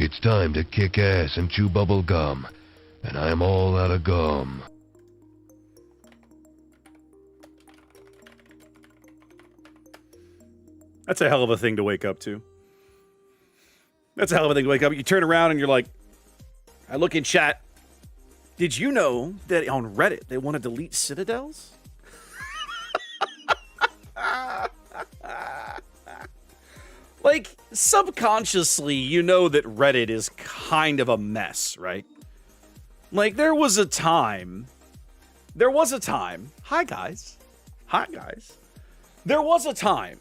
It's time to kick ass and chew bubble gum. And I'm all out of gum. That's a hell of a thing to wake up to. That's a hell of a thing to wake up. You turn around and you're like, I look in chat. Did you know that on Reddit they want to delete citadels? Like, subconsciously, you know that Reddit is kind of a mess, right? Like, there was a time. Hi, guys. There was a time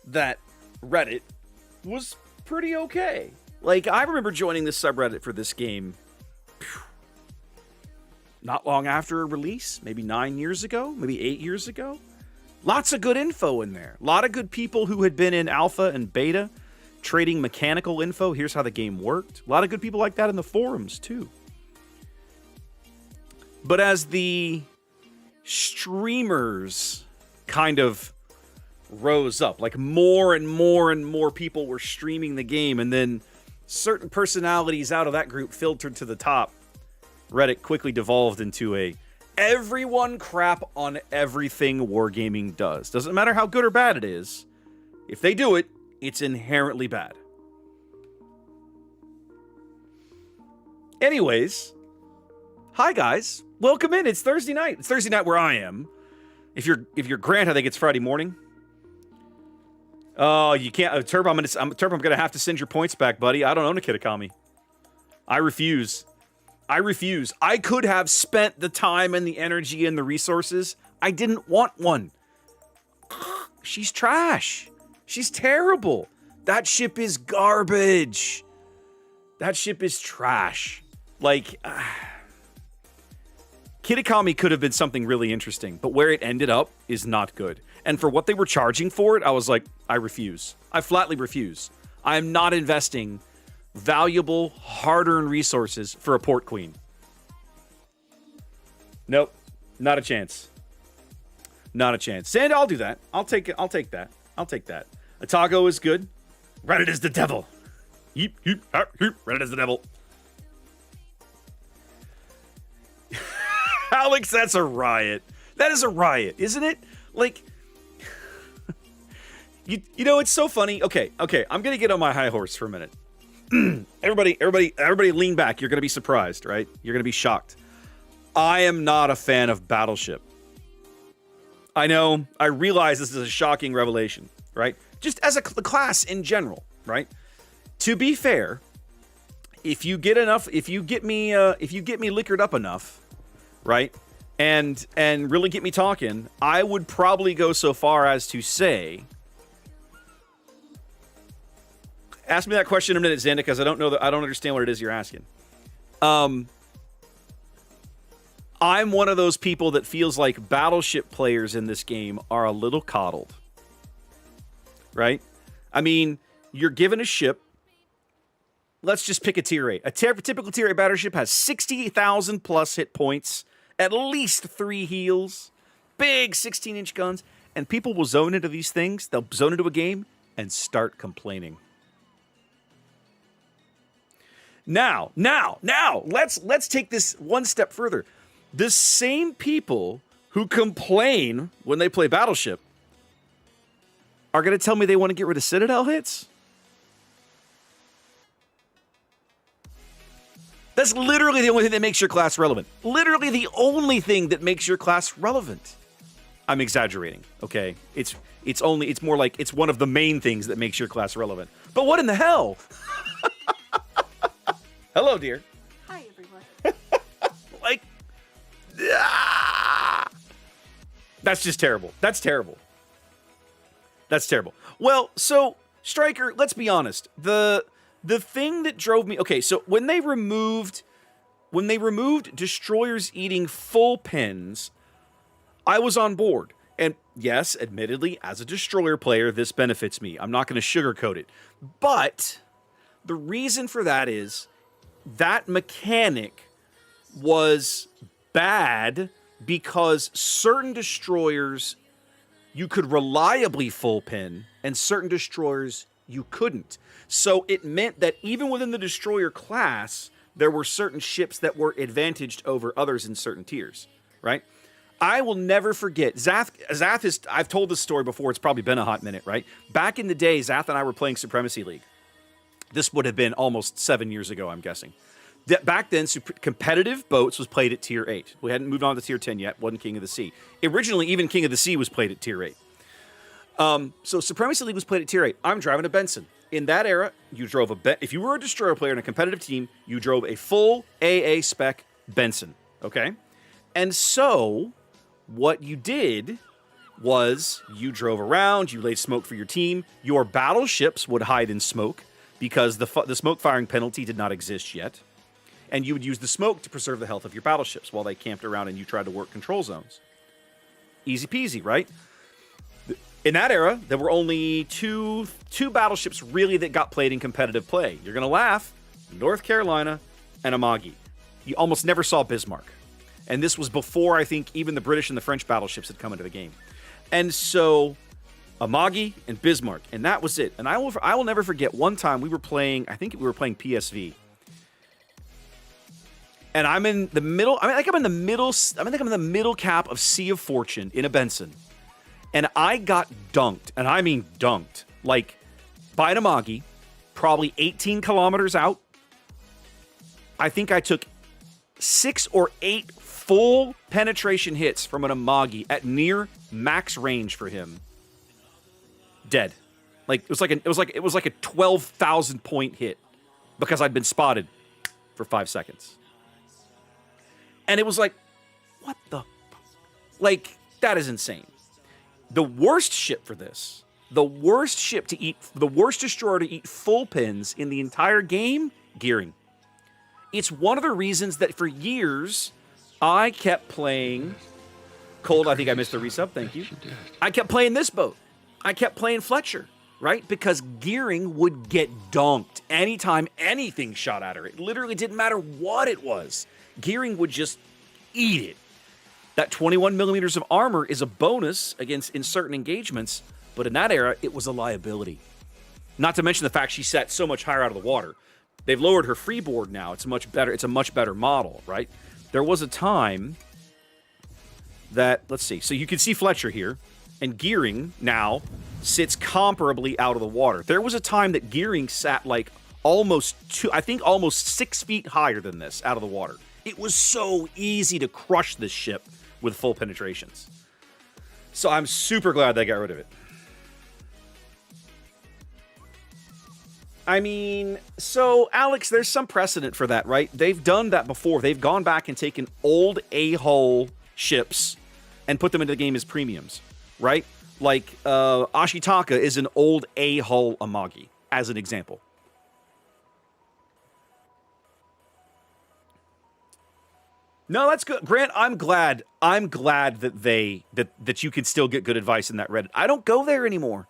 that Reddit was pretty okay. Like, I remember joining the subreddit for this game not long after a release, maybe 9 years ago, maybe 8 years ago. Lots of good info in there. A lot of good people who had been in alpha and beta trading mechanical info. Here's how the game worked. A lot of good people like that in the forums, too. But as the streamers kind of rose up, like more and more and more people were streaming the game, and then certain personalities out of that group filtered to the top, Reddit quickly devolved into a everyone crap on everything wargaming does. Doesn't matter how good or bad it is. If they do it, it's inherently bad. Anyways, hi guys. Welcome in. It's Thursday night. It's Thursday night where I am. If you're Grant, I think it's Friday morning. Oh, you can't. Turbo, I'm gonna have to send your points back, buddy. I don't own a Kitakami. I refuse. I could have spent the time and the energy and the resources. I didn't want one. She's trash. She's terrible. That ship is garbage. That ship is trash. Like, Kitakami could have been something really interesting, but where it ended up is not good. And for what they were charging for it, I was like, I refuse. I flatly refuse. I am not investing valuable, hard-earned resources for a port queen. Nope. Not a chance. Not a chance. Sand, I'll do that. I'll take it. I'll take that. Atago is good. Reddit is the devil. Reddit is the devil. Alex, that's a riot. That is a riot, isn't it? Like, you know, it's so funny. Okay, I'm gonna get on my high horse for a minute. Everybody lean back. You're gonna be surprised, right? You're gonna be shocked. I am not a fan of Battleship. I know, I realize this is a shocking revelation, right? Just as a class in general, right? To be fair, if you get me liquored up enough, right? And really get me talking, I would probably go so far as to say, ask me that question in a minute, Xander, because I don't understand what it is you're asking. I'm one of those people that feels like Battleship players in this game are a little coddled. Right? I mean, you're given a ship. Let's just pick a tier 8. A typical tier 8 Battleship has 60,000 plus hit points, at least 3 heals, big 16-inch guns, and people will zone into these things. They'll zone into a game and start complaining. Now, let's take this one step further. The same people who complain when they play Battleship are going to tell me they want to get rid of Citadel hits? That's literally the only thing that makes your class relevant. Literally the only thing that makes your class relevant. I'm exaggerating, okay? It's more like it's one of the main things that makes your class relevant. But what in the hell? Hello, dear. Hi, everyone. Like, that's just terrible. That's terrible. Well, so, Stryker, let's be honest. The thing that drove me... Okay, so when they removed destroyers eating full pins, I was on board. And yes, admittedly, as a destroyer player, this benefits me. I'm not going to sugarcoat it. But the reason for that is that mechanic was bad because certain destroyers you could reliably full pin, and certain destroyers You couldn't. So it meant that even within the destroyer class, there were certain ships that were advantaged over others in certain tiers, right? I will never forget, Zath is, I've told this story before, it's probably been a hot minute, right? Back in the day, Zath and I were playing Supremacy League. This would have been almost 7 years ago, I'm guessing. Back then, competitive boats was played at tier 8. We hadn't moved on to tier 10 yet, wasn't King of the Sea. Originally, even King of the Sea was played at tier 8. So Supremacy League was played at tier 8. I'm driving a Benson. In that era, you drove if you were a destroyer player in a competitive team, you drove a full AA spec Benson, okay? And so what you did was you drove around, you laid smoke for your team. Your battleships would hide in smoke because the smoke firing penalty did not exist yet. And you would use the smoke to preserve the health of your battleships while they camped around and you tried to work control zones. Easy peasy, right? In that era, there were only two battleships really that got played in competitive play. You're going to laugh. North Carolina and Amagi. You almost never saw Bismarck. And this was before, I think, even the British and the French battleships had come into the game. And so, Amagi and Bismarck, and that was it. And I will never forget one time we were playing, I think we were playing PSV. And I'm in the middle, I think I'm in the middle cap of Sea of Fortune in a Benson. And I got dunked, and I mean dunked, like by an Amagi, probably 18 kilometers out. I think I took 6 or 8 full penetration hits from an Amagi at near max range for him. Dead. Like it was like a 12,000 point hit because I'd been spotted for 5 seconds. And it was like, what the? Like, that is insane. The worst ship for this, the worst destroyer to eat full pins in the entire game, Gearing. It's one of the reasons that for years I kept playing Cold. I think I missed the resub. Thank you. I kept playing this boat. I kept playing Fletcher, right? Because Gearing would get dunked anytime anything shot at her. It literally didn't matter what it was. Gearing would just eat it. That 21 millimeters of armor is a bonus in certain engagements, but in that era, it was a liability. Not to mention the fact she sat so much higher out of the water. They've lowered her freeboard now. It's much better. It's a much better model, right? There was a time that, let's see. So you can see Fletcher here, and Gearing now sits comparably out of the water. There was a time that Gearing sat like almost 6 feet higher than this out of the water. It was so easy to crush this ship with full penetrations. So I'm super glad they got rid of it. I mean, so Alex, there's some precedent for that, right? They've done that before. They've gone back and taken old A-hull ships and put them into the game as premiums, right? Like Ashitaka is an old A-hull Amagi, as an example. No, that's good. Grant, I'm glad that that you could still get good advice in that Reddit. I don't go there anymore.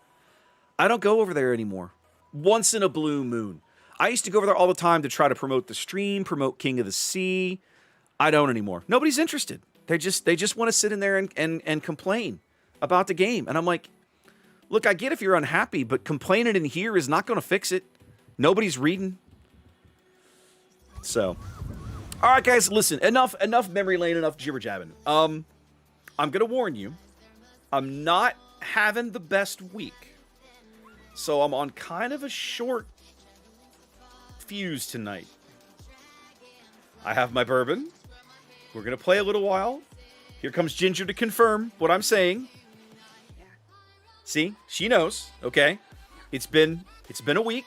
I don't go over there anymore. Once in a blue moon. I used to go over there all the time to try to promote the stream, promote King of the Sea. I don't anymore. Nobody's interested. They just want to sit in there and complain about the game. And I'm like, look, I get if you're unhappy, but complaining in here is not going to fix it. Nobody's reading. So, all right, guys, listen. Enough memory lane, enough jibber jabbing. I'm gonna warn you. I'm not having the best week, so I'm on kind of a short fuse tonight. I have my bourbon. We're gonna play a little while. Here comes Ginger to confirm what I'm saying. See, she knows. Okay, it's been a week.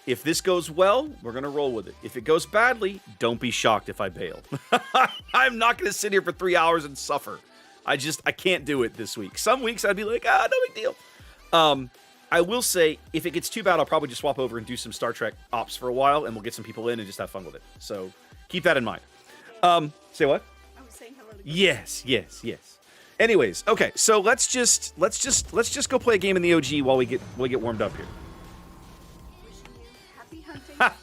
If this goes well, we're going to roll with it. If it goes badly, don't be shocked if I bail. I'm not going to sit here for 3 hours and suffer. I can't do it this week. Some weeks I'd be like, no big deal. I will say, if it gets too bad, I'll probably just swap over and do some Star Trek ops for a while, and we'll get some people in and just have fun with it. So keep that in mind. Say what? I was saying hello to Yes. Anyways, okay, so let's just go play a game in the OG while we get warmed up here.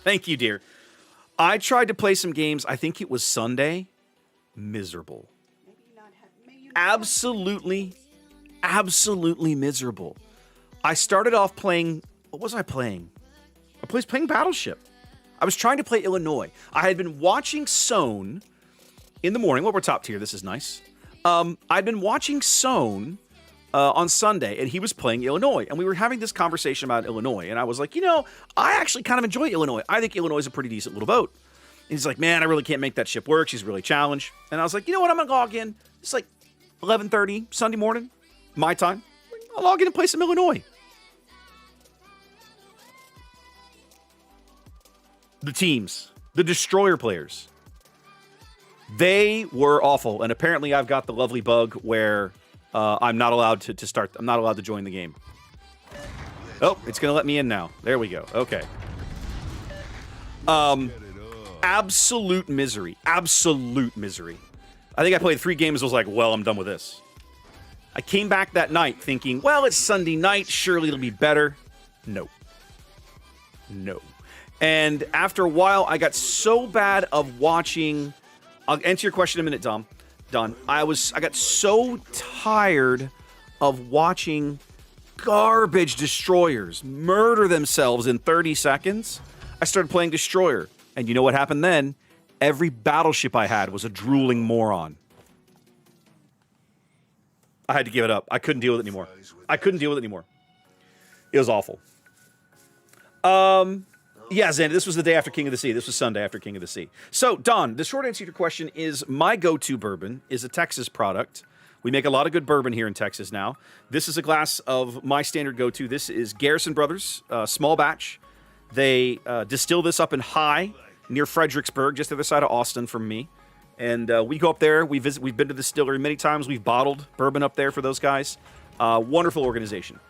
Thank you, dear. I tried to play some games. I think it was Sunday. Miserable. Absolutely miserable. I started off playing What was I playing? I was playing Battleship. I was trying to play Illinois. I had been watching Sohn in the morning. Well, we're top tier. This is nice. I'd been watching Sohn on Sunday, and he was playing Illinois. And we were having this conversation about Illinois. And I was like, I actually kind of enjoy Illinois. I think Illinois is a pretty decent little boat. And he's like, man, I really can't make that ship work. She's really challenged. And I was like, you know what? I'm going to log in. It's like 11:30 Sunday morning, my time. I'll log in and play some Illinois. The teams, the destroyer players, they were awful. And apparently I've got the lovely bug where I'm not allowed to start. I'm not allowed to join the game. Oh, it's going to let me in now. There we go. Okay. Absolute misery. Absolute misery. I think I played 3 games and was like, well, I'm done with this. I came back that night thinking, well, it's Sunday night. Surely it'll be better. No. And after a while, I got so bad of watching. I'll answer your question in a minute, Don. I got so tired of watching garbage destroyers murder themselves in 30 seconds. I started playing Destroyer. And you know what happened then? Every battleship I had was a drooling moron. I had to give it up. I couldn't deal with it anymore. It was awful. Yeah, Xander, this was the day after King of the Sea. This was Sunday after King of the Sea. So, Don, the short answer to your question is my go-to bourbon is a Texas product. We make a lot of good bourbon here in Texas now. This is a glass of my standard go-to. This is Garrison Brothers, small batch. They distill this up in High, near Fredericksburg, just the other side of Austin from me. And we go up there. We've been to the distillery many times. We've bottled bourbon up there for those guys. Wonderful organization.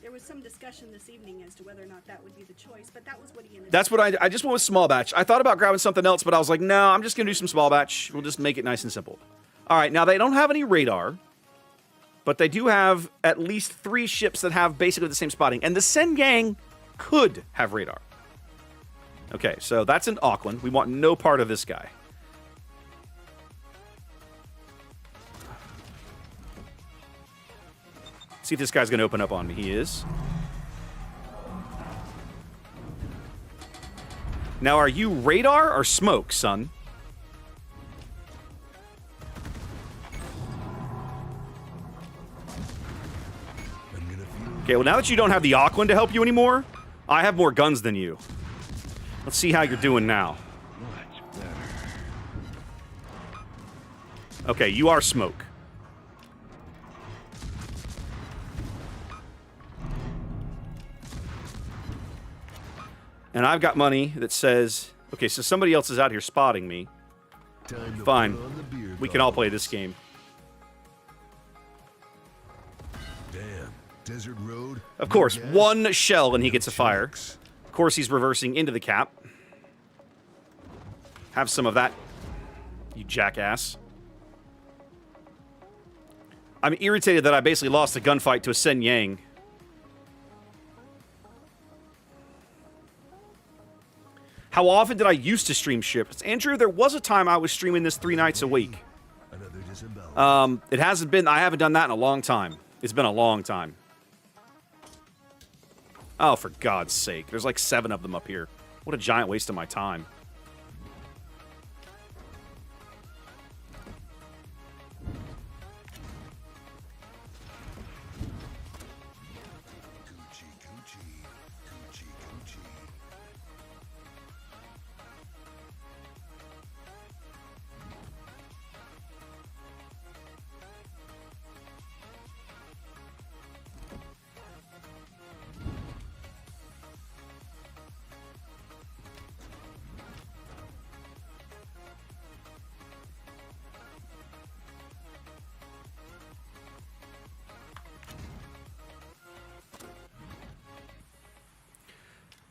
There was some discussion this evening as to whether or not that would be the choice, but that was what he ended up. That's what I just went with small batch. I thought about grabbing something else, but I was like, no, I'm just going to do some small batch. We'll just make it nice and simple. All right, now they don't have any radar, but they do have at least 3 ships that have basically the same spotting. And the Shenyang could have radar. Okay, so that's in Auckland. We want no part of this guy. See if this guy's going to open up on me. He is. Now, are you radar or smoke, son? Okay, well, now that you don't have the Auckland to help you anymore, I have more guns than you. Let's see how you're doing now. Okay, you are smoke. And I've got money that says, okay, so somebody else is out here spotting me. Fine. We can all play this game. Damn, desert road. Of course, 1 shell and he gets a fire. Of course, he's reversing into the cap. Have some of that, you jackass. I'm irritated that I basically lost a gunfight to a Shenyang. How often did I used to stream ships? Andrew, there was a time I was streaming this 3 nights a week. It hasn't been, I haven't done that in a long time. It's been a long time. Oh, for God's sake. There's like 7 of them up here. What a giant waste of my time.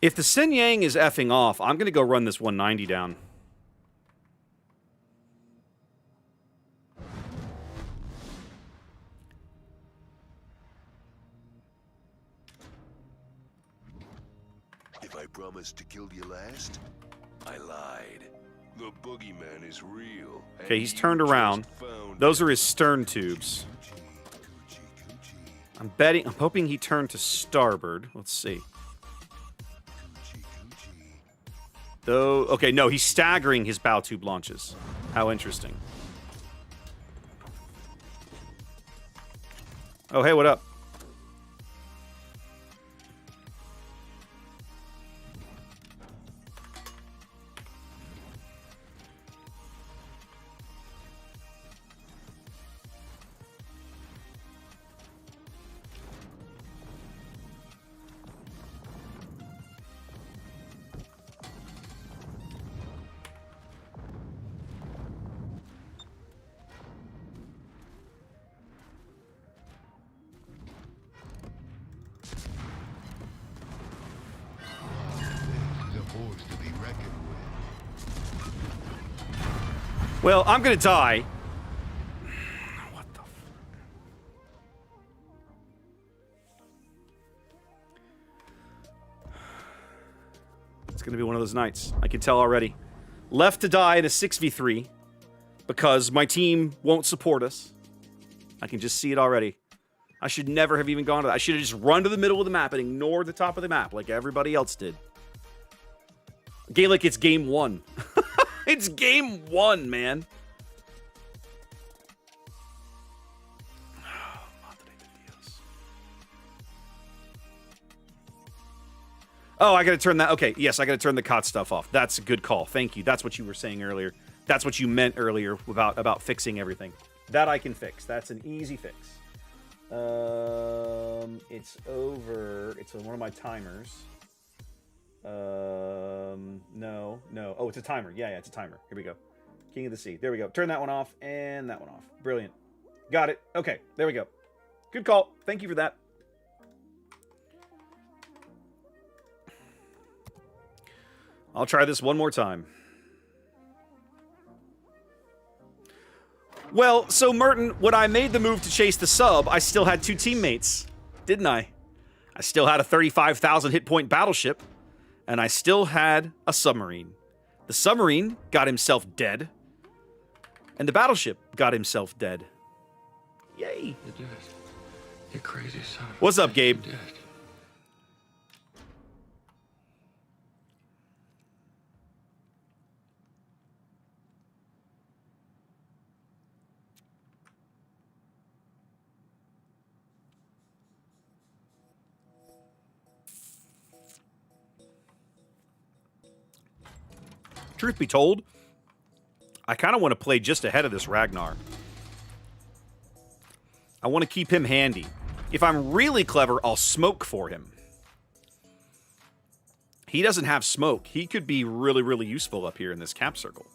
If the Shenyang is effing off, I'm going to go run this 190 down. If I promised to kill you last, I lied. The boogeyman is real. Okay, he's turned around. Those are his stern tubes. I'm hoping he turned to starboard. Let's see. Though, okay, no, he's staggering his bow tube launches. How interesting. Oh, hey, what up? Well, I'm gonna die. What the fuck? It's gonna be one of those nights. I can tell already. Left to die in a 6v3 because my team won't support us. I can just see it already. I should never have even gone to that. I should have just run to the middle of the map and ignored the top of the map like everybody else did. Gaelic, it's game 1. It's game 1, man. Oh, I gotta turn that. Okay, yes, I gotta turn the COT stuff off. That's a good call. Thank you. That's what you were saying earlier. That's what you meant earlier about fixing everything. That I can fix. That's an easy fix. It's over. It's on one of my timers. No. Oh, it's a timer. Yeah, it's a timer. Here we go. King of the Sea. There we go. Turn that one off and that one off. Brilliant. Got it. Okay, there we go. Good call. Thank you for that. I'll try this one more time. Well, so Merton, when I made the move to chase the sub, I still had 2 teammates, didn't I? I still had a 35,000 hit point battleship, and I still had a submarine. The submarine got himself dead, and the battleship got himself dead. Yay. You're dead. You crazy son. What's up, Gabe? You're dead. Truth be told, I kind of want to play just ahead of this Ragnar. I want to keep him handy. If I'm really clever, I'll smoke for him. He doesn't have smoke. He could be really, really useful up here in this cap circle.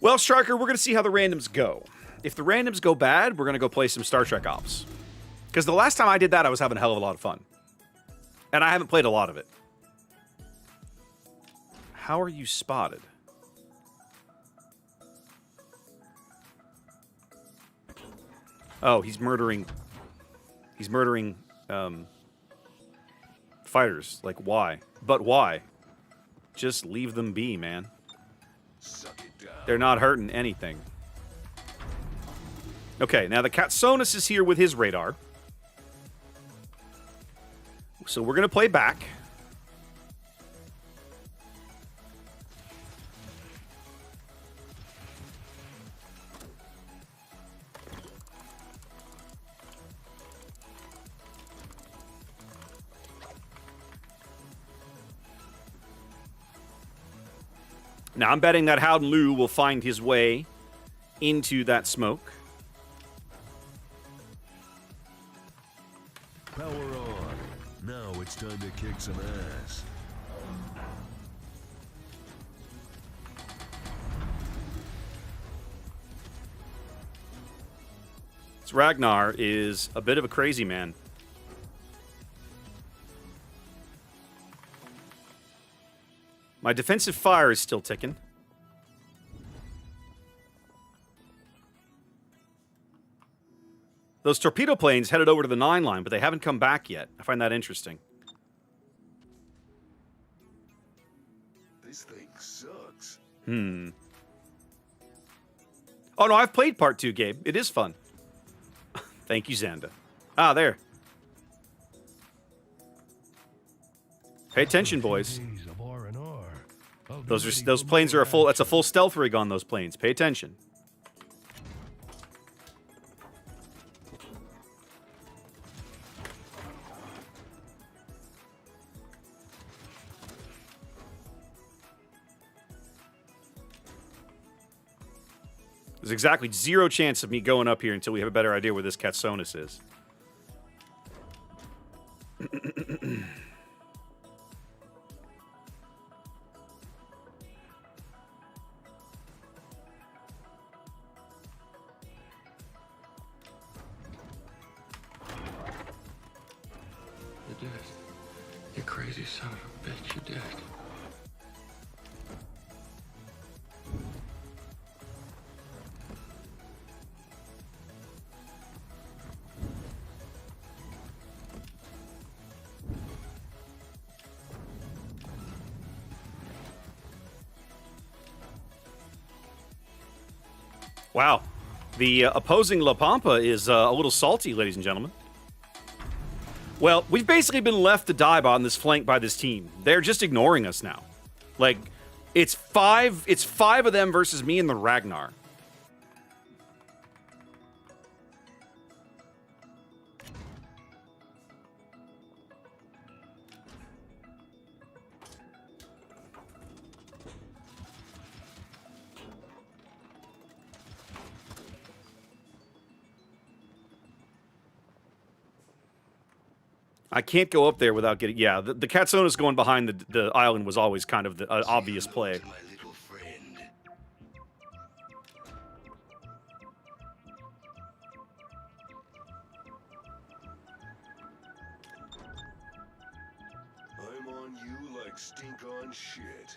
Well, Striker, we're going to see how the randoms go. If the randoms go bad, we're going to go play some Star Trek Ops. Because the last time I did that, I was having a hell of a lot of fun. And I haven't played a lot of it. How are you spotted? Oh, he's murdering... He's murdering, fighters. Like, why? But why? Just leave them be, man. Suck it down. They're not hurting anything. Okay, now the Katsonus is here with his radar. So we're going to play back. Now, I'm betting that Howden Liu will find his way into that smoke. Power on. Now it's time to kick some ass. This Ragnar is a bit of a crazy man. My defensive fire is still ticking. Those torpedo planes headed over to the 9 line, but they haven't come back yet. I find that interesting. This thing sucks. Oh, no, I've played part 2, Gabe. It is fun. Thank you, Xanda. Ah, there. Pay attention, boys. Those planes are a full. That's a full stealth rig on those planes. Pay attention. There's exactly 0 chance of me going up here until we have a better idea where this Katsonis is. You did it. You crazy son of a bitch, you did it. Wow. The opposing La Pampa is a little salty, ladies and gentlemen. Well, we've basically been left to die on this flank by this team. They're just ignoring us now. Like, it's five of them versus me and the Ragnar. I can't go up there without getting... Yeah, the Katsonis going behind the island was always kind of the obvious play. My little friend. I'm on you like stink on shit.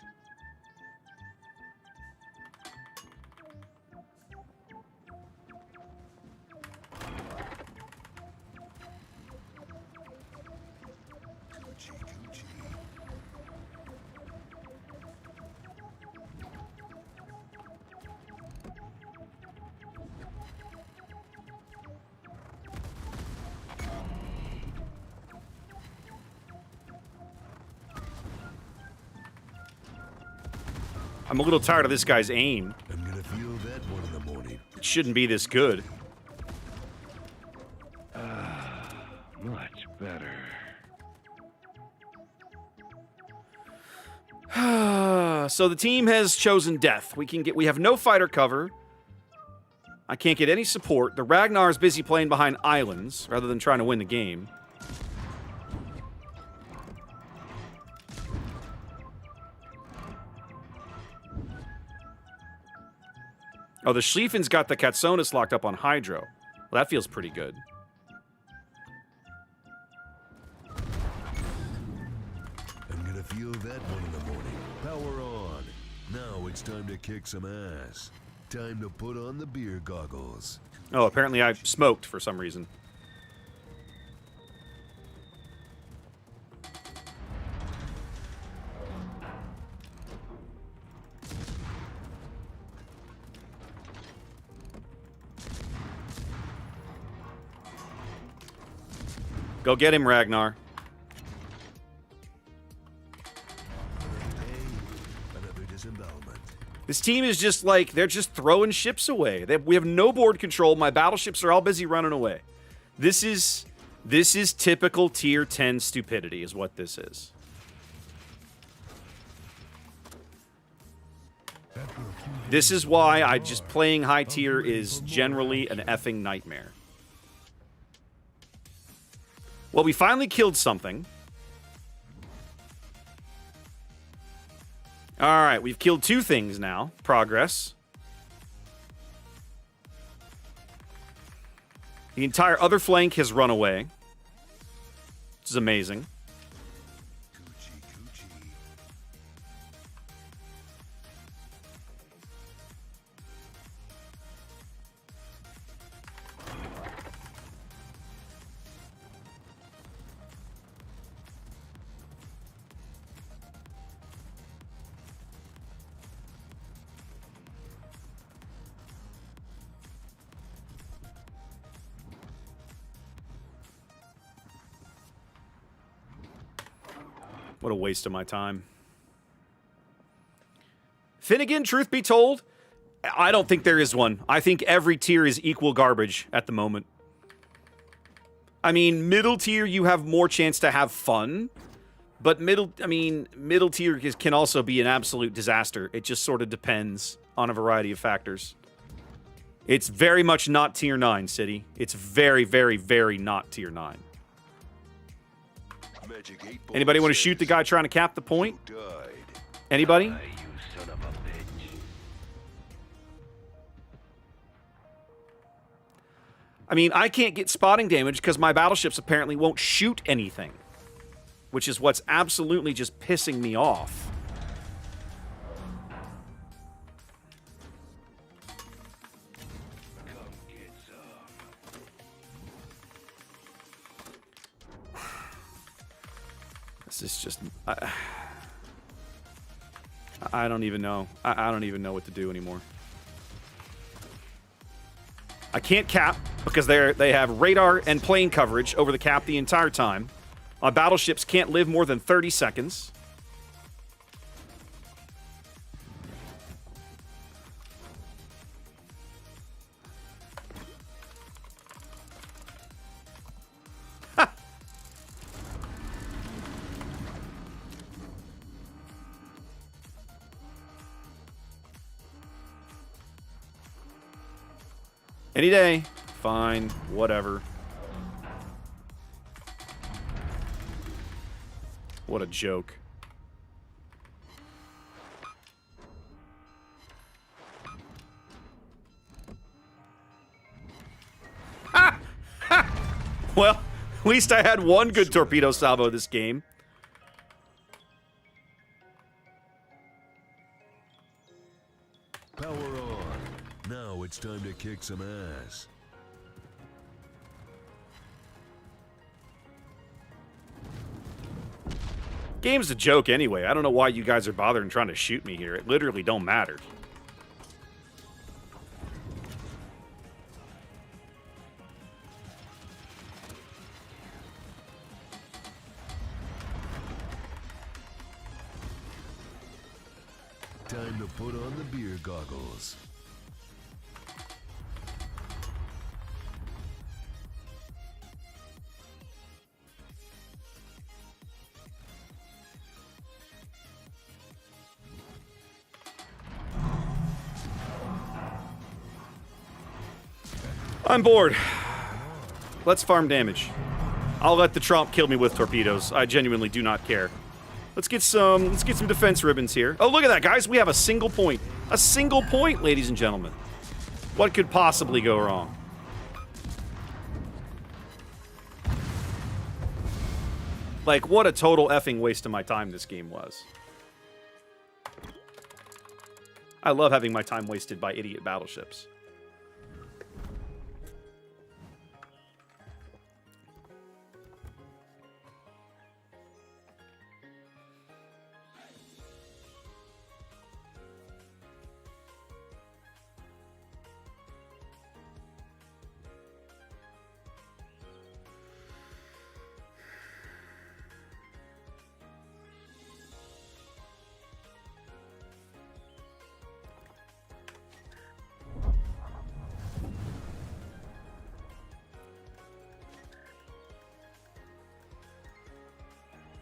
I'm a little tired of this guy's aim. I'm gonna feel that one in the morning. It shouldn't be this good. Much better. So the team has chosen death. We have no fighter cover. I can't get any support. The Ragnar's busy playing behind islands rather than trying to win the game. Oh, the Schlieffen's got the Katsonis locked up on Hydro. Well, that feels pretty good. I'm gonna feel that one in the morning. Power on. Now it's time to kick some ass. Time to put on the beer goggles. Oh, apparently I smoked for some reason. Go get him, Ragnar. Another disembowelment. This team is just like, they're just throwing ships away. We have no board control. My battleships are all busy running away. This is typical tier 10 stupidity is what this is. This is why playing high tier is generally an effing nightmare. Well, we finally killed something. All right, we've killed 2 things now. Progress. The entire other flank has run away. This is amazing. Coochie, coochie. What a waste of my time. Finnegan, truth be told, I don't think there is one. I think every tier is equal garbage at the moment. I mean, middle tier, you have more chance to have fun. But middle tier can also be an absolute disaster. It just sort of depends on a variety of factors. It's very much not tier 9, City. It's very, very, very not tier 9. Anybody want to shoot the guy trying to cap the point? Anybody? You son of a bitch. I mean, I can't get spotting damage because my battleships apparently won't shoot anything. Which is what's absolutely just pissing me off. This is just... I don't even know. I don't even know what to do anymore. I can't cap because they have radar and plane coverage over the cap the entire time. My battleships can't live more than 30 seconds. Ha! Any day. Fine. Whatever. What a joke. Ha! Ha! Well, at least I had one good torpedo salvo this game. Power on. Now it's time to kick some ass. Game's a joke anyway. I don't know why you guys are bothering trying to shoot me here. It literally don't matter. Time to put on the beer goggles. I'm bored. Let's farm damage. I'll let the Trump kill me with torpedoes. I genuinely do not care. Let's get some defense ribbons here. Oh, look at that, guys. We have a single point. A single point, ladies and gentlemen. What could possibly go wrong? Like, what a total effing waste of my time this game was. I love having my time wasted by idiot battleships.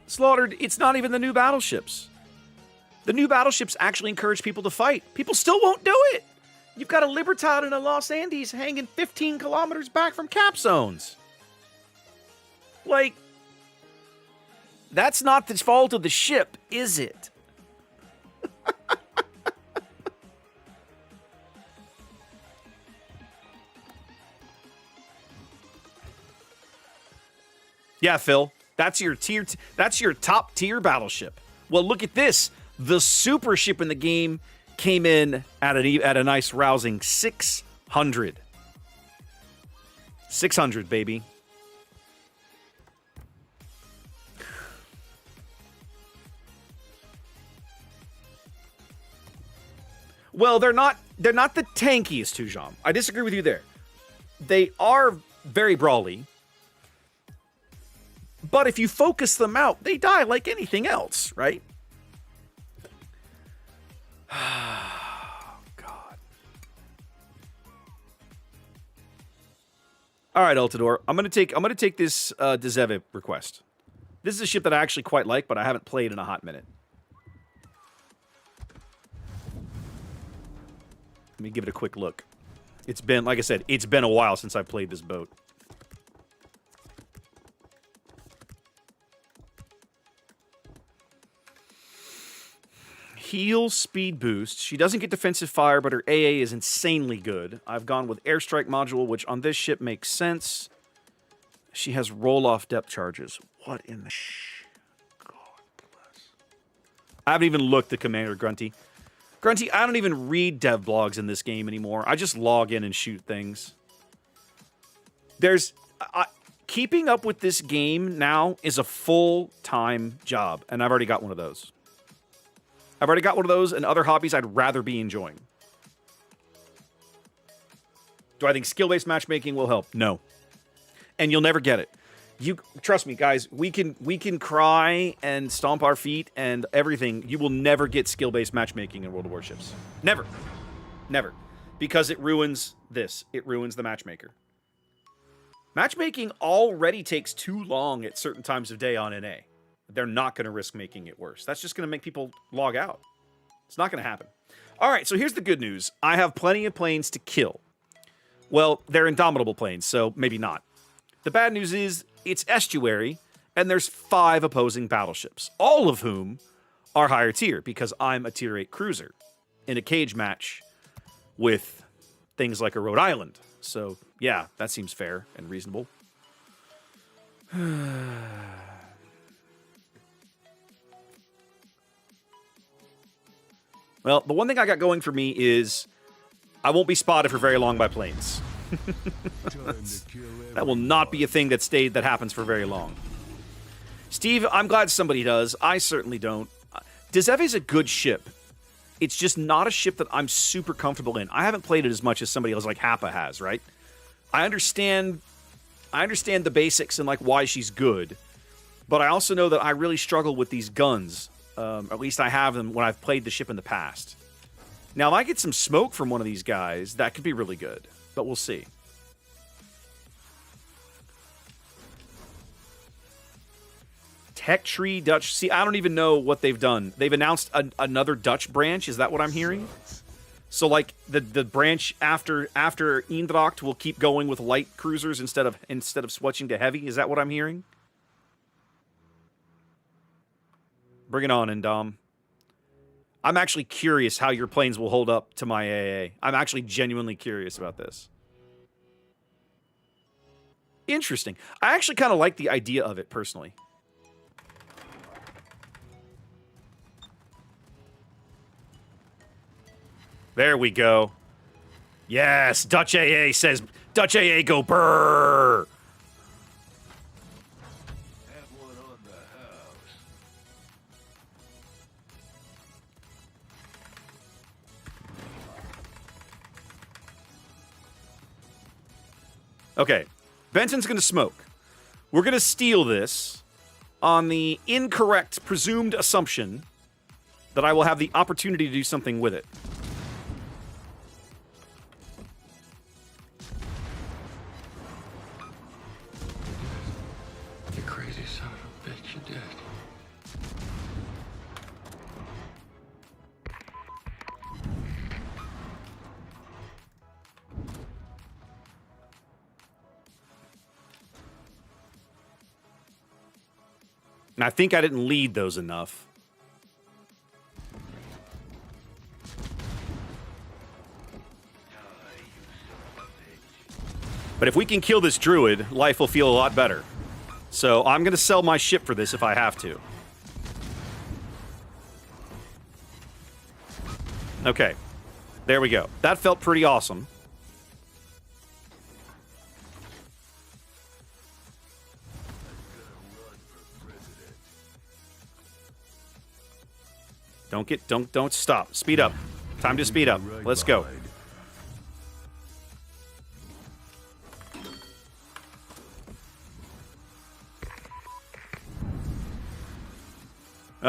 Slaughtered, it's not even the new battleships. The new battleships actually encourage people to fight. People still won't do it. You've got a Libertad and a Los Andes hanging 15 kilometers back from cap zones. Like, that's not the fault of the ship, is it? Yeah, Phil. That's your top tier battleship. Well, look at this. The super ship in the game came in at a nice rousing 600. 600, baby. Well, they're not the tankiest, Tujam. I disagree with you there. They are very brawly. But if you focus them out, they die like anything else, right? God. All right, Altador. I'm gonna take this Dzeve request. This is a ship that I actually quite like, but I haven't played in a hot minute. Let me give it a quick look. It's been, like I said, it's been a while since I've played this boat. Heal, speed boost. She doesn't get defensive fire, but her AA is insanely good. I've gone with airstrike module, which on this ship makes sense. She has roll-off depth charges. What in the God bless. I haven't even looked at Commander Grunty. Grunty, I don't even read dev blogs in this game anymore. I just log in and shoot things. Keeping up with this game now is a full-time job, and I've already got one of those. I've already got one of those and other hobbies I'd rather be enjoying. Do I think skill-based matchmaking will help? No. And you'll never get it. You trust me, guys. We can cry and stomp our feet and everything. You will never get skill-based matchmaking in World of Warships. Never. Never. Because it ruins this. It ruins the matchmaker. Matchmaking already takes too long at certain times of day on NA. They're not going to risk making it worse. That's just going to make people log out. It's not going to happen. All right, so here's the good news. I have plenty of planes to kill. Well, they're indomitable planes, so maybe not. The bad news is it's estuary, and there's 5 opposing battleships, all of whom are higher tier, because I'm a tier 8 cruiser in a cage match with things like a Rhode Island. So, yeah, that seems fair and reasonable. Well, the one thing I got going for me is I won't be spotted for very long by planes. That will not be a thing that happens for very long. Steve, I'm glad somebody does. I certainly don't. Dzeve is a good ship. It's just not a ship that I'm super comfortable in. I haven't played it as much as somebody else like Happa has, right? I understand the basics and like why she's good, but I also know that I really struggle with these guns. At least I have them when I've played the ship in the past. Now, if I get some smoke from one of these guys, that could be really good, but we'll see. Tech Tree Dutch. See, I don't even know what they've done. They've announced another Dutch branch. Is that what I'm hearing? So, like, the branch after Eendracht will keep going with light cruisers instead of switching to heavy. Is that what I'm hearing? Bring it on, Indom. I'm actually curious how your planes will hold up to my AA. I'm actually genuinely curious about this. Interesting. I actually kind of like the idea of it, personally. There we go. Yes, Dutch AA says, Dutch AA go brrr. Okay, Benson's going to smoke. We're going to steal this on the incorrect presumed assumption that I will have the opportunity to do something with it. You crazy son of a bitch, you did. And I think I didn't lead those enough. But if we can kill this druid, life will feel a lot better. So I'm going to sell my ship for this if I have to. Okay. There we go. That felt pretty awesome. Don't stop. Speed up. Time to speed up. Let's go.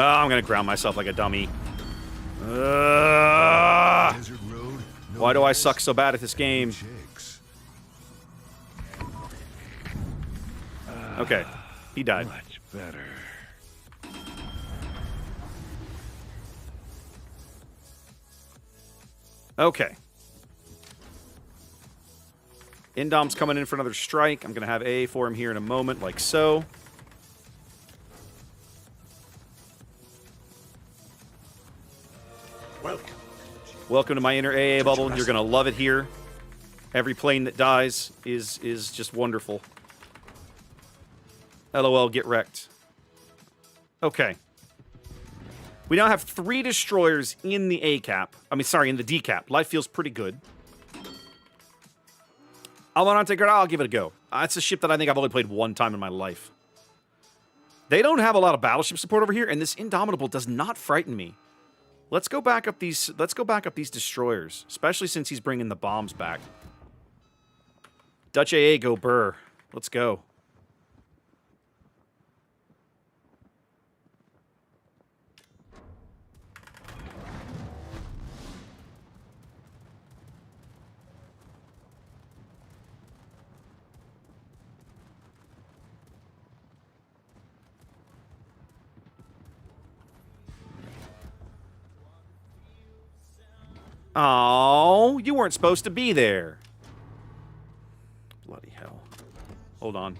Oh, I'm gonna ground myself like a dummy. Desert road, no Why do I gas, suck so bad at this game? chicks. Okay, he died. Much better. Okay. Indom's coming in for another strike. I'm going to have A for him here in a moment, like so. Welcome to my inner AA bubble. You're going to love it here. Every plane that dies is just wonderful. LOL, get wrecked. Okay. We now have 3 destroyers in the A cap. I mean, sorry, in the D cap. Life feels pretty good. I'll give it a go. It's a ship that I think I've only played 1 time in my life. They don't have a lot of battleship support over here, and this Indomitable does not frighten me. Let's go back up these destroyers, especially since he's bringing the bombs back. Dutch AA, go burr. Let's go. Oh, you weren't supposed to be there. Bloody hell. Hold on.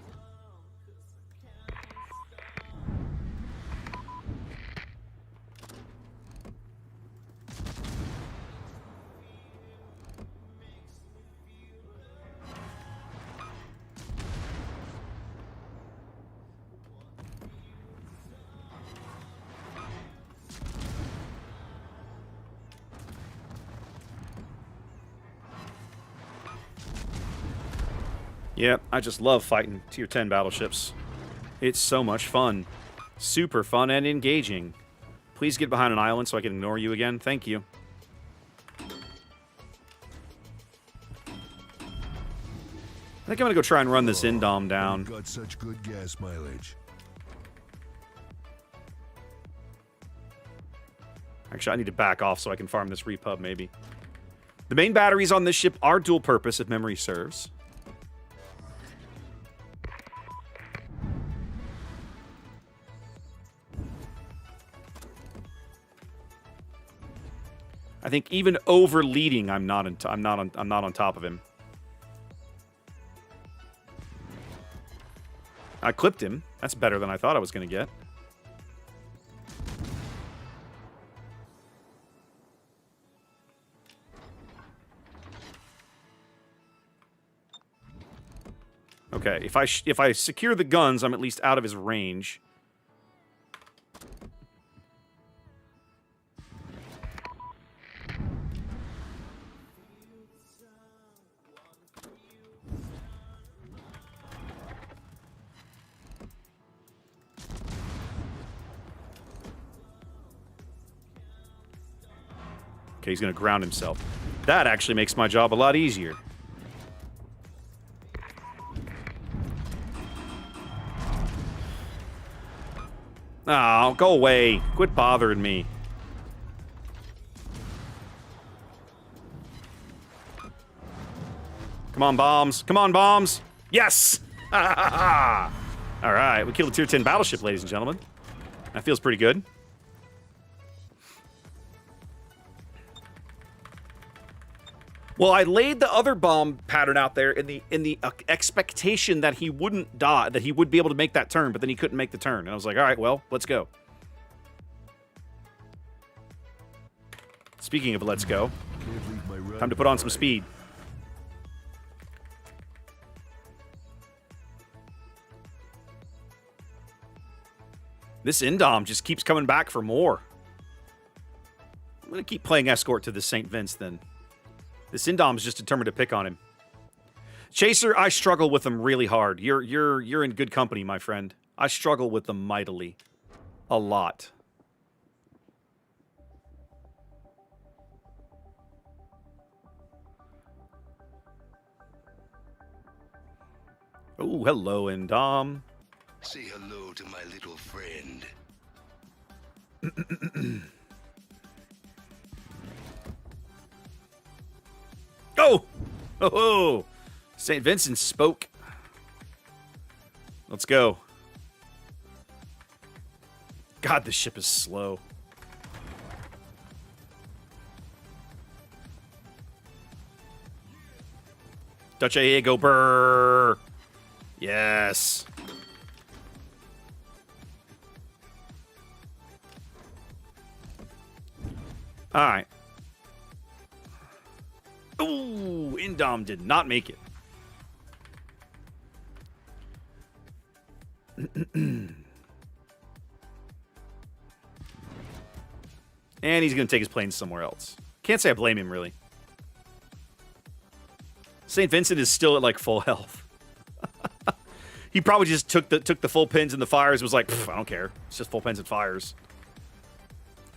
Yep, I just love fighting Tier 10 battleships. It's so much fun. Super fun and engaging. Please get behind an island so I can ignore you again. Thank you. I think I'm gonna go try and run this Indom down. Got such good gas mileage. Actually, I need to back off so I can farm this repub, maybe. The main batteries on this ship are dual purpose, if memory serves. I think even over leading, I'm not on top of him. I clipped him. That's better than I thought I was going to get. Okay, if I secure the guns, I'm at least out of his range. Okay, he's going to ground himself. That actually makes my job a lot easier. Oh, go away. Quit bothering me. Come on, bombs. Come on, bombs. Yes! All right, we killed a Tier 10 battleship, ladies and gentlemen. That feels pretty good. Well, I laid the other bomb pattern out there in the expectation that he wouldn't die, that he would be able to make that turn, but then he couldn't make the turn. And I was like, all right, well, let's go. Speaking of let's go, time to put on some speed. This Indom just keeps coming back for more. I'm going to keep playing escort to the St. Vince, then. This Indom's just determined to pick on him. Chaser, I struggle with them really hard. You're in good company, my friend. I struggle with them mightily. A lot. Oh, hello, Indom. Say hello to my little friend. Oh! Oh! St. Vincent spoke. Let's go. God, this ship is slow. Dutch AA, go brrr. Yes. All right. Ooh, Indom did not make it. And he's going to take his planes somewhere else. Can't say I blame him, really. St. Vincent is still at, like, full health. He probably just took the full pins and the fires and was like, I don't care. It's just full pins and fires.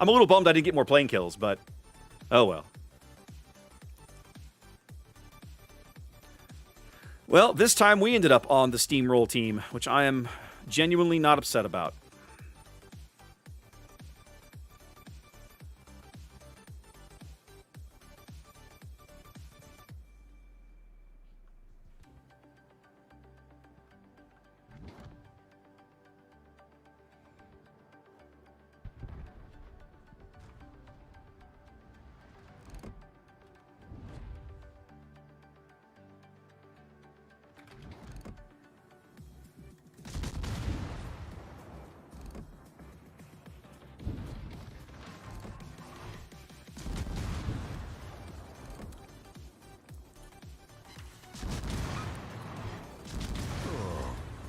I'm a little bummed I didn't get more plane kills, but oh well. Well, this time we ended up on the steamroll team, which I am genuinely not upset about.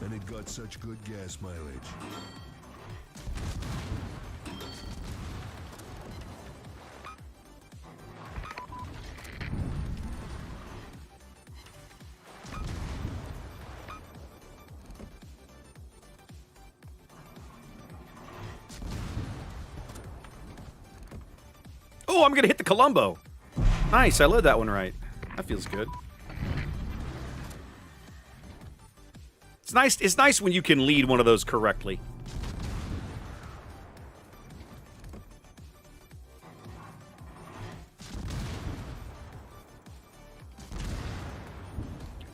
And it got such good gas mileage. Oh, I'm going to hit the Columbo. Nice, I led that one right. That feels good. It's nice when you can lead one of those correctly.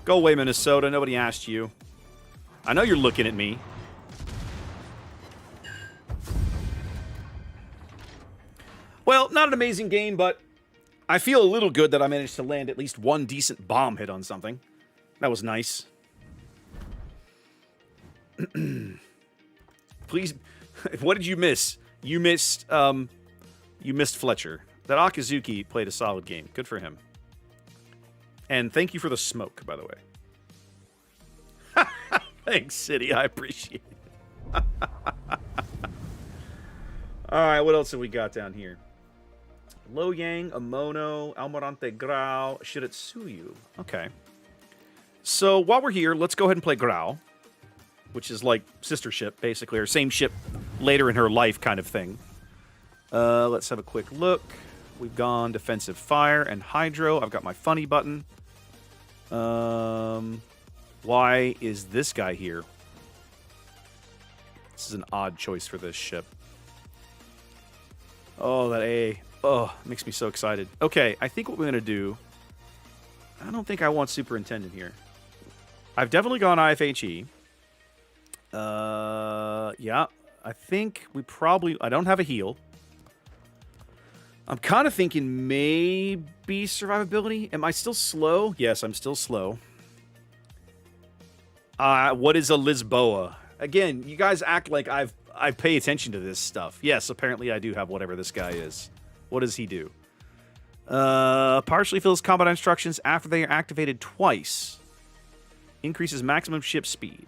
Go away, Minnesota. Nobody asked you. I know you're looking at me. Well, not an amazing game, but I feel a little good that I managed to land at least one decent bomb hit on something. That was nice. Please, what did you miss? You missed Fletcher. That Akazuki played a solid game. Good for him. And thank you for the smoke, by the way. Thanks, City. I appreciate it. All right, what else have we got down here? Loyang, Amono, Almirante Grau, Shiratsuyu. Okay. So while we're here, let's go ahead and play Grau, which is like sister ship, basically, or same ship later in her life kind of thing. Let's have a quick look. We've gone defensive fire and hydro. I've got my funny button. Why is this guy here? This is an odd choice for this ship. Oh, that A. Oh, makes me so excited. Okay, I think what we're going to do... I don't think I want Superintendent here. I've definitely gone IFHE. Yeah. I think we probably... I don't have a heal. I'm kind of thinking maybe survivability. Am I still slow? Yes, I'm still slow. What is a Lisboa? Again, you guys act like I pay attention to this stuff. Yes, apparently I do have whatever this guy is. What does he do? Partially fills combat instructions after they are activated twice. Increases maximum ship speed.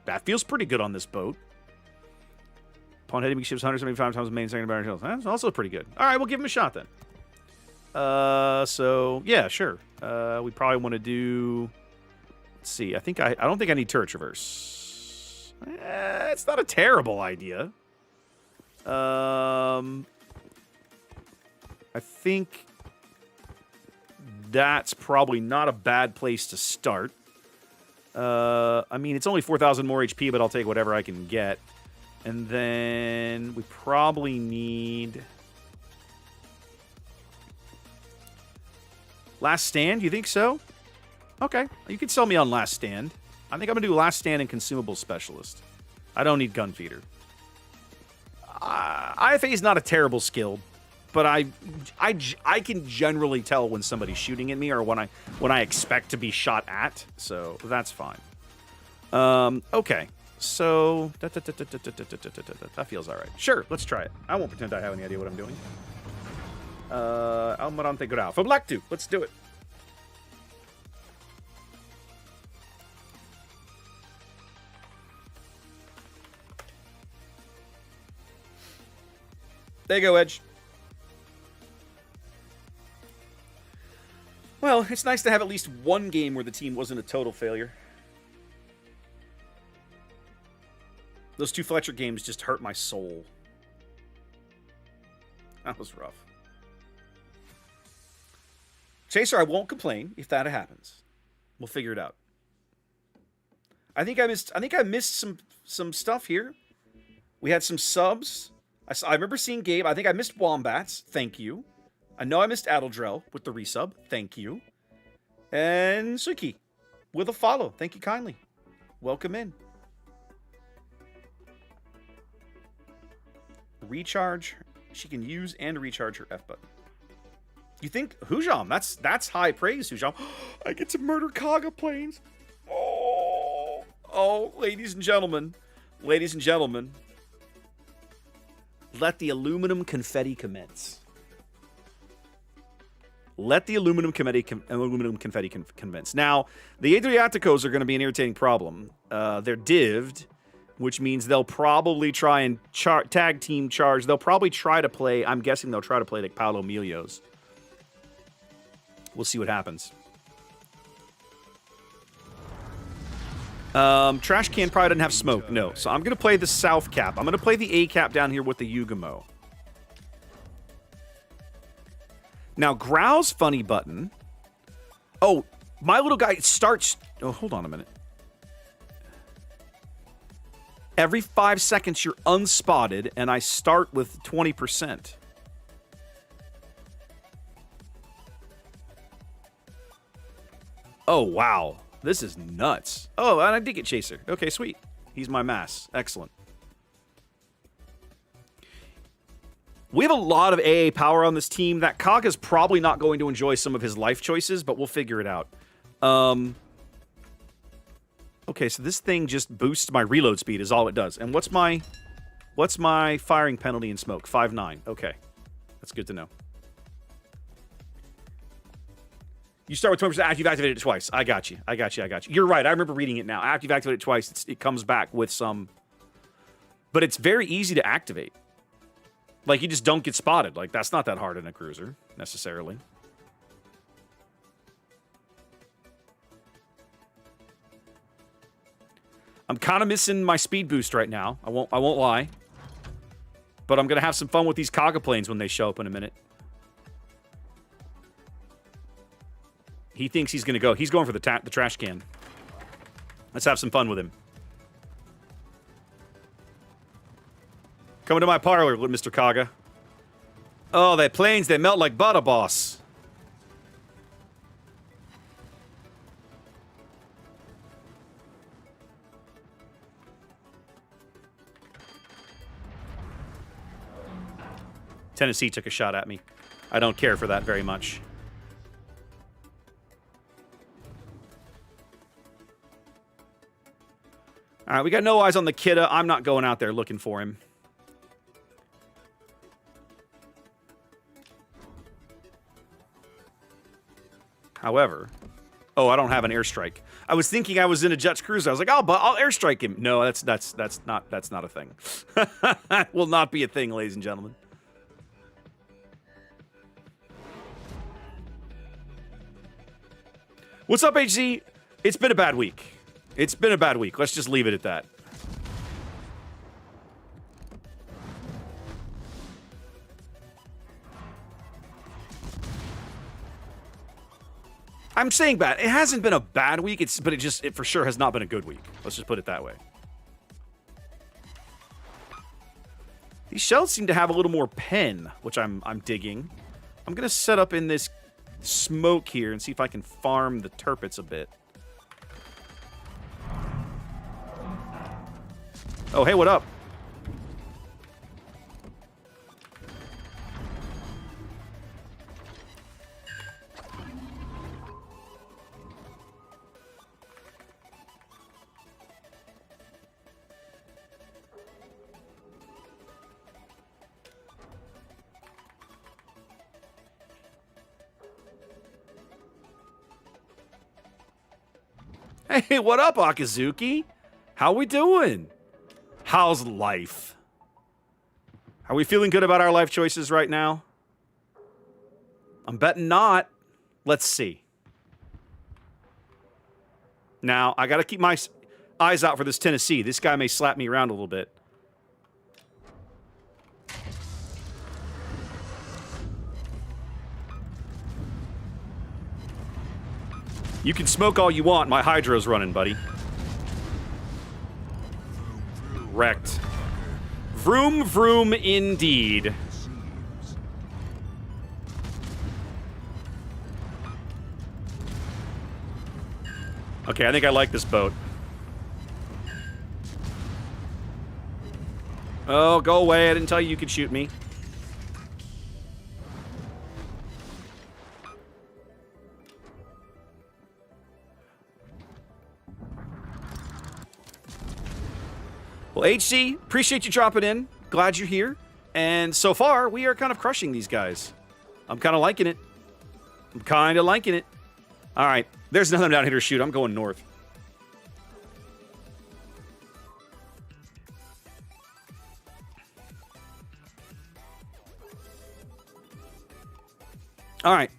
That feels pretty good on this boat. Upon hitting ships 175 times the main secondary shells. That's also pretty good. All right, we'll give him a shot then. So yeah, sure. We probably want to do. Let's see. I don't think I need turret traverse. It's not a terrible idea. I think that's probably not a bad place to start. I mean, it's only 4,000 more HP, but I'll take whatever I can get. And then we probably need... Last Stand, you think so? Okay, you can sell me on Last Stand. I think I'm going to do Last Stand and Consumable Specialist. I don't need Gun Feeder. IFA is not a terrible skill, but I can generally tell when somebody's shooting at me or when I expect to be shot at, so that's fine. Okay, so that feels all right. Sure, let's try it. I won't pretend I have any idea what I'm doing. Almirante Grau. For Black 2, let's do it. There you go, Edge. Well, it's nice to have at least one game where the team wasn't a total failure. Those 2 Fletcher games just hurt my soul. That was rough. Chaser, I won't complain if that happens. We'll figure it out. I think I missed some stuff here. We had some subs. I remember seeing Gabe. I think I missed Wombats. Thank you. I know I missed Adeldrell with the resub. Thank you. And Suki with a follow. Thank you kindly. Welcome in. Recharge. She can use and recharge her F button. You think Hujam? That's high praise, Hujam. I get to murder Kaga planes. Oh, ladies and gentlemen. Ladies and gentlemen. Let the aluminum confetti commence. Let the aluminum confetti commence. Now, the Adriaticos are going to be an irritating problem. They're divved, which means they'll probably try and tag team charge. They'll probably try to play, I'm guessing they'll try to play like Paolo Emilio's. We'll see what happens. Trash Can probably doesn't have smoke. No. So I'm going to play the South Cap. I'm going to play the A Cap down here with the Yugamo. Now, Grau's funny button. Oh, my little guy starts... Oh, hold on a minute. Every 5 seconds, you're unspotted, and I start with 20%. Oh, wow. This is nuts. Oh, and I did get Chaser. Okay, sweet. He's my mass. Excellent. We have a lot of AA power on this team. That Kaga's probably not going to enjoy some of his life choices, but we'll figure it out. Okay, so this thing just boosts my reload speed is all it does. And what's my firing penalty in smoke? 5.9. Okay. That's good to know. You start with 20% after you've activated it twice. I got you. You're right. I remember reading it now. After you've activated it twice, it comes back with some... But it's very easy to activate. Like, you just don't get spotted. Like, that's not that hard in a cruiser, necessarily. I'm kind of missing my speed boost right now. I won't lie. But I'm going to have some fun with these Kaga planes when they show up in a minute. He thinks he's going to go. He's going for the trash can. Let's have some fun with him. Coming to my parlor, Mr. Kaga. Oh, they planes, they melt like butter, boss. Tennessee took a shot at me. I don't care for that very much. All right, we got no eyes on the Kidda. I'm not going out there looking for him. However, oh, I don't have an airstrike. I was thinking I was in a Jets cruiser. I was like, oh, but I'll airstrike him. No, that's not a thing. Will not be a thing, ladies and gentlemen. What's up, HZ? It's been a bad week. It's been a bad week. Let's just leave it at that. I'm saying bad. It hasn't been a bad week, but it for sure has not been a good week. Let's just put it that way. These shells seem to have a little more pen, which I'm digging. I'm going to set up in this smoke here and see if I can farm the turpits a bit. Oh, hey, what up? Hey, what up, Akazuki? How we doing? How's life? Are we feeling good about our life choices right now? I'm betting not. Let's see. Now, I got to keep my eyes out for this Tennessee. This guy may slap me around a little bit. You can smoke all you want. My hydro's running, buddy. Wrecked. Vroom, vroom, indeed. Okay, I think I like this boat. Oh, go away. I didn't tell you you could shoot me. Well, HC, appreciate you dropping in. Glad you're here. And so far, we are kind of crushing these guys. I'm kind of liking it. I'm kind of liking it. All right. There's nothing down here to shoot. I'm going north. All right.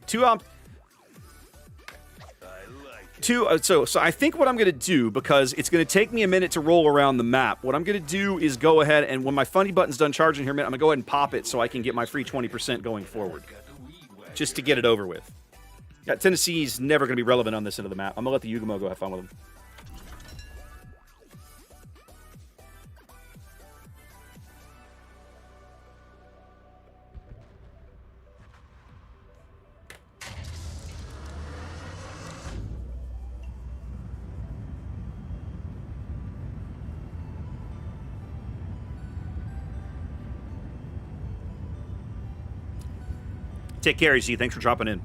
So I think what I'm going to do, because it's going to take me a minute to roll around the map, what I'm going to do is go ahead and when my funny button's done charging here in a minute, I'm going to go ahead and pop it so I can get my free 20% going forward. Just to get it over with. Yeah, Tennessee's never going to be relevant on this end of the map. I'm going to let the Yugamo go have fun with him. Take care, EC. Thanks for dropping in.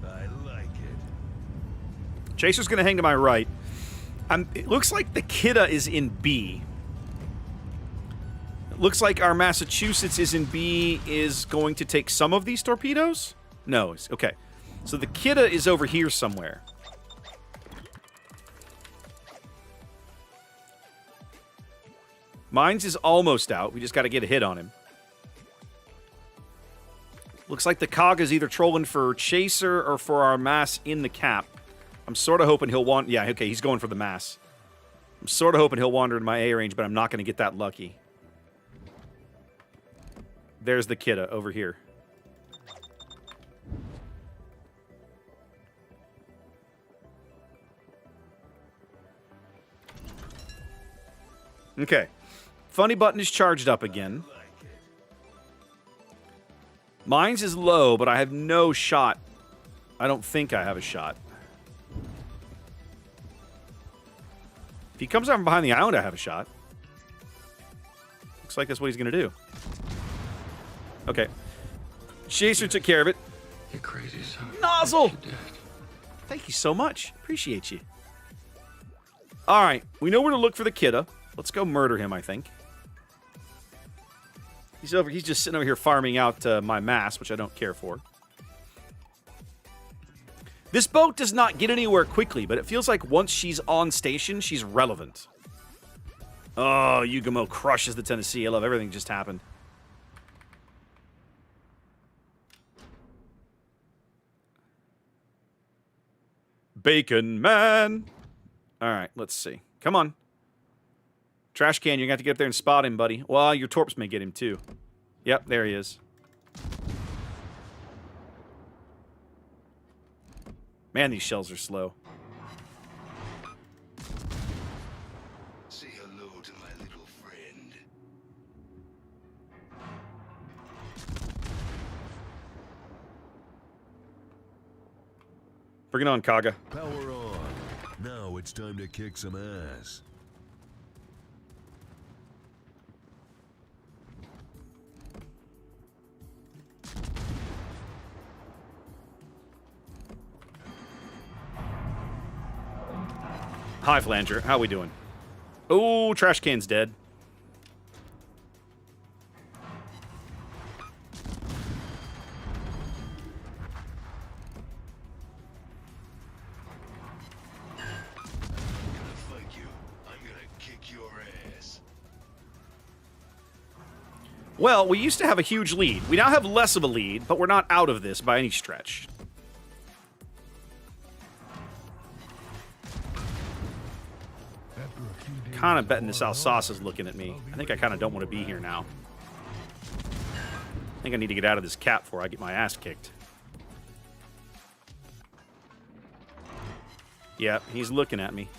I like it. Chaser's going to hang to my right. It looks like the Kidda is in B. It looks like our Massachusetts is in B, is going to take some of these torpedoes? No. Okay. So the Kidda is over here somewhere. Mines is almost out. We just got to get a hit on him. Looks like the Kaga's either trolling for Chaser or for our mass in the cap. I'm sort of hoping he'll wander. Yeah, okay, he's going for the mass. I'm sort of hoping he'll wander in my A range, but I'm not going to get that lucky. There's the Kidda over here. Okay. Funny button is charged up again. Mines is low, but I have no shot. I don't think I have a shot. If he comes out from behind the island, I have a shot. Looks like that's what he's going to do. Okay. Chaser took care of it. You crazy son. Nozzle! Thank you so much. Appreciate you. All right. We know where to look for the Kidda. Let's go murder him, I think. He's just sitting over here farming out my mass, which I don't care for. This boat does not get anywhere quickly, but it feels like once she's on station, she's relevant. Oh, Yugamo crushes the Tennessee. I love everything that just happened. Bacon man. All right, let's see. Come on. Trash can, you're going to have to get up there and spot him, buddy. Well, your torps may get him, too. Yep, there he is. Man, these shells are slow. to my little friend. Bring it on, Kaga. Power on. Now it's time to kick some ass. Hi, Flanger. How we doing? Oh, trash can's dead. Well, we used to have a huge lead. We now have less of a lead, but we're not out of this by any stretch. Kind of betting this Alsace is looking at me. I think I kind of don't want to be here now. I think I need to get out of this cap before I get my ass kicked. Yep, he's looking at me.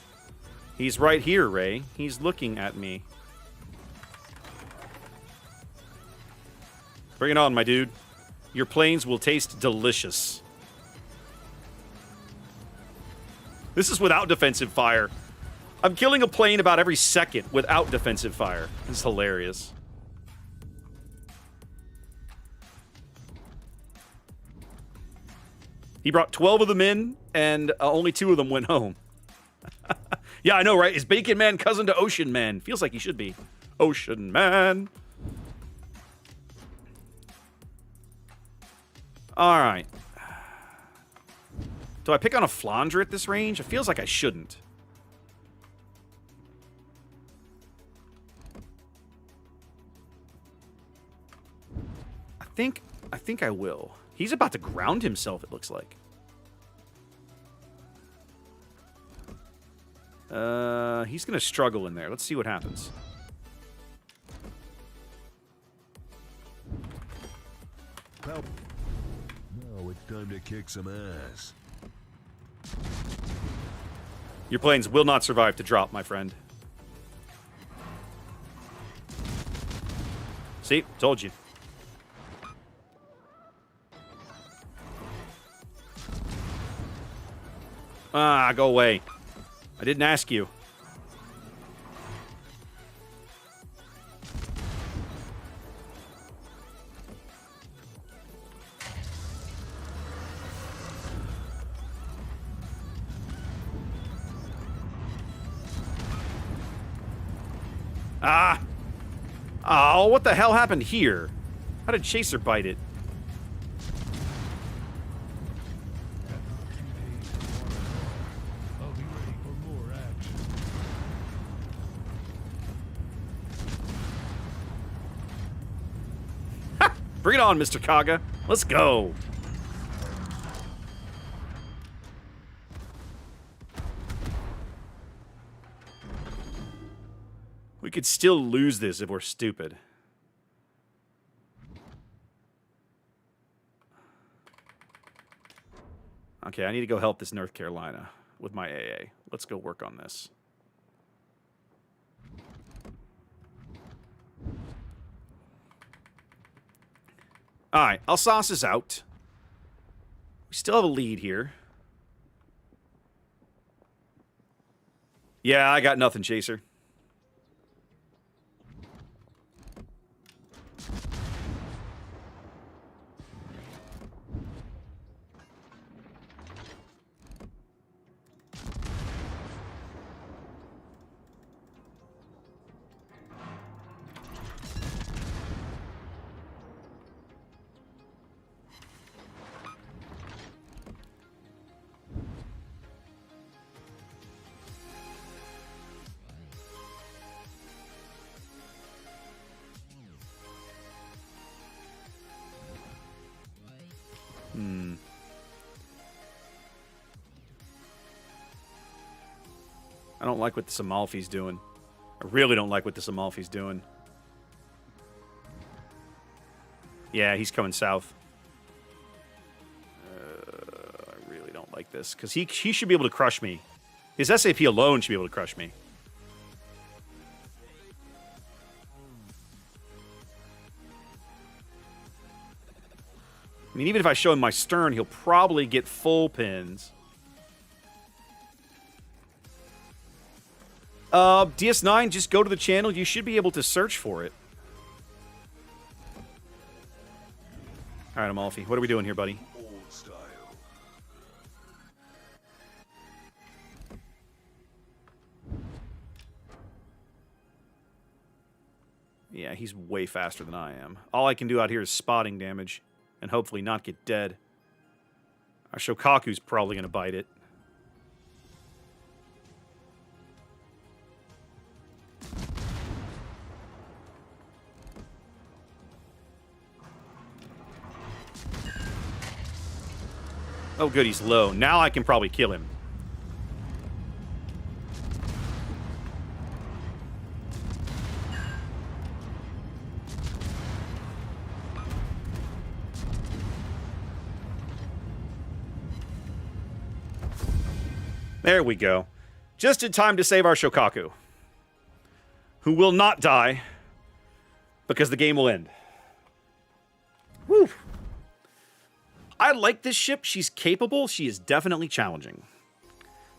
He's right here, Ray. He's looking at me. Bring it on, my dude. Your planes will taste delicious. This is without defensive fire. I'm killing a plane about every second without defensive fire. This is hilarious. He brought 12 of them in, and only 2 of them went home. Yeah, I know, right? Is Bacon Man cousin to Ocean Man? Feels like he should be. Ocean Man. All right. Do I pick on a Flanger at this range? It feels like I shouldn't. I think I will. He's about to ground himself, it looks like. He's going to struggle in there. Let's see what happens. Now it's time to kick some ass. Your planes will not survive to drop, my friend. See? Told you. Ah, go away. I didn't ask you. Ah! Oh, what the hell happened here? How did Chaser bite it? I'll be ready for more action. Ha! Bring it on, Mr. Kaga. Let's go. We could still lose this if we're stupid. Okay, I need to go help this North Carolina with my AA. Let's go work on this. All right, Alsace is out. We still have a lead here. Yeah, I got nothing, Chaser. I don't like what this Amalfi's doing. I really don't like what this Amalfi's doing. Yeah, he's coming south. I really don't like this. Because he should be able to crush me. His SAP alone should be able to crush me. I mean, even if I show him my stern, he'll probably get full pins. DS9, just go to the channel. You should be able to search for it. All right, Amalfi, what are we doing here, buddy? Old style. Yeah, he's way faster than I am. All I can do out here is spotting damage and hopefully not get dead. Our Shokaku's probably going to bite it. Oh, good, he's low. Now I can probably kill him. There we go. Just in time to save our Shokaku, who will not die because the game will end. Woo! I like this ship. She's capable. She is definitely challenging.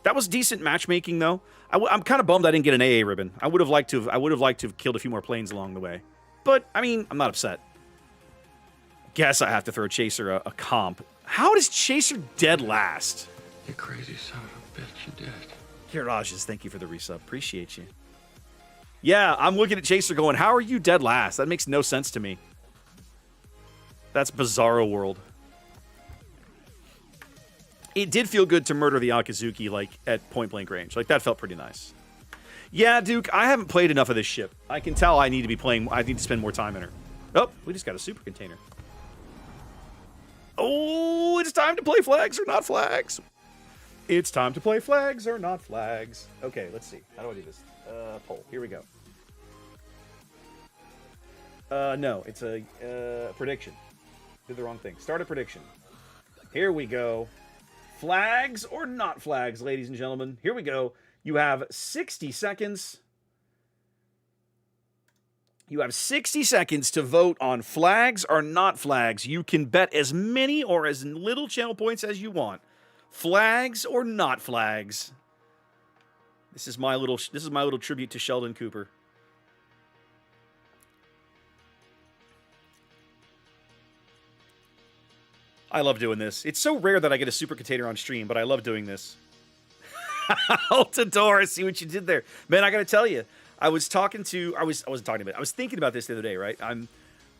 That was decent matchmaking, though. I'm kind of bummed I didn't get an AA ribbon. I would have liked to have killed a few more planes along the way. But I mean, I'm not upset. Guess I have to throw Chaser a comp. How does Chaser dead last? You crazy son of a bitch, you did. Kirages, thank you for the resub. Appreciate you. Yeah, I'm looking at Chaser going, how are you dead last? That makes no sense to me. That's Bizarro World. It did feel good to murder the Akazuki, like, at point-blank range. Like, that felt pretty nice. Yeah, Duke, I haven't played enough of this ship. I can tell I need to spend more time in her. Oh, we just got a Supercontainer. Oh, it's time to play flags or not flags. It's time to play flags or not flags. Okay, let's see. How do I do this? Poll. Here we go. No, it's a prediction. Did the wrong thing. Start a prediction. Here we go. Flags or not flags, ladies and gentlemen. Here we go. You have 60 seconds. You have 60 seconds to vote on flags or not flags. You can bet as many or as little channel points as you want. Flags or not flags. This is my little tribute to Sheldon Cooper. I love doing this. It's so rare that I get a Supercontainer on stream, but I love doing this. Altador, I see what you did there. Man, I gotta tell you, I was thinking about this the other day, right?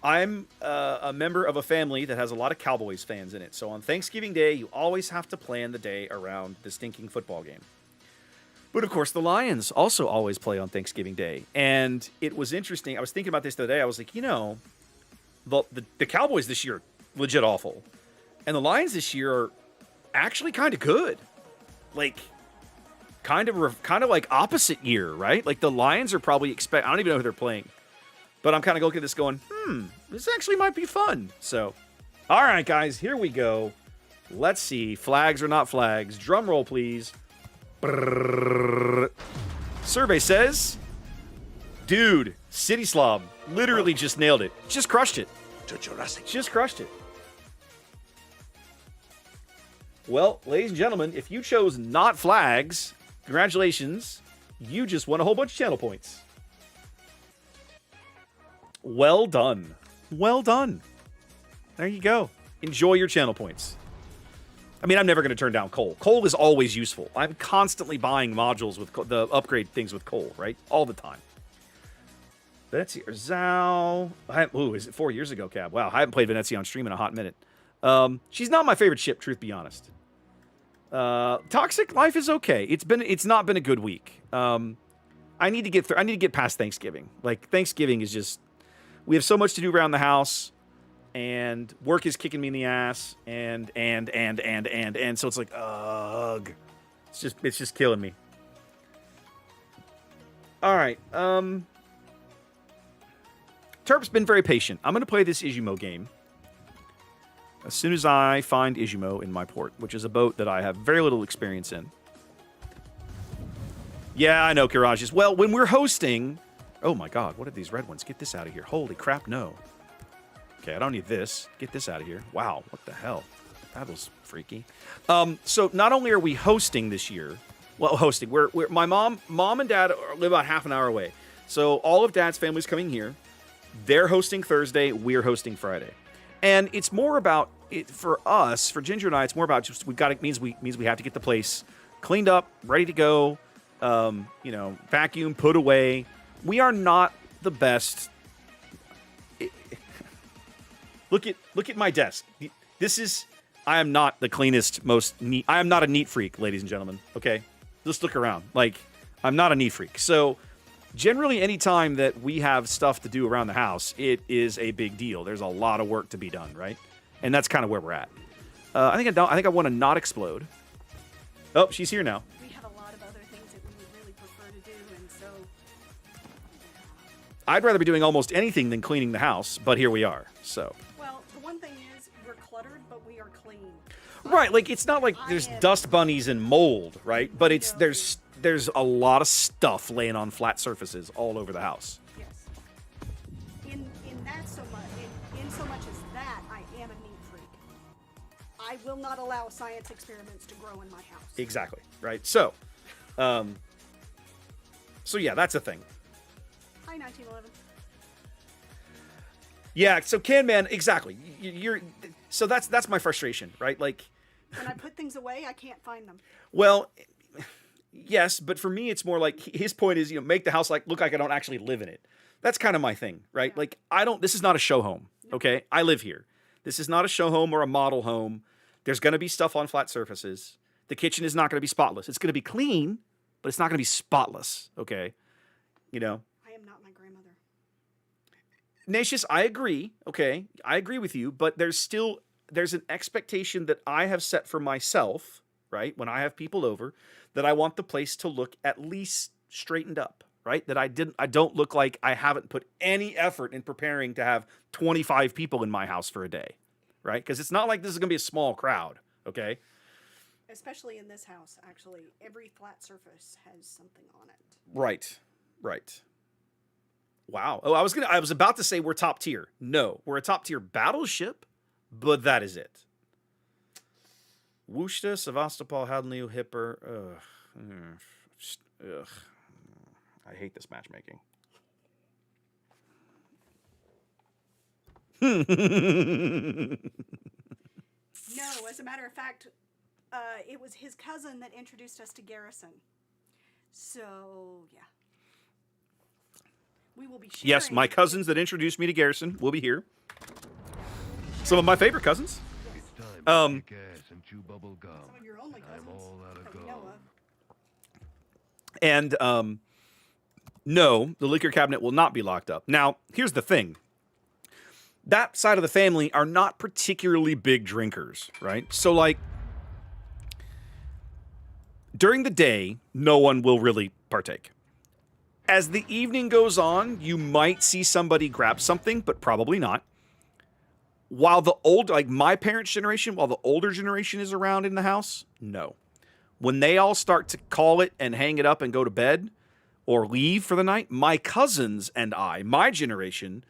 I'm a member of a family that has a lot of Cowboys fans in it. So on Thanksgiving Day, you always have to plan the day around the stinking football game. But of course, the Lions also always play on Thanksgiving Day. And it was interesting. I was thinking about this the other day. I was like, you know, the Cowboys this year are legit awful. And the Lions this year are actually kind of good. Like, kind of like opposite year, right? Like, the Lions are probably I don't even know who they're playing. But I'm kind of looking at this going, this actually might be fun. So, all right, guys, here we go. Let's see. Flags or not flags. Drum roll, please. Brrr. Survey says, dude, City Slob literally just nailed it. Just crushed it. Just crushed it. Well, ladies and gentlemen, if you chose not flags, congratulations. You just won a whole bunch of channel points. Well done. Well done. There you go. Enjoy your channel points. I mean, I'm never going to turn down coal. Coal is always useful. I'm constantly buying modules with the upgrade things with coal, right? All the time. Venezia or Zhao. Is it 4 years ago, Cab? Wow, I haven't played Venezia on stream in a hot minute. She's not my favorite ship, truth be honest. Toxic Life is okay. It's not been a good week. I need to get past Thanksgiving. Like, Thanksgiving is just, we have so much to do around the house, and work is kicking me in the ass, and so it's like, ugh. It's just killing me. All right. Terp's been very patient. I'm going to play this Izumo game as soon as I find Izumo in my port, which is a boat that I have very little experience in. Yeah, I know, Kirages. Well, when we're hosting... Oh my god, what are these red ones? Get this out of here. Holy crap, no. Okay, I don't need this. Get this out of here. Wow, what the hell? That was freaky. So not only are we hosting this year, well, hosting. We're my mom and dad live about half an hour away. So all of Dad's family's coming here. They're hosting Thursday. We're hosting Friday, and it's more about it for us. For Ginger and I, it's more about just means we have to get the place cleaned up, ready to go. Vacuum, put away. We are not the best. Look at my desk. I am not the cleanest, most neat. I am not a neat freak, ladies and gentlemen. Okay, just look around. Like, I'm not a neat freak. So, generally, any time that we have stuff to do around the house, it is a big deal. There's a lot of work to be done, right? And that's kind of where we're at. I think I want to not explode. Oh, she's here now. We have a lot of other things that we would really prefer to do, and so I'd rather be doing almost anything than cleaning the house, but here we are. So. Well, the one thing is we're cluttered, but we are clean. Right, like it's not like there's dust bunnies and mold, right? But it's there's a lot of stuff laying on flat surfaces all over the house. Yes. In that so much, in so much as that, I am a neat freak. I will not allow science experiments to grow in my house. Exactly. Right. So, yeah, that's a thing. Hi, 1911. Yeah. So, Man, exactly. So that's my frustration, right? Like, when I put things away, I can't find them. Well, yes, but for me, it's more like his point is, make the house look like I don't actually live in it. That's kind of my thing, right? Yeah. Like, this is not a show home, okay? I live here. This is not a show home or a model home. There's going to be stuff on flat surfaces. The kitchen is not going to be spotless. It's going to be clean, but it's not going to be spotless, okay? I am not my grandmother. Nacious, I agree, okay? I agree with you, but there's an expectation that I have set for myself, right? When I have people over, that I want the place to look at least straightened up, right? That I don't look like I haven't put any effort in preparing to have 25 people in my house for a day, right? Because it's not like this is going to be a small crowd, okay? Especially in this house, actually. Every flat surface has something on it. Right. Wow. Oh, I was about to say we're top tier. No, we're a top tier battleship, but that is it. Wushta, Sevastopol, Hadley, Hipper. Ugh. I hate this matchmaking. No, as a matter of fact, it was his cousin that introduced us to Garrison. So, yeah. We will be sharing. Yes, my cousins that introduced me to Garrison will be here. Some of my favorite cousins. It's time to kick ass and chew bubble gum. Some of your only cousins I'm all out of that we gum. know of. And no, the liquor cabinet will not be locked up. Now, here's the thing. That side of the family are not particularly big drinkers, right? So, during the day, no one will really partake. As the evening goes on, you might see somebody grab something, but probably not. While my parents' generation, while the older generation is around in the house, no. When they all start to call it and hang it up and go to bed or leave for the night, my cousins and I, my generation,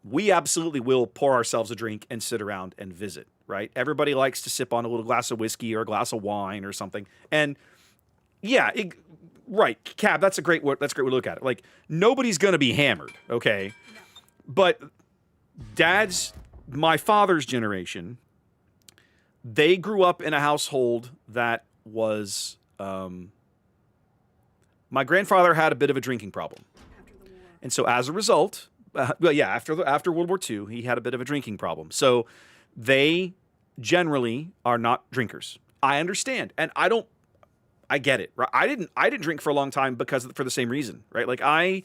we absolutely will pour ourselves a drink and sit around and visit, right? Everybody likes to sip on a little glass of whiskey or a glass of wine or something. And yeah, right, Cab, that's a great way to look at it. Nobody's going to be hammered, okay? No. But my father's generation, they grew up in a household that was, my grandfather had a bit of a drinking problem. After the war. And so as a result, after World War II, he had a bit of a drinking problem. So they generally are not drinkers. I understand. And I get it. Right? I didn't drink for a long time for the same reason, right?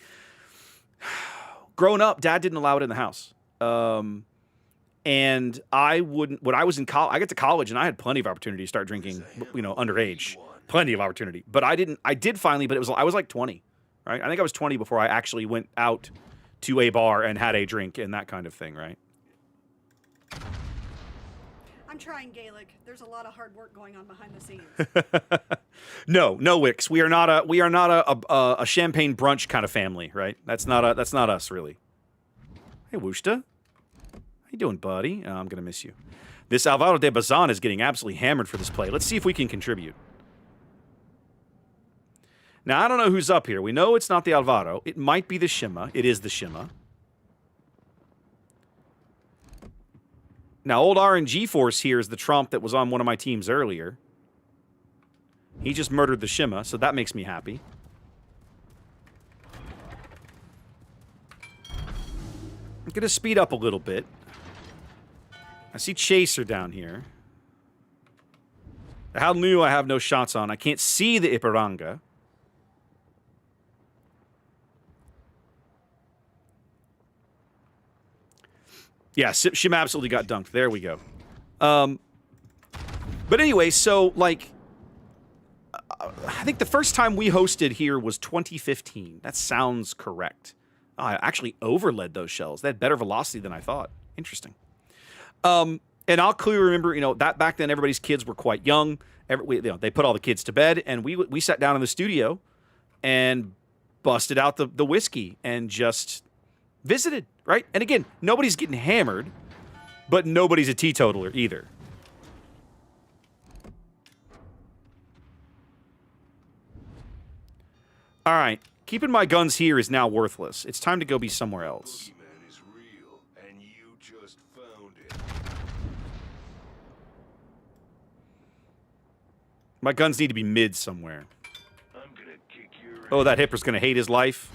Growing up, Dad didn't allow it in the house. And when I was in college, I got to college and I had plenty of opportunity to start drinking, underage. Plenty of opportunity. But I did finally, but I was like 20, right? I think I was 20 before I actually went out to a bar and had a drink and that kind of thing, right? I'm trying Gaelic. There's a lot of hard work going on behind the scenes. No, Wix. We are not a champagne brunch kind of family, right? That's not us, really. Hey, Wushta. How you doing, buddy? Oh, I'm going to miss you. This Alvaro de Bazan is getting absolutely hammered for this play. Let's see if we can contribute. Now, I don't know who's up here. We know it's not the Alvaro. It might be the Shima. It is the Shima. Now, old RNG Force here is the Trump that was on one of my teams earlier. He just murdered the Shima, so that makes me happy. I'm going to speed up a little bit. I see Chaser down here. How new I have no shots on. I can't see the Ipiranga. Yeah, Shim absolutely got dunked. There we go. But anyway, so, like, I think the first time we hosted here was 2015. That sounds correct. Oh, I actually overled those shells. They had better velocity than I thought. Interesting. And I'll clearly remember, that back then everybody's kids were quite young. They put all the kids to bed, and we sat down in the studio and busted out the whiskey and just visited, right? And again, nobody's getting hammered, but nobody's a teetotaler either. All right, keeping my guns here is now worthless. It's time to go be somewhere else. Boogeyman is real, and you just found it. My guns need to be mid somewhere. I'm gonna kick your Oh, that hipper's gonna hate his life.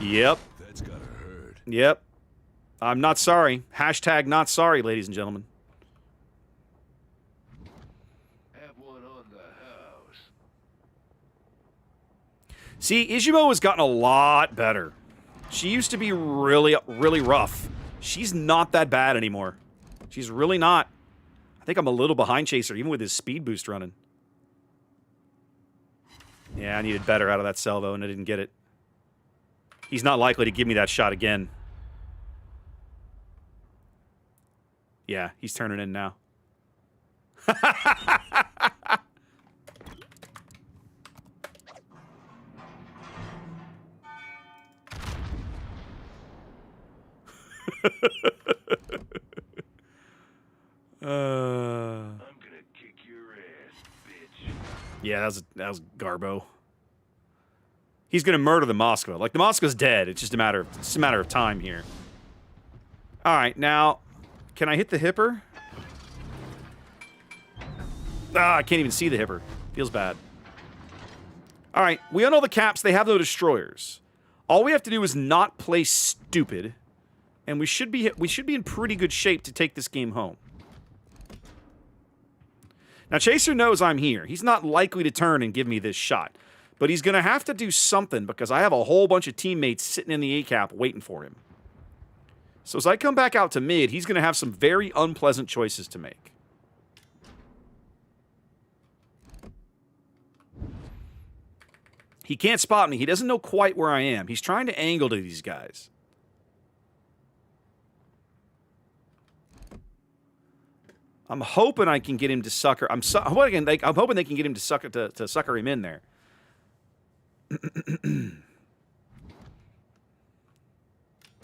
Yep. That's gotta hurt. Yep. I'm not sorry. Hashtag not sorry, ladies and gentlemen. have one on the house. See, Izumo has gotten a lot better. She used to be really, really rough. She's not that bad anymore. She's really not. I think I'm a little behind Chaser, even with his speed boost running. Yeah, I needed better out of that salvo, and I didn't get it. He's not likely to give me that shot again. Yeah, he's turning in now. I'm gonna kick your ass, bitch. Yeah, that was Garbo. He's gonna murder the Moscow. Like, the Moscow's dead. It's just a matter of time here. All right, now, can I hit the hipper? Ah, I can't even see the hipper. Feels bad. All right, we own all the caps. They have no destroyers. All we have to do is not play stupid, and we should be in pretty good shape to take this game home. Now, Chaser knows I'm here. He's not likely to turn and give me this shot. But he's going to have to do something because I have a whole bunch of teammates sitting in the A-cap waiting for him. So as I come back out to mid, he's going to have some very unpleasant choices to make. He can't spot me. He doesn't know quite where I am. He's trying to angle to these guys. I'm hoping I can get him to sucker. I'm hoping they can get him to sucker him in there.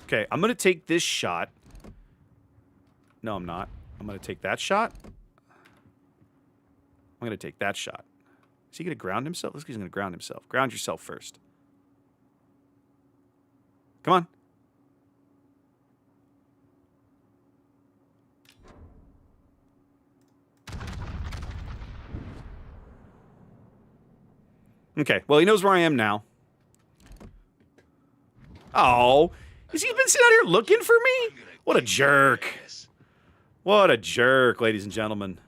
Okay, I'm going to take this shot. No, I'm not. I'm going to take that shot. I'm going to take that shot. Is he going to ground himself? Looks like he's going to ground himself. Ground yourself first. Come on. Okay, well, he knows where I am now. Oh, has he been sitting out here looking for me? What a jerk. What a jerk, ladies and gentlemen.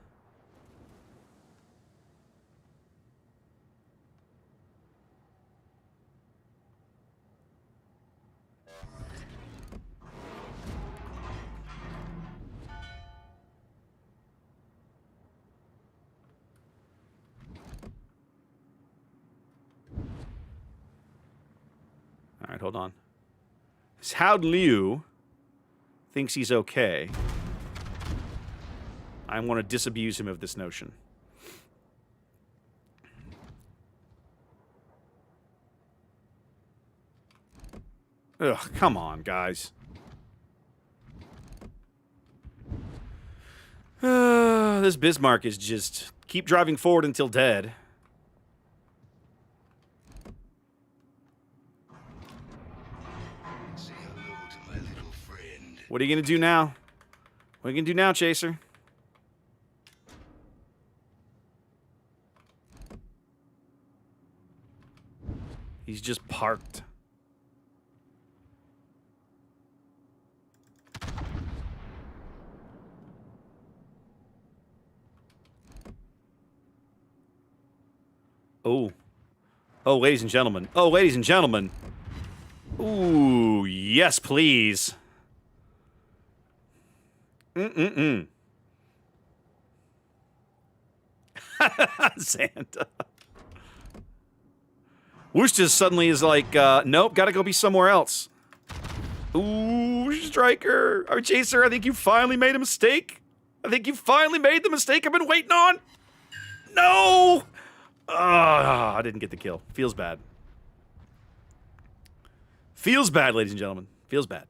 All right, hold on. This Howd Liu thinks he's okay. I want to disabuse him of this notion. Ugh, come on, guys. This Bismarck is just keep driving forward until dead. Say hello to my little friend. What are you going to do now? What are you going to do now, Chaser? He's just parked. Oh. Oh, ladies and gentlemen. Oh, ladies and gentlemen. Ooh, yes, please. Santa. Whoosh just suddenly is like, nope, gotta go be somewhere else. Ooh, Striker. Our Chaser, I think you finally made a mistake. I think you finally made the mistake I've been waiting on. No! I didn't get the kill. Feels bad. Feels bad, ladies and gentlemen. Feels bad.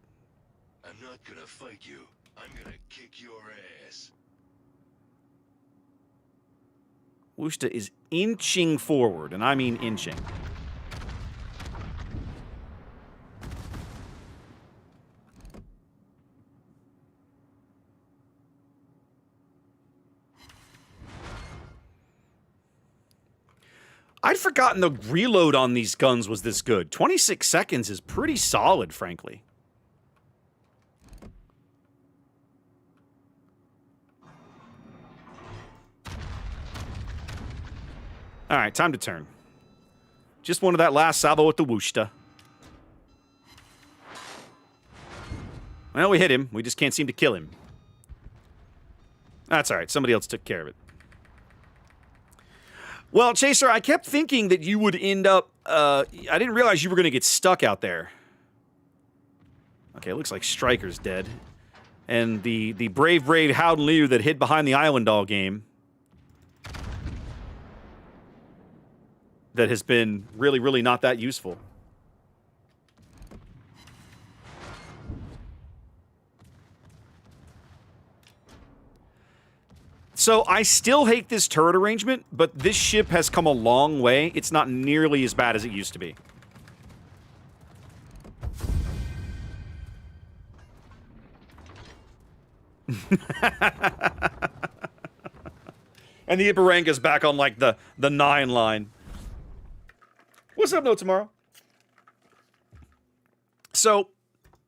I'm not gonna fight you. I'm gonna kick your ass. Wushta is inching forward, and I mean inching. I'd forgotten the reload on these guns was this good. 26 seconds is pretty solid, frankly. All right, time to turn. Just wanted that last salvo with the Wushta. Well, we hit him. We just can't seem to kill him. That's all right. Somebody else took care of it. Well, Chaser, I kept thinking that you would end up... I didn't realize you were going to get stuck out there. Okay, it looks like Striker's dead. And the brave Howden Liu that hid behind the Island Doll game... that has been really, really not that useful. So I still hate this turret arrangement, but this ship has come a long way. It's not nearly as bad as it used to be. And the Iparanga's back on like the 9 line. What's up, No Tomorrow? So,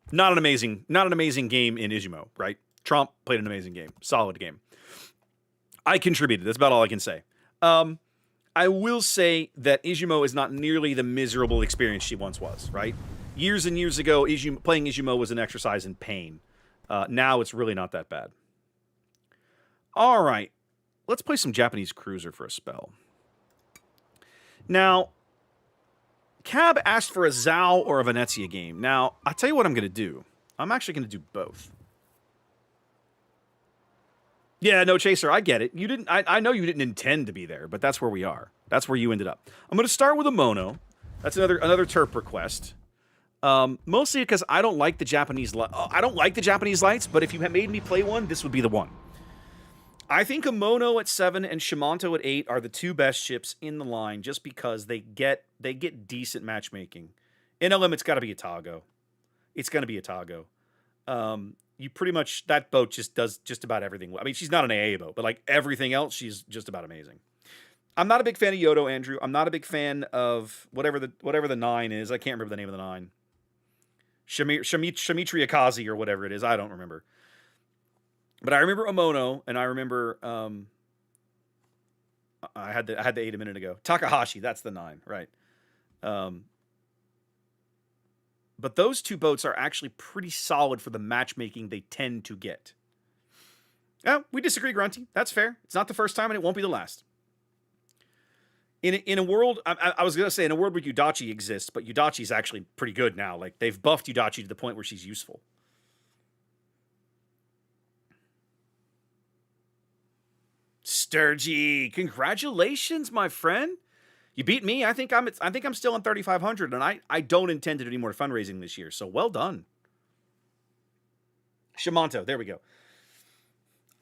not an amazing game in Izumo, right? Trump played an amazing game, solid game. I contributed. That's about all I can say. I will say that Izumo is not nearly the miserable experience she once was, right? Years and years ago, playing Izumo was an exercise in pain. Now it's really not that bad. All right. Let's play some Japanese Cruiser for a spell. Now, Cab asked for a Zhao or a Venezia game. Now, I'll tell you what I'm going to do. I'm actually going to do both. Yeah, no, Chaser, I get it. You didn't. I know you didn't intend to be there, but that's where we are. That's where you ended up. I'm going to start with a Mono. That's another Terp request. Mostly because I don't like the Japanese. I don't like the Japanese lights, but if you had made me play one, this would be the one. I think a Mono at 7 and Shimanto at 8 are the two best ships in the line, just because they get decent matchmaking. In LM, it's got to be a Tago. It's going to be a Tago. You pretty much, that boat just does just about everything. I mean, she's not an AA boat, but like everything else, she's just about amazing. I'm not a big fan of Yodo, Andrew. I'm not a big fan of whatever the 9 is. I can't remember the name of the 9. Shamitri Akazi or whatever it is. I don't remember. But I remember Omono, and I remember I had the 8 a minute ago. Takahashi, that's the 9, right? But those two boats are actually pretty solid for the matchmaking they tend to get. Yeah, we disagree, Grunty. That's fair. It's not the first time, and it won't be the last. In a world, I was going to say in a world where Yudachi exists, but Yudachi's actually pretty good now. Like, they've buffed Yudachi to the point where she's useful. Sturgy, congratulations, my friend. You beat me. I think I'm still on 3,500, and I don't intend to do any more fundraising this year. So well done, Shimanto. There we go.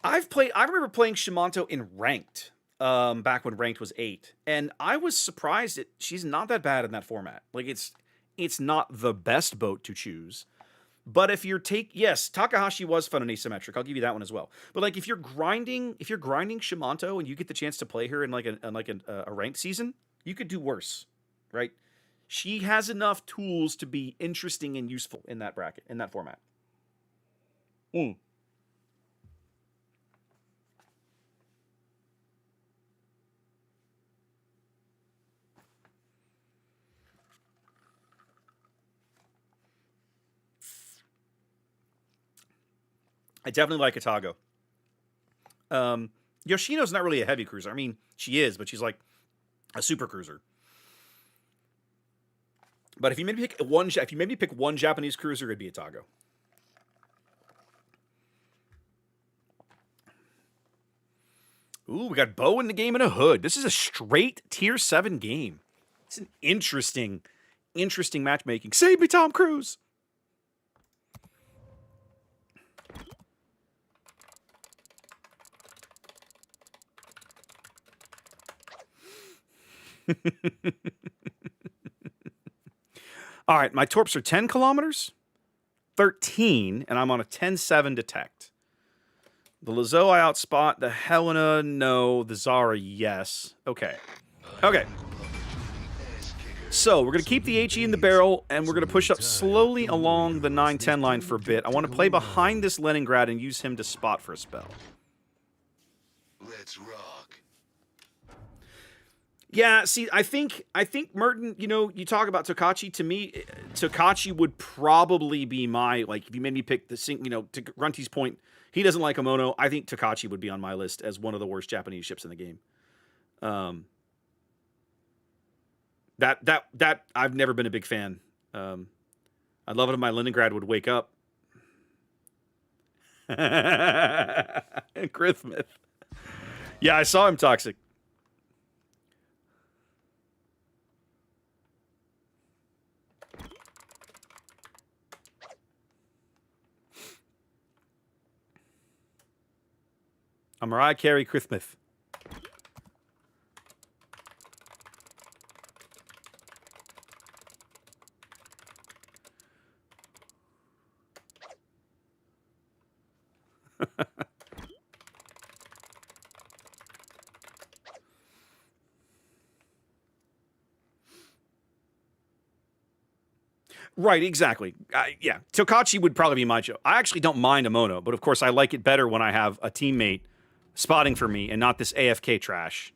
I remember playing Shimanto in ranked, back when ranked was 8, and I was surprised that she's not that bad in that format. Like it's not the best boat to choose, but yes, Takahashi was fun and asymmetric. I'll give you that one as well. But like if you're grinding Shimanto and you get the chance to play her in a ranked season, you could do worse, right? She has enough tools to be interesting and useful in that bracket, in that format. I definitely like Atago. Yoshino's not really a heavy cruiser. I mean, she is, but she's like a super cruiser. But if you made me pick one Japanese cruiser, it'd be Atago. Ooh, we got Bow in the game and a Hood. This is a straight tier 7 game. It's an interesting matchmaking. Save me, Tom Cruise. All right, my torps are 10 kilometers, 13, and I'm on a 10-7 detect. The Lazo I outspot. The Helena, no. The Zara, yes. Okay. So we're going to keep the HE in the barrel, and we're going to push up slowly along the 9-10 line for a bit. I want to play behind this Leningrad and use him to spot for a spell. Let's rock. Yeah, see, I think Merton, you talk about Tokachi. To me, Tokachi would probably be my, like, if you made me pick the, to Grunty's point, he doesn't like Omono. I think Tokachi would be on my list as one of the worst Japanese ships in the game. That I've never been a big fan. I'd love it if my Leningrad would wake up. Christmas. Yeah, I saw him toxic. I'm Mariah Carey Christmas. Right, exactly. Yeah, Tokachi would probably be my joke. I actually don't mind Omono, but of course I like it better when I have a teammate spotting for me and not this AFK trash.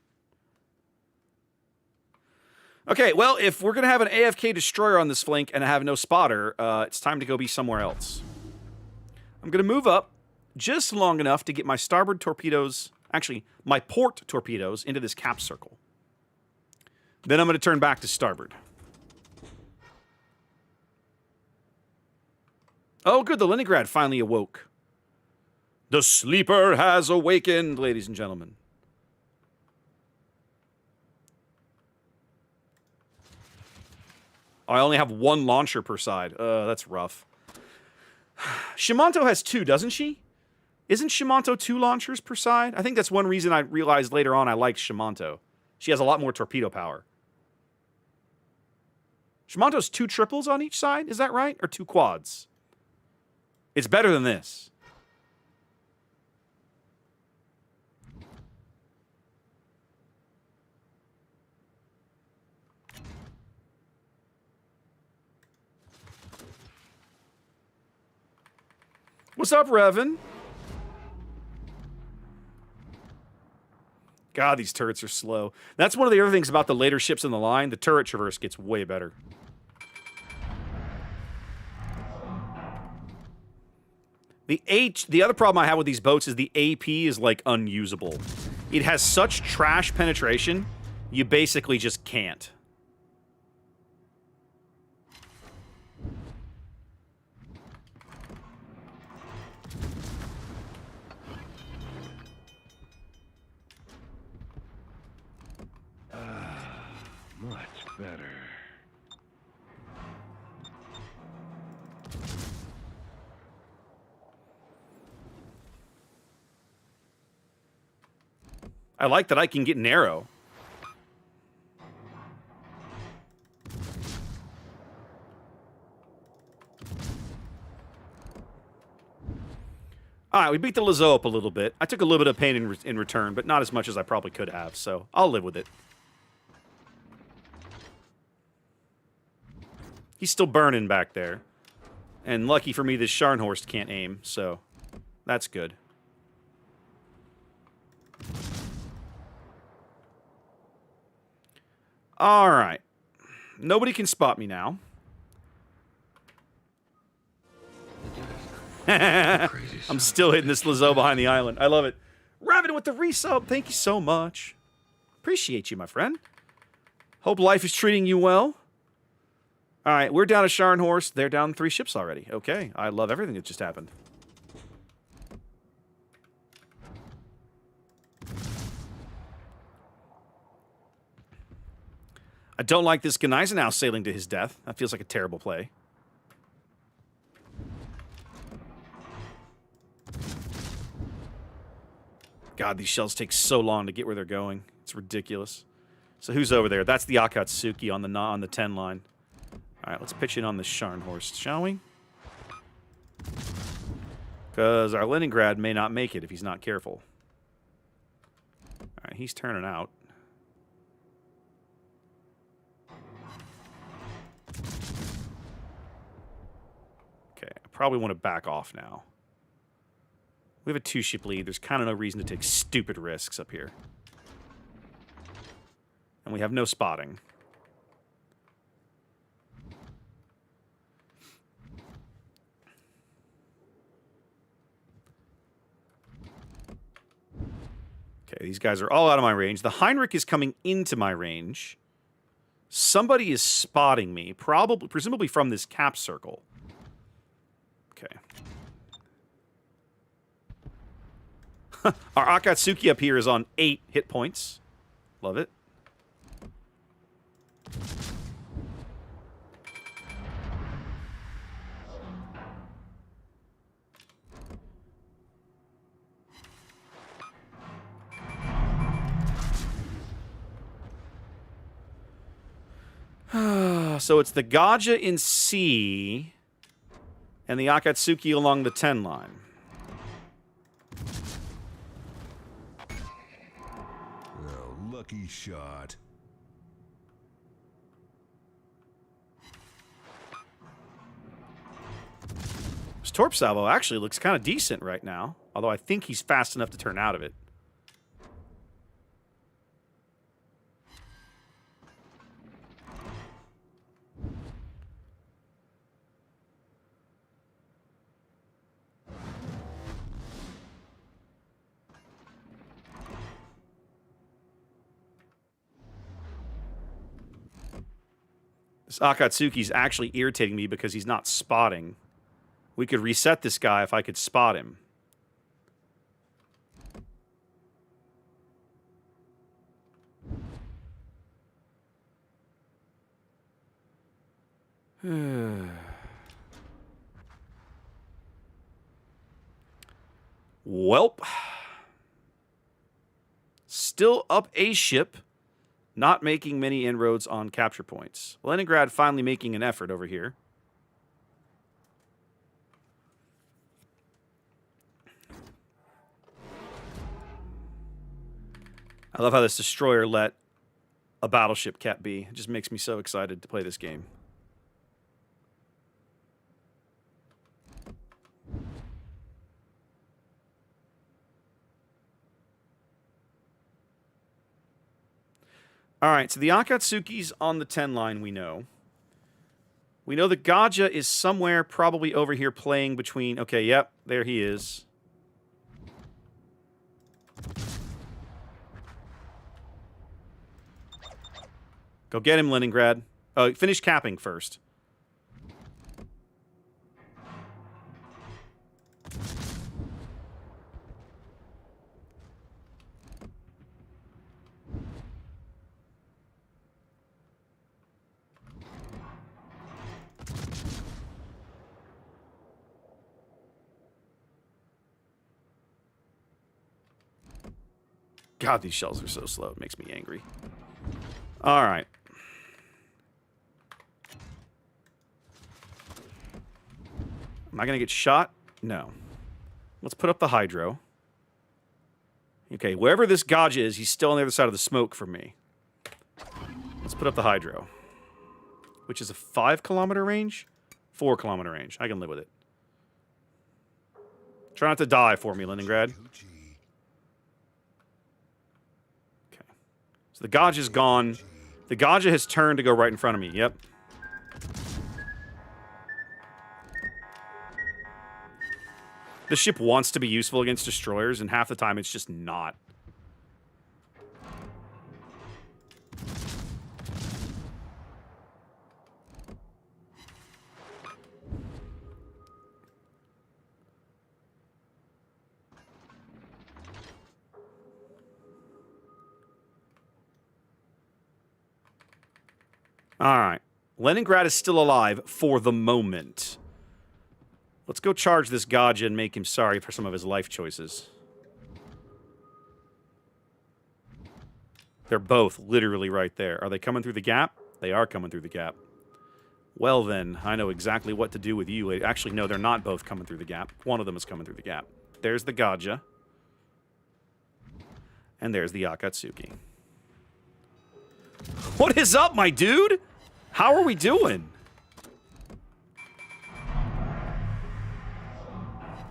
Okay, well, if we're going to have an AFK destroyer on this flank and have no spotter, it's time to go be somewhere else. I'm going to move up just long enough to get my starboard torpedoes, actually, my port torpedoes, into this cap circle. Then I'm going to turn back to starboard. Oh, good, the Leningrad finally awoke. The sleeper has awakened, ladies and gentlemen. Oh, I only have one launcher per side. That's rough. Shimanto has 2, doesn't she? Isn't Shimanto 2 launchers per side? I think that's one reason I realized later on I liked Shimanto. She has a lot more torpedo power. Shimanto's 2 triples on each side, is that right? Or 2 quads? It's better than this. What's up, Revan? God, these turrets are slow. That's one of the other things about the later ships in the line. The turret traverse gets way better. The other problem I have with these boats is the AP is, like, unusable. It has such trash penetration, you basically just can't. Much better. I like that I can get narrow. All right, we beat the Lazo up a little bit. I took a little bit of pain in return, but not as much as I probably could have, so I'll live with it. He's still burning back there. And lucky for me, this Scharnhorst can't aim, so that's good. All right. Nobody can spot me now. I'm still hitting this Lazo behind the island. I love it. Raven with the resub. Thank you so much. Appreciate you, my friend. Hope life is treating you well. All right, we're down to Scharnhorst. They're down 3 ships already. Okay, I love everything that just happened. I don't like this Gneisenau sailing to his death. That feels like a terrible play. God, these shells take so long to get where they're going. It's ridiculous. So who's over there? That's the Akatsuki on the 10 line. All right, let's pitch in on the Scharnhorst, shall we? Because our Leningrad may not make it if he's not careful. All right, he's turning out. Okay, I probably want to back off now. We have a 2-ship lead. There's kind of no reason to take stupid risks up here. And we have no spotting. Okay, these guys are all out of my range. The Heinrich is coming into my range. Somebody is spotting me, presumably from this cap circle. Okay. Our Akatsuki up here is on 8 hit points. Love it. So it's the Gaja in C and the Akatsuki along the 10 line. Oh, lucky shot. This Torp Salvo actually looks kind of decent right now, although I think he's fast enough to turn out of it. This Akatsuki's actually irritating me because he's not spotting. We could reset this guy if I could spot him. Welp. Still up a ship. Not making many inroads on capture points. Leningrad finally making an effort over here. I love how this destroyer let a battleship Cat B. It just makes me so excited to play this game. All right, so the Akatsuki's on the 10 line, we know. We know the Gaja is somewhere probably over here playing between... Okay, yep, there he is. Go get him, Leningrad. Finish capping first. God, these shells are so slow. It makes me angry. All right. Am I going to get shot? No. Let's put up the hydro. Okay, wherever this Gaja is, he's still on the other side of the smoke from me. Let's put up the hydro. Which is a 5-kilometer range? 4-kilometer range. I can live with it. Try not to die for me, Leningrad. Okay. So the Gaja's gone. The Gaja has turned to go right in front of me. Yep. The ship wants to be useful against destroyers, and half the time it's just not. All right. Leningrad is still alive for the moment. Let's go charge this Gaja and make him sorry for some of his life choices. They're both literally right there. Are they coming through the gap? They are coming through the gap. Well then, I know exactly what to do with you. Actually, no, they're not both coming through the gap. One of them is coming through the gap. There's the Gaja. And there's the Akatsuki. What is up, my dude? How are we doing?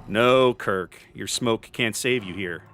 No, Kirk. Your smoke can't save you here.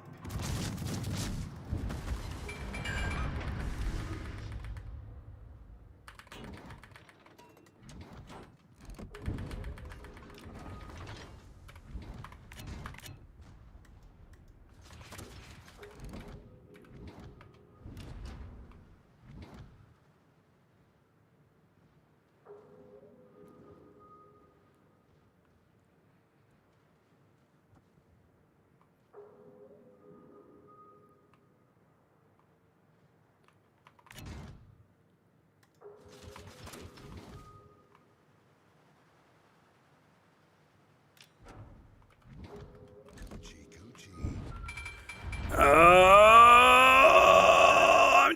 I'm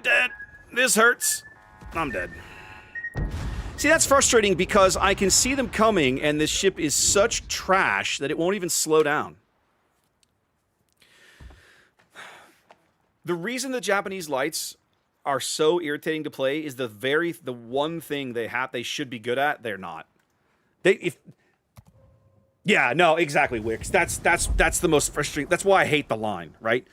dead. This hurts. I'm dead. See, that's frustrating because I can see them coming, and this ship is such trash that it won't even slow down. The reason the Japanese lights are so irritating to play is the one thing they should be good at, they're not. Yeah, no, exactly, Wix. That's the most frustrating. That's why I hate the line, right?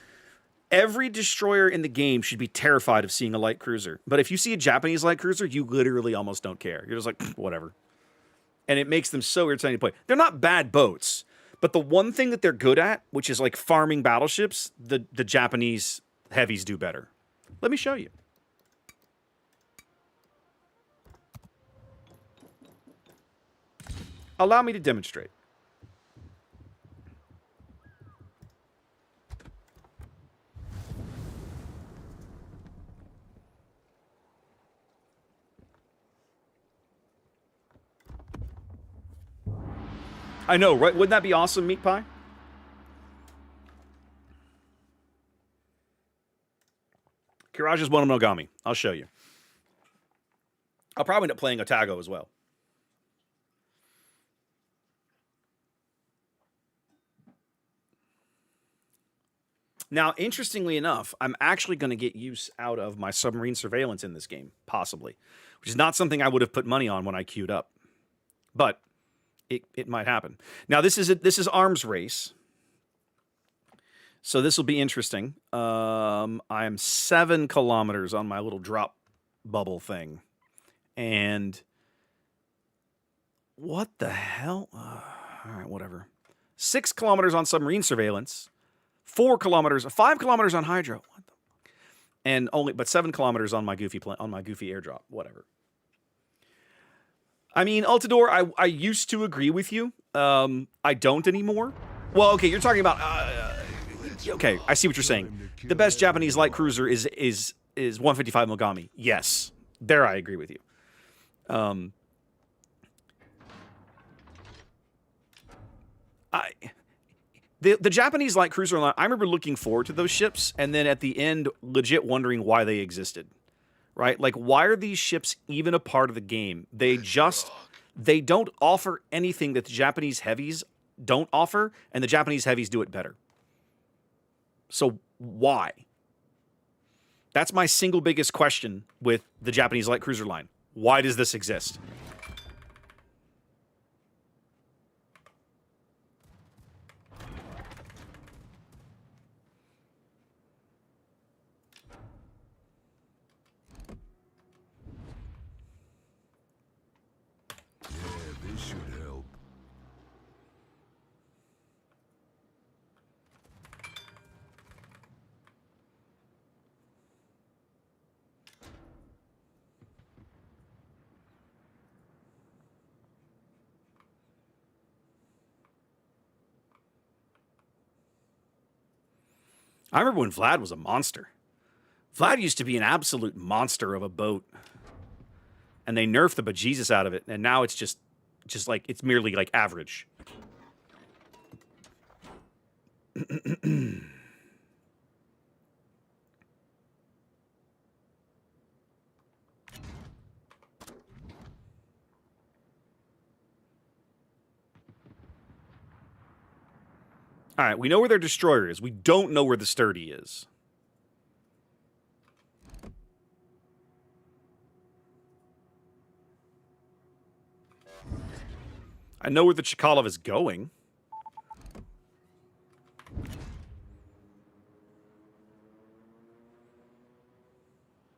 Every destroyer in the game should be terrified of seeing a light cruiser. But if you see a Japanese light cruiser, you literally almost don't care. You're just like, whatever. And it makes them so irritating to play. They're not bad boats, but the one thing that they're good at, which is like farming battleships, the Japanese heavies do better. Let me show you. Allow me to demonstrate. I know, right? Wouldn't that be awesome, Meat Pie? Kiraj is one of Mogami. I'll show you. I'll probably end up playing Otago as well. Now, interestingly enough, I'm actually going to get use out of my submarine surveillance in this game, possibly, which is not something I would have put money on when I queued up. But it might happen. Now, this is arms race. So this will be interesting. I am 7 kilometers on my little drop bubble thing. And what the hell? All right, whatever. 6 kilometers on submarine surveillance. 5 kilometers on hydro. What the fuck? And but 7 kilometers on my goofy airdrop. Whatever. I mean, Altador, I used to agree with you. I don't anymore. Well, okay, you're talking about. Okay, I see what you're saying. The best Japanese light cruiser is 155 Mogami. Yes, there I agree with you. The Japanese light cruiser line, I remember looking forward to those ships, and then at the end, legit wondering why they existed. Right? Like, why are these ships even a part of the game? They don't offer anything that the Japanese heavies don't offer, and the Japanese heavies do it better. So why? That's my single biggest question with the Japanese light cruiser line. Why does this exist? Yeah, this should help. I remember when Vlad was a monster. Vlad used to be an absolute monster of a boat. And they nerfed the bejesus out of it, and now it's just like, it's merely like average. All right, we know where their destroyer is. We don't know where the sturdy is. I know where the Chkalov is going.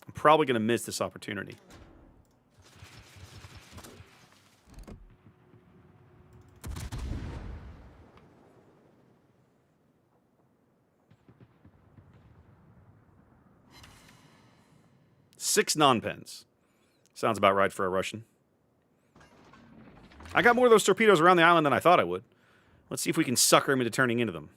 I'm probably going to miss this opportunity. Six non-pens. Sounds about right for a Russian. I got more of those torpedoes around the island than I thought I would. Let's see if we can sucker him into turning into them.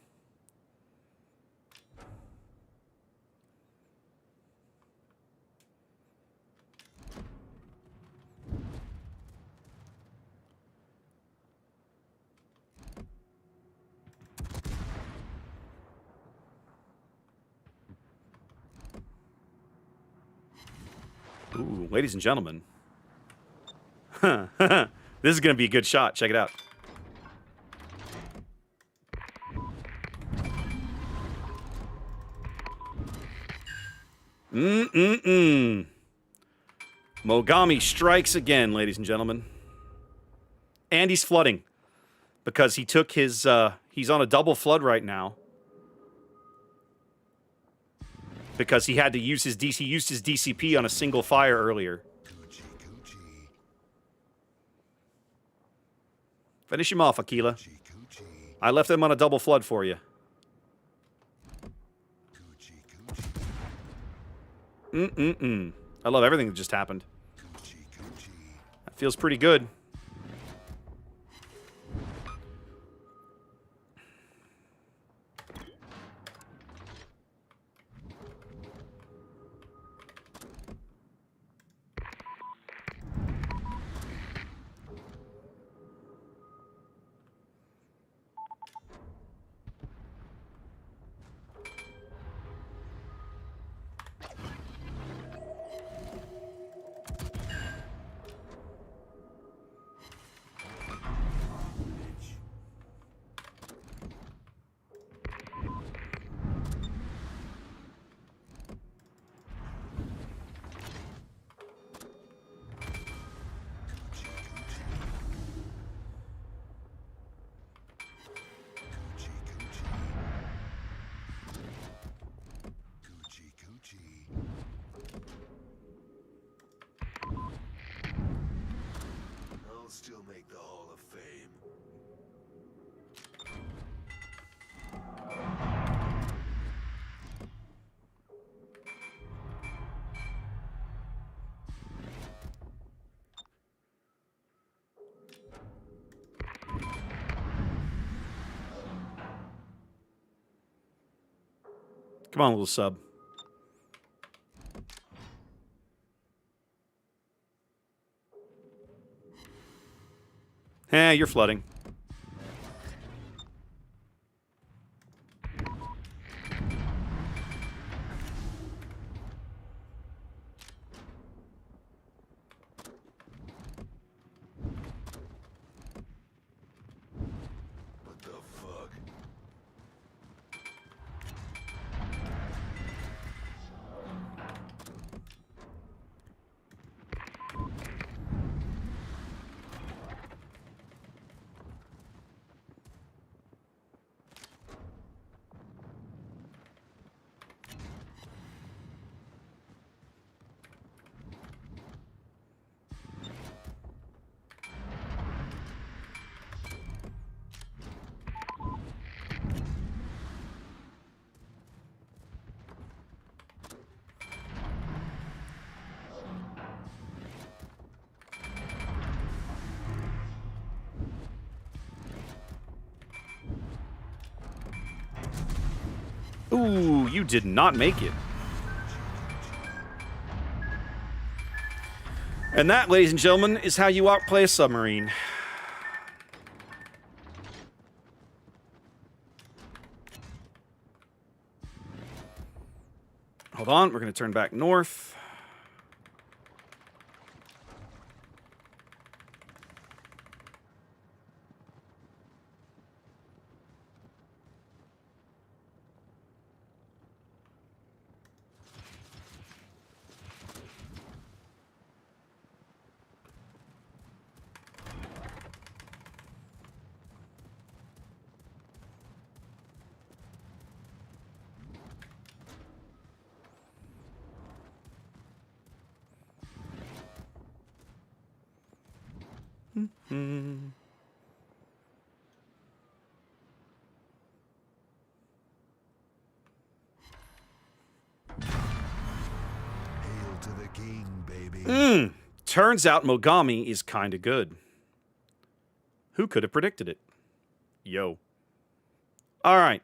Ooh, ladies and gentlemen. This is going to be a good shot. Check it out. Mogami strikes again, ladies and gentlemen. And he's flooding. Because he took his, he's on a double flood right now. Because he had to use his DC, he used his DCP on a single fire earlier. Finish him off, Aquila. I left him on a double flood for you. I love everything that just happened. That feels pretty good. I'll still make the Hall of Fame. Come on, little sub. You're flooding. Ooh, you did not make it. And that, ladies and gentlemen, is how you outplay a submarine. Hold on, we're going to turn back north. Hail to the king, baby. Turns out Mogami is kinda good. Who could have predicted it? Yo. Alright.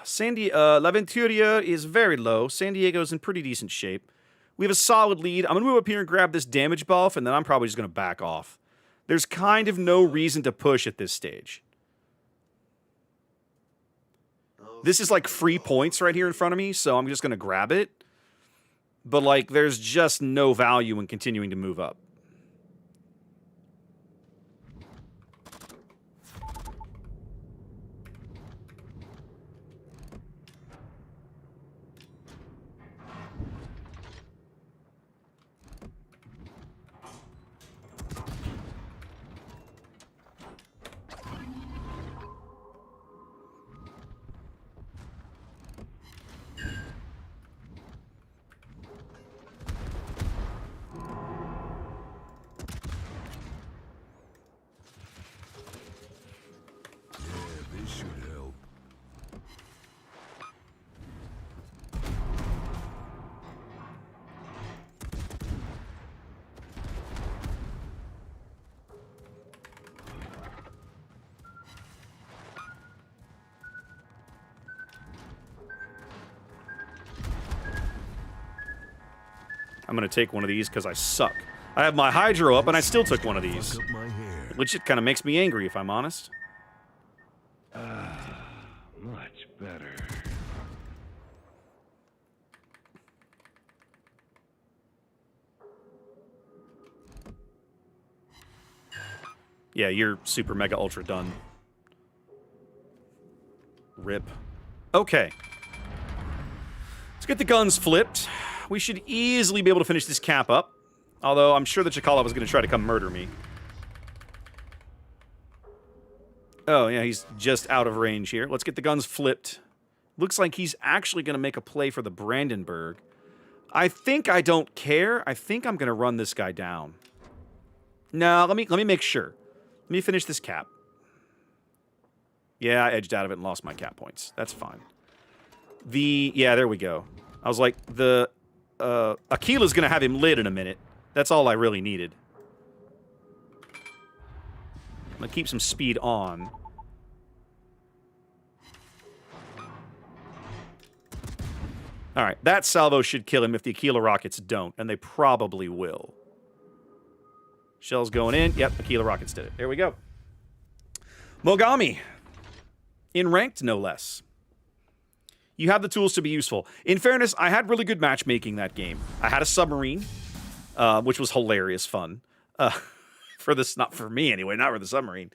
L'Aventuria is very low. San Diego's in pretty decent shape. We have a solid lead. I'm going to move up here and grab this damage buff, and then I'm probably just going to back off. There's kind of no reason to push at this stage. This is like free points right here in front of me, so I'm just going to grab it. But, like, there's just no value in continuing to move up. This should help. I'm going to take one of these because I suck. I have my Hydro up, and I still took one of these. Fuck up my hair. Which it kind of makes me angry, if I'm honest. Much better. Yeah, you're super mega ultra done. Rip. Okay. Let's get the guns flipped. We should easily be able to finish this cap up. Although I'm sure that Chikala was going to try to come murder me. Oh, yeah, he's just out of range here. Let's get the guns flipped. Looks like he's actually going to make a play for the Brandenburg. I think I don't care. I think I'm going to run this guy down. No, let me make sure. Let me finish this cap. Yeah, I edged out of it and lost my cap points. That's fine. Yeah, there we go. I was like, Aquila's going to have him lit in a minute. That's all I really needed. I'm going to keep some speed on. Alright, that salvo should kill him if the Aquila rockets don't, and they probably will. Shell's going in. Yep, Aquila rockets did it. There we go. Mogami. In ranked, no less. You have the tools to be useful. In fairness, I had really good matchmaking that game. I had a submarine, which was hilarious fun. For this, not for me anyway, not for the submarine.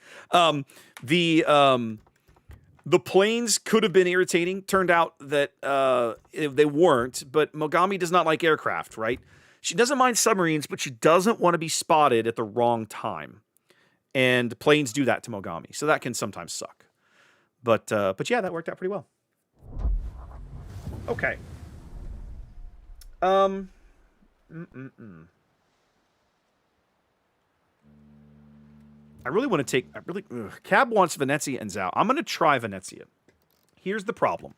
The planes could have been irritating. Turned out that they weren't, but Mogami does not like aircraft, right? She doesn't mind submarines, but she doesn't want to be spotted at the wrong time. And planes do that to Mogami, so that can sometimes suck. But yeah, that worked out pretty well. Okay. I really want to take... Cab wants Venezia and Zhao. I'm going to try Venezia. Here's the problem.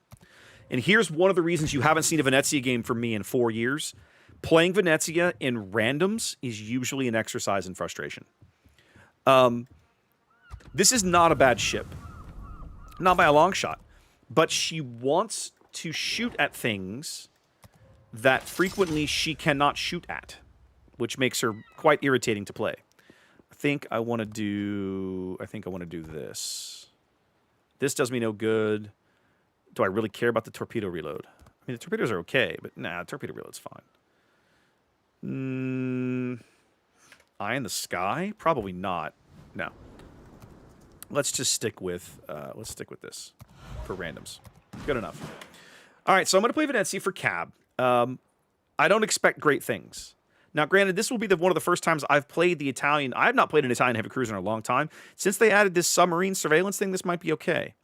And here's one of the reasons you haven't seen a Venezia game from me in 4 years. Playing Venezia in randoms is usually an exercise in frustration. This is not a bad ship. Not by a long shot. but she wants to shoot at things that frequently she cannot shoot at, which makes her quite irritating to play. I think I want to do this. This does me no good. Do I really care about the torpedo reload? I mean, the torpedoes are okay, but nah, torpedo reload's fine. Eye in the sky? Probably not. No. Let's just stick with this for randoms. Good enough. All right, so I'm going to play Venezia for cab. I don't expect great things. Now, granted, this will be one of the first times I've played the Italian. I have not played an Italian heavy cruiser in a long time. Since they added this submarine surveillance thing, this might be okay.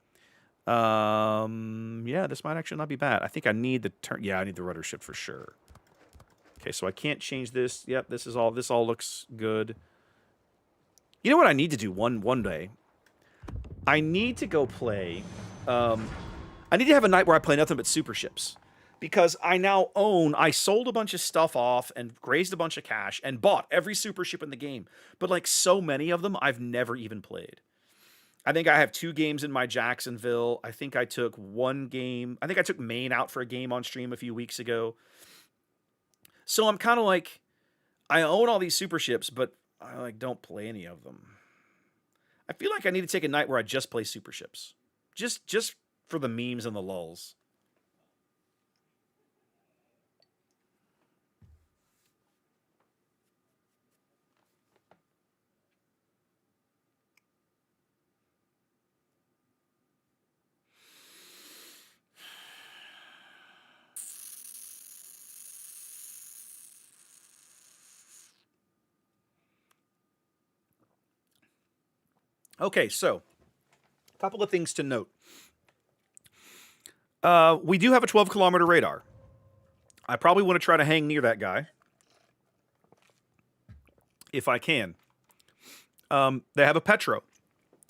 Yeah, this might actually not be bad. I think I need the turn. Yeah, I need the rudder shift for sure. Okay, so I can't change this. Yep, this all looks good. You know what I need to do one day? I need to go play. I need to have a night where I play nothing but super ships. Because I sold a bunch of stuff off and raised a bunch of cash and bought every super ship in the game. But like so many of them, I've never even played. I think I have 2 games in my Jacksonville. I think I took 1 game. I think I took Maine out for a game on stream a few weeks ago. So I'm kind of like, I own all these super ships, but I like don't play any of them. I feel like I need to take a night where I just play super ships. Just for the memes and the lulls. Okay, so a couple of things to note. We do have a 12-kilometer radar. I probably want to try to hang near that guy if I can. They have a Petro.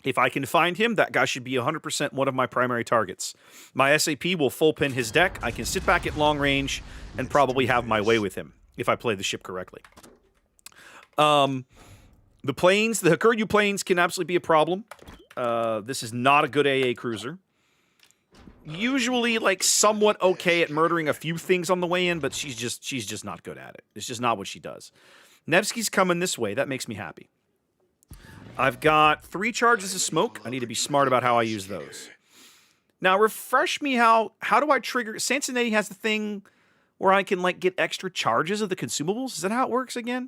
If I can find him, that guy should be 100% one of my primary targets. My SAP will full pin his deck. I can sit back at long range and probably have my way with him if I play the ship correctly. The planes, the Hakuryu planes can absolutely be a problem. This is not a good AA cruiser. Usually, like, somewhat okay at murdering a few things on the way in, but she's just not good at it. It's just not what she does. Nevsky's coming this way. That makes me happy. I've got 3 charges of smoke. I need to be smart about how I use those. Now, refresh me how do I trigger... Sansonetti has the thing where I can, like, get extra charges of the consumables? Is that how it works again?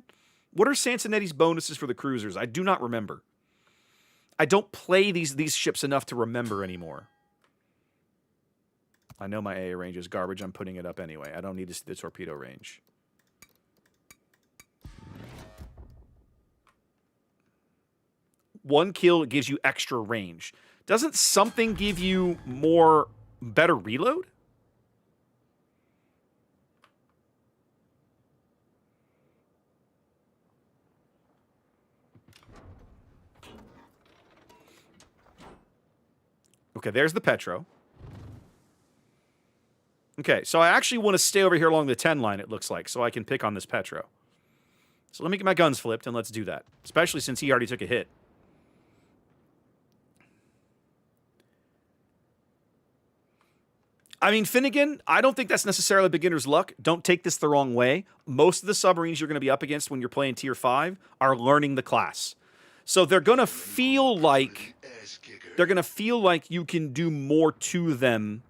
What are Sansonetti's bonuses for the cruisers? I do not remember. I don't play these ships enough to remember anymore. I know my AA range is garbage. I'm putting it up anyway. I don't need to see the torpedo range. One kill gives you extra range. Doesn't something give you better reload? Okay, there's the Petro. Okay, so I actually want to stay over here along the 10 line, it looks like, so I can pick on this Petro. So let me get my guns flipped, and let's do that. Especially since he already took a hit. I mean, Finnegan, I don't think that's necessarily beginner's luck. Don't take this the wrong way. Most of the submarines you're going to be up against when you're playing Tier 5 are learning the class. So they're going to feel like you can do more to them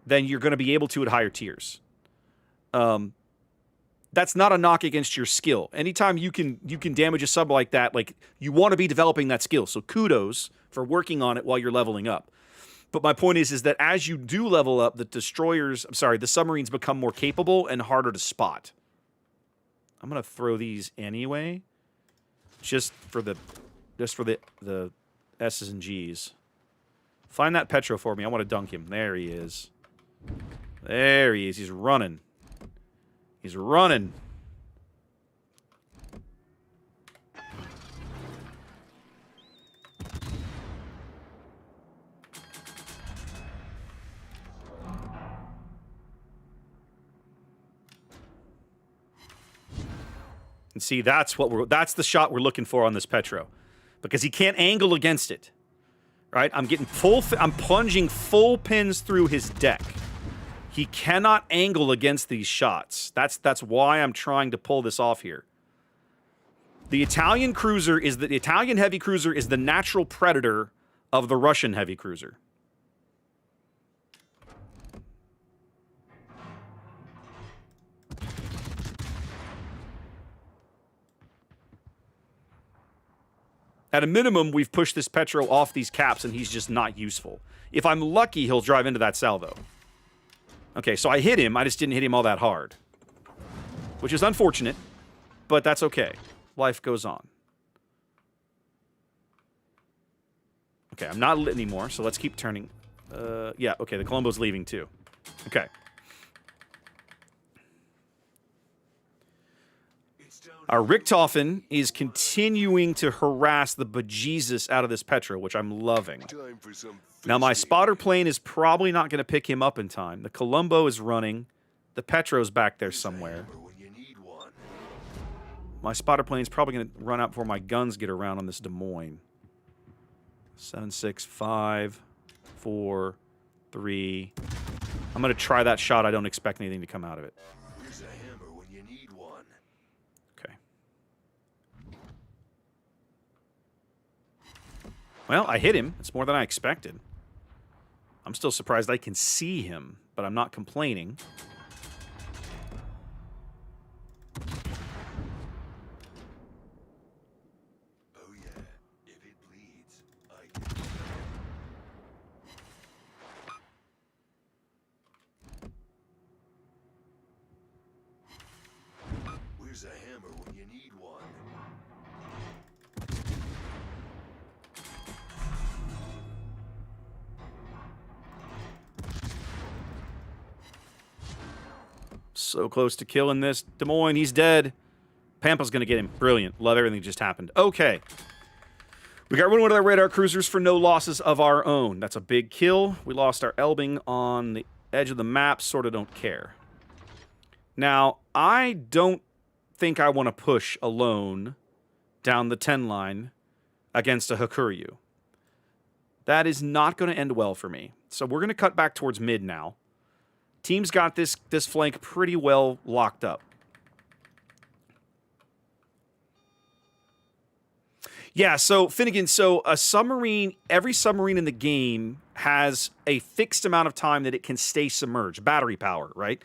than you're going to be able to at higher tiers. That's not a knock against your skill. Anytime you can damage a sub like that, like, you want to be developing that skill. So kudos for working on it while you're leveling up. But my point is that as you do level up, the submarines become more capable and harder to spot. I'm going to throw these anyway. Just for the S's and G's. Find that Petro for me. I want to dunk him. There he is. There he is. He's running. He's running. And see, that's the shot we're looking for on this Petro. Because he can't angle against it. Right? I'm getting I'm plunging full pins through his deck. He cannot angle against these shots. That's why I'm trying to pull this off here. The Italian heavy cruiser is the natural predator of the Russian heavy cruiser. At a minimum, we've pushed this Petro off these caps, and he's just not useful. If I'm lucky, he'll drive into that salvo. Okay, so I hit him. I just didn't hit him all that hard. Which is unfortunate, but that's okay. Life goes on. Okay, I'm not lit anymore, so let's keep turning. Yeah, okay, the Colombo's leaving too. Okay. Our Richthofen is continuing to harass the bejesus out of this Petro, which I'm loving. Now, my spotter plane is probably not going to pick him up in time. The Colombo is running. The Petro's back there somewhere. My spotter plane is probably going to run out before my guns get around on this Des Moines. 7, 6, 5, 4, 3. I'm going to try that shot. I don't expect anything to come out of it. Well, I hit him. It's more than I expected. I'm still surprised I can see him, but I'm not complaining. Oh yeah, if it bleeds, I can. Where's a hammer when you need one? So close to killing this. Des Moines, he's dead. Pampa's going to get him. Brilliant. Love everything that just happened. Okay. We got rid of one of our radar cruisers for no losses of our own. That's a big kill. We lost our Elbing on the edge of the map. Sort of don't care. Now, I don't think I want to push alone down the 10 line against a Hakuryu. That is not going to end well for me. So we're going to cut back towards mid now. Team's got this flank pretty well locked up. Yeah, so Finnegan, so a submarine, every submarine in the game has a fixed amount of time that it can stay submerged, battery power, right?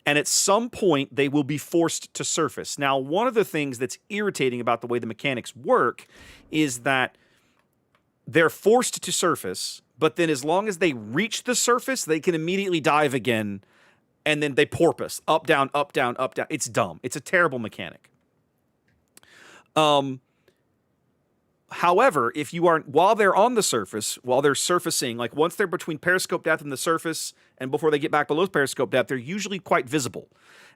And at some point, they will be forced to surface. Now, one of the things that's irritating about the way the mechanics work is that they're forced to surface, but then as long as they reach the surface, they can immediately dive again, and then they porpoise. Up, down, up, down, up, down. It's dumb. It's a terrible mechanic. However, if you are, while they're on the surface, while they're surfacing, like once they're between periscope depth and the surface, and before they get back below periscope depth, they're usually quite visible.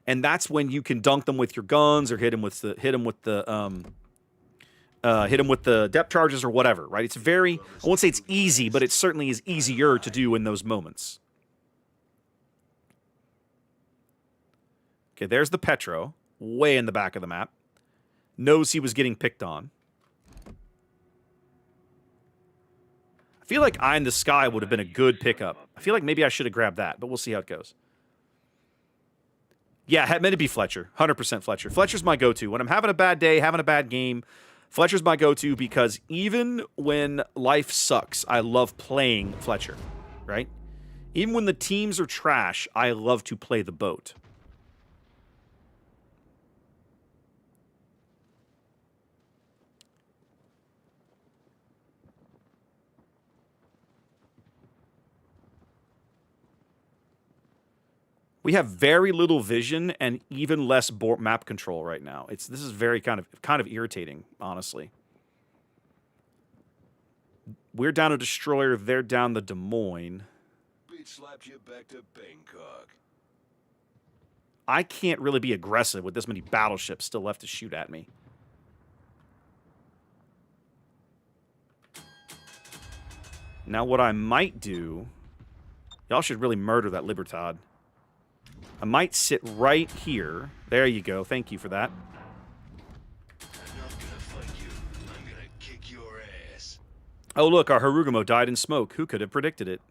And that's when you can dunk them with your guns or hit them with the depth charges or whatever, right? It's very, I won't say it's easy, but it certainly is easier to do in those moments. Okay, there's the Petro, way in the back of the map. Knows he was getting picked on. I feel like Eye in the Sky would have been a good pickup. I feel like maybe I should have grabbed that, but we'll see how it goes. Yeah, it meant to be Fletcher. 100% Fletcher. Fletcher's my go-to. When I'm having a bad day, having a bad game, Fletcher's my go-to because even when life sucks, I love playing Fletcher, right? Even when the teams are trash, I love to play the boat. We have very little vision and even less map control right now. This is very kind of irritating, honestly. We're down a destroyer. They're down the Des Moines. Bitch slapped you back to Bangkok. I can't really be aggressive with this many battleships still left to shoot at me. Now, what I might do, y'all should really murder that Libertad. I might sit right here. There you go. Thank you for that. I'm not gonna fight you. I'm gonna kick your ass. Oh, look, our Harugumo died in smoke. Who could have predicted it?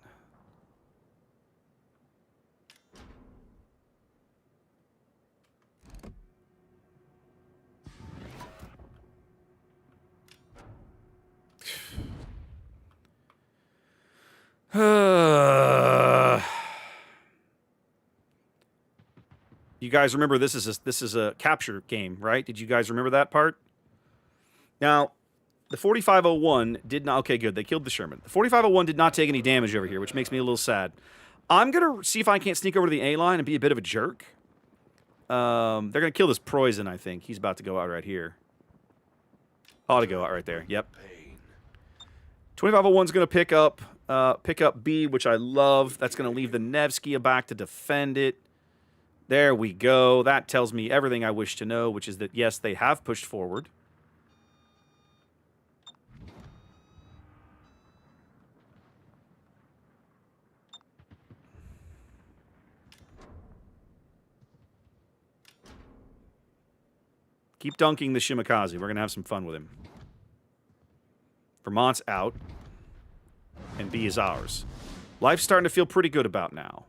You guys remember this is a capture game, right? Did you guys remember that part? Now, the 4501 did not... Okay, good. They killed the Sherman. The 4501 did not take any damage over here, which makes me a little sad. I'm going to see if I can't sneak over to the A line and be a bit of a jerk. They're going to kill this Poison, I think. He's about to go out right here. Ought to go out right there. Yep. 2501's going to pick up B, which I love. That's going to leave the Nevsky back to defend it. There we go. That tells me everything I wish to know, which is that, yes, they have pushed forward. Keep dunking the Shimakaze. We're going to have some fun with him. Vermont's out. And B is ours. Life's starting to feel pretty good about now.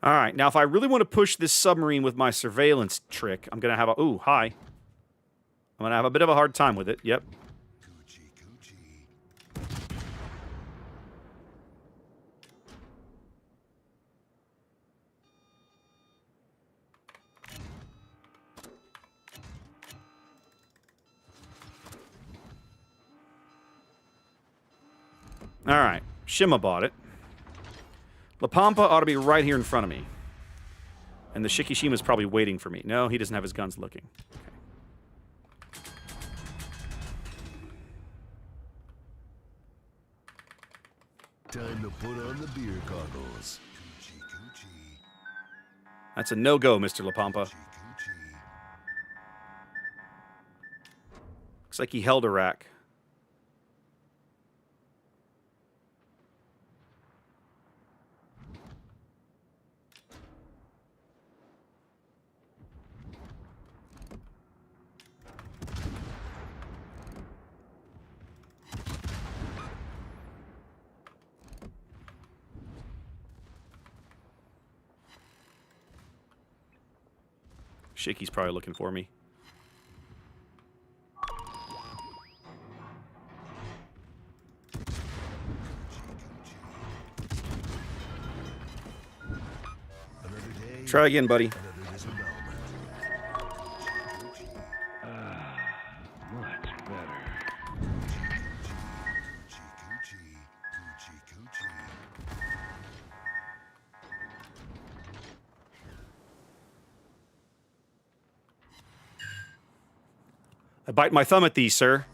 All right. Now, if I really want to push this submarine with my surveillance trick, I'm going to have a... Ooh, hi. I'm going to have a bit of a hard time with it. Yep. All right. Shima bought it. La Pampa ought to be right here in front of me. And the Shikishima's probably waiting for me. No, he doesn't have his guns looking. Okay. Time to put on the beer goggles. That's a no-go, Mr. La Pampa. Looks like he held a rack. Shaky's probably looking for me. Try again, buddy. Much better. I bite my thumb at these, sir.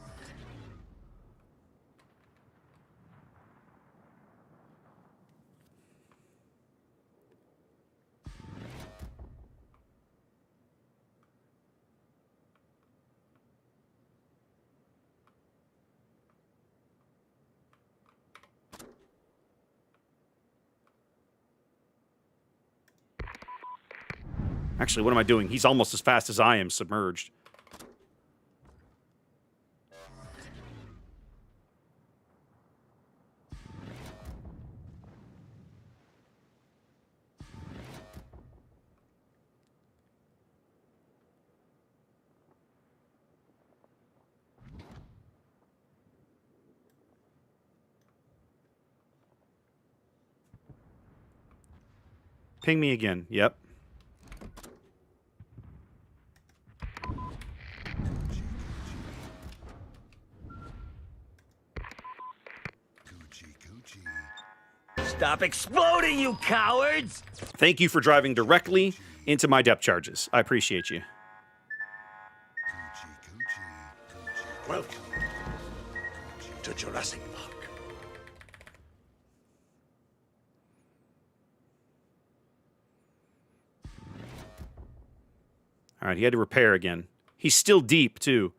Actually, what am I doing? He's almost as fast as I am submerged. Ping me again. Yep. Stop exploding, you cowards! Thank you for driving directly into my depth charges. I appreciate you. Welcome to Jurassic Park. All right, he had to repair again. He's still deep, too.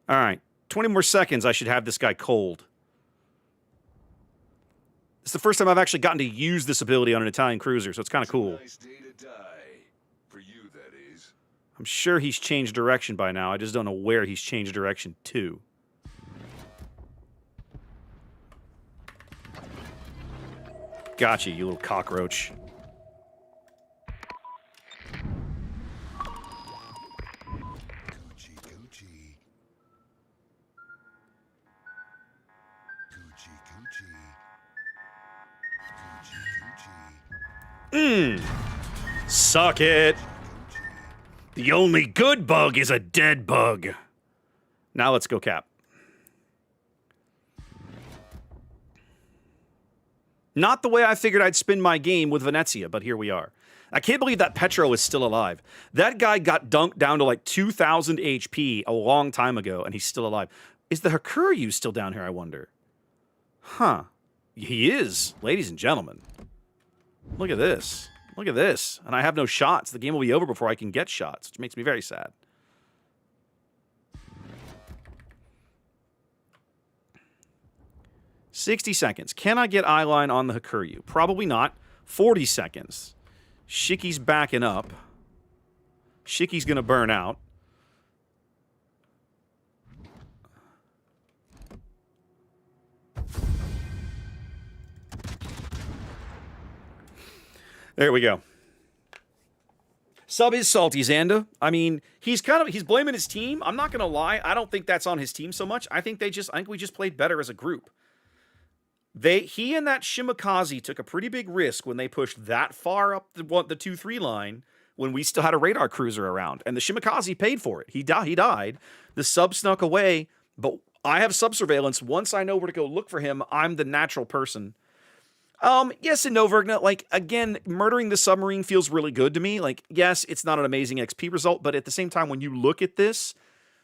All right. 20 more seconds, I should have this guy cold. It's the first time I've actually gotten to use this ability on an Italian cruiser, so it's kind of cool. Nice day to die. For you, that is. I'm sure he's changed direction by now. I just don't know where he's changed direction to. Gotcha, you little cockroach. Coochie, coochie. Coochie, coochie. Coochie, coochie. Suck it. The only good bug is a dead bug. Now let's go, Cap. Not the way I figured I'd spin my game with Venezia, but here we are. I can't believe that Petro is still alive. That guy got dunked down to like 2,000 HP a long time ago, and he's still alive. Is the Hakuryu still down here, I wonder? Huh. He is, ladies and gentlemen. Look at this. Look at this. And I have no shots. The game will be over before I can get shots, which makes me very sad. $60 seconds. Can I get eyeline on the Hakuryu? Probably not. 40 seconds. Shiki's backing up. Shiki's going to burn out. There we go. Sub is salty, Xanda. I mean, he's blaming his team. I'm not gonna lie. I don't think that's on his team so much. I think we just played better as a group. He and that Shimakaze took a pretty big risk when they pushed that far up the 2-3 line when we still had a radar cruiser around, and the Shimakaze paid for it. He died. The sub snuck away, but I have sub surveillance. Once I know where to go look for him, I'm the natural person. Yes and no, Vergna. Like, again, murdering the submarine feels really good to me. Like, yes, it's not an amazing XP result, but at the same time, when you look at this,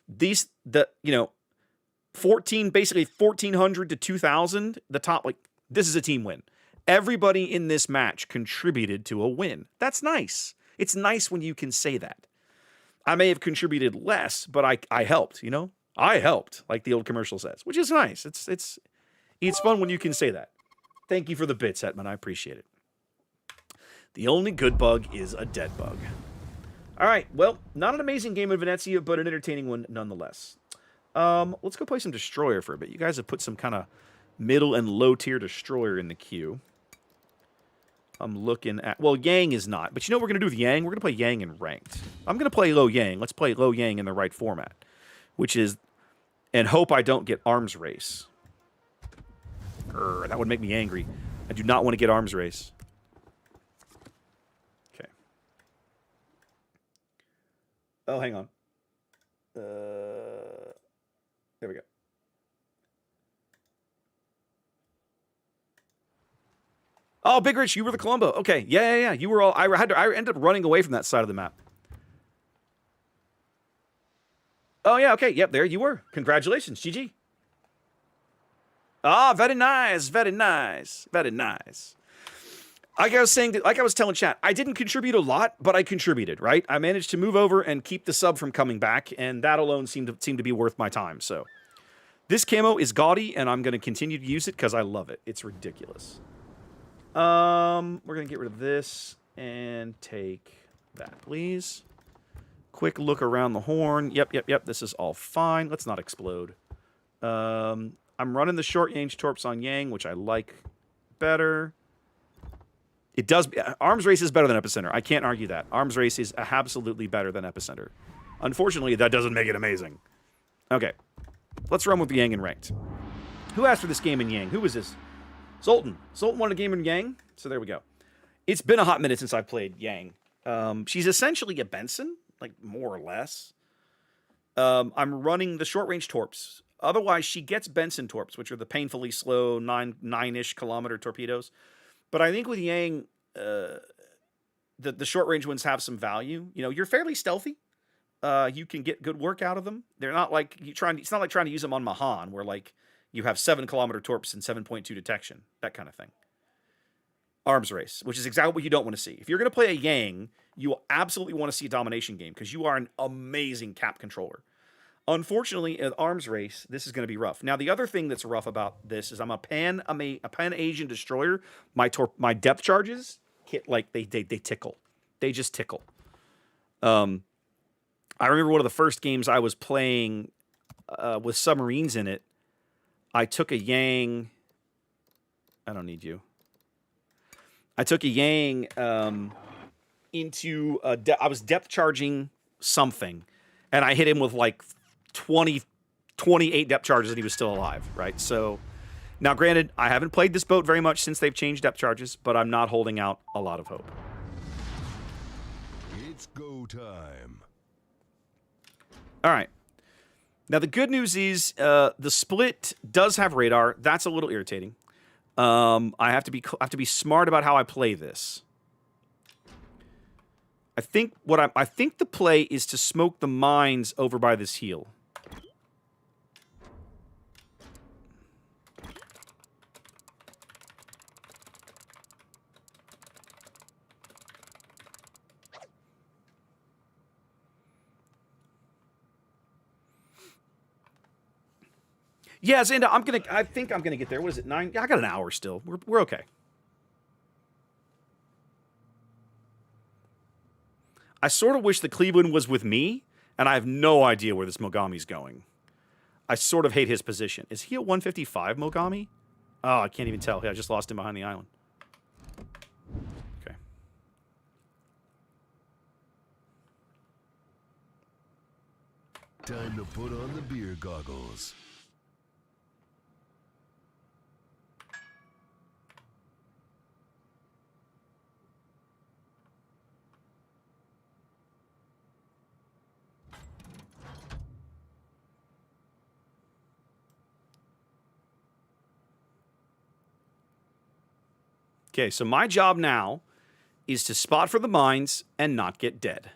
1,400 to 2,000, the top, like, this is a team win. Everybody in this match contributed to a win. That's nice. It's nice when you can say that. I may have contributed less, but I helped, I helped, like the old commercial says, which is nice. It's fun when you can say that. Thank you for the bits, Hetman. I appreciate it. The only good bug is a dead bug. All right. Well, not an amazing game of Venezia, but an entertaining one nonetheless. Let's go play some Destroyer for a bit. You guys have put some kind of middle and low tier Destroyer in the queue. I'm looking at... Well, Yang is not. But you know what we're going to do with Yang? We're going to play Yang in ranked. I'm going to play low Yang. Let's play low Yang in the right format. Which is... And hope I don't get arms race. That would make me angry. I do not want to get arms race. Okay. Oh, hang on. There we go. Oh, Big Rich, you were the Columbo. Okay, yeah. You were all. I ended up running away from that side of the map. Oh yeah, okay, yep, there you were. Congratulations, GG. Ah, very nice, very nice, very nice. Like I was saying, like I was telling chat, I didn't contribute a lot, but I contributed, right? I managed to move over and keep the sub from coming back, and that alone seemed to be worth my time. So this camo is gaudy, and I'm going to continue to use it because I love it. It's ridiculous. We're going to get rid of this and take that, please. Quick look around the horn. Yep. This is all fine. Let's not explode. I'm running the short range torps on Yang, which I like better. It does. Arms race is better than Epicenter. I can't argue that. Arms race is absolutely better than Epicenter. Unfortunately, that doesn't make it amazing. Okay. Let's run with Yang in ranked. Who asked for this game in Yang? Who was this? Zoltan. Zoltan wanted a game in Yang, so there we go. It's been a hot minute since I played Yang. She's essentially a Benson, like more or less. I'm running the short range torps. Otherwise, she gets Benson torps, which are the painfully slow 9-ish kilometer torpedoes. But I think with Yang, the short range ones have some value. You're fairly stealthy. You can get good work out of them. They're not like it's not like trying to use them on Mahan, where like you have 7-kilometer torps and 7.2 detection, that kind of thing. Arms race, which is exactly what you don't want to see. If you're going to play a Yang, you will absolutely want to see a domination game because you are an amazing cap controller. Unfortunately, at arms race, this is going to be rough. Now, the other thing that's rough about this is I'm a Pan Asian destroyer. My depth charges hit like they tickle. They just tickle. I remember one of the first games I was playing with submarines in it. I took a Yang. I don't need you. I took a Yang into I was depth charging something, and I hit him with like 28 depth charges, and he was still alive, right? So, now granted, I haven't played this boat very much since they've changed depth charges, but I'm not holding out a lot of hope. It's go time. All right. Now, the good news is the split does have radar. That's a little irritating. I have to be smart about how I play this. I think the play is to smoke the mines over by this heel. Yeah, Xanda, I think I'm gonna get there. What is it, 9? I got an hour still. We're okay. I sort of wish the Cleveland was with me, and I have no idea where this Mogami's going. I sort of hate his position. Is he at 155, Mogami? Oh, I can't even tell. Yeah, I just lost him behind the island. Okay. Time to put on the beer goggles. Okay, so my job now is to spot for the mines and not get dead.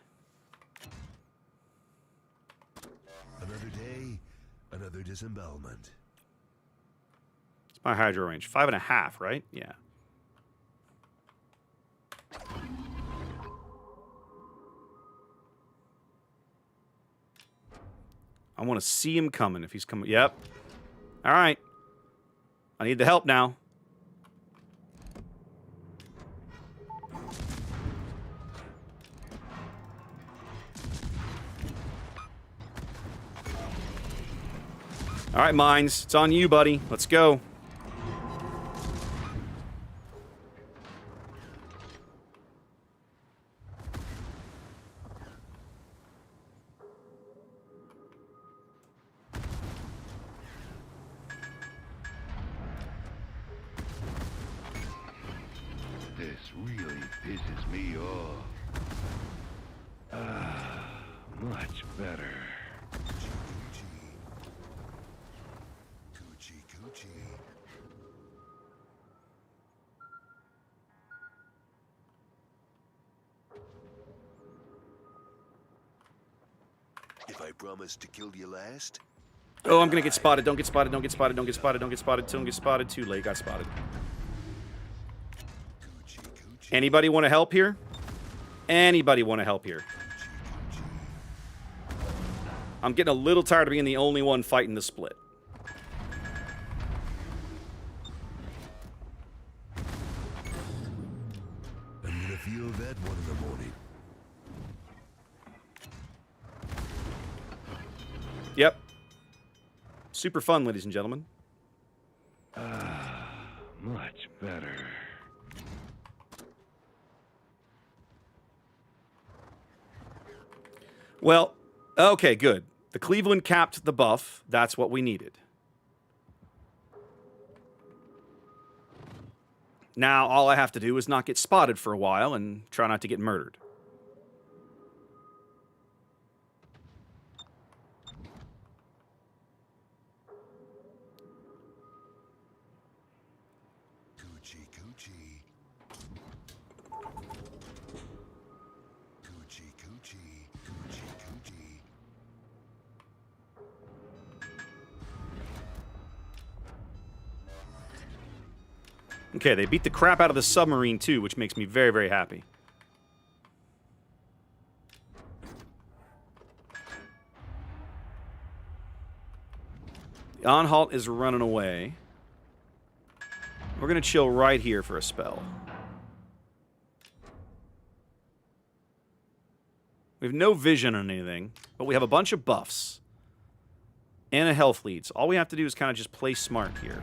Another day, another disembowelment. It's my hydro range. 5.5, right? Yeah. I want to see him coming if he's coming. Yep. All right. I need the help now. All right, Mines. It's on you, buddy. Let's go. This really pisses me off. Much better. Coochie, coochie. If I promise to kill you last, Oh, I'm going to get spotted. Don't get spotted. Don't get spotted. Don't get spotted. Don't get spotted. Don't get spotted. Too late. Got spotted. coochie, coochie, Anybody want to help here? Anybody want to help here? I'm getting a little tired of being the only one fighting the split. I'm gonna feel that one in the morning. Yep. Super fun, ladies and gentlemen. Much better. Well, okay, good. The Cleveland capped the buff. That's what we needed. Now, all I have to do is not get spotted for a while and try not to get murdered. Coochie, coochie. Coochie, coochie. Coochie, coochie. Okay, they beat the crap out of the submarine too, which makes me very, very happy. On-halt is running away. We're going to chill right here for a spell. We have no vision on anything, but we have a bunch of buffs. And a health lead. So all we have to do is kind of just play smart here.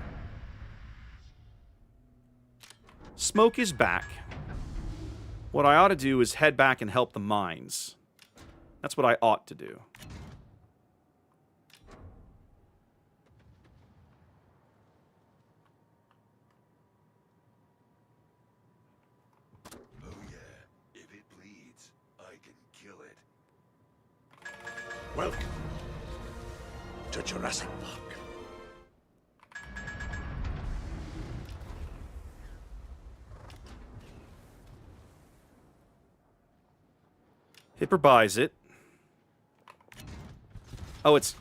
Smoke is back. What I ought to do is head back and help the mines. That's what I ought to do. Oh yeah, if it bleeds, I can kill it. Welcome to Jurassic Park. Hipper buys it. Oh, it's...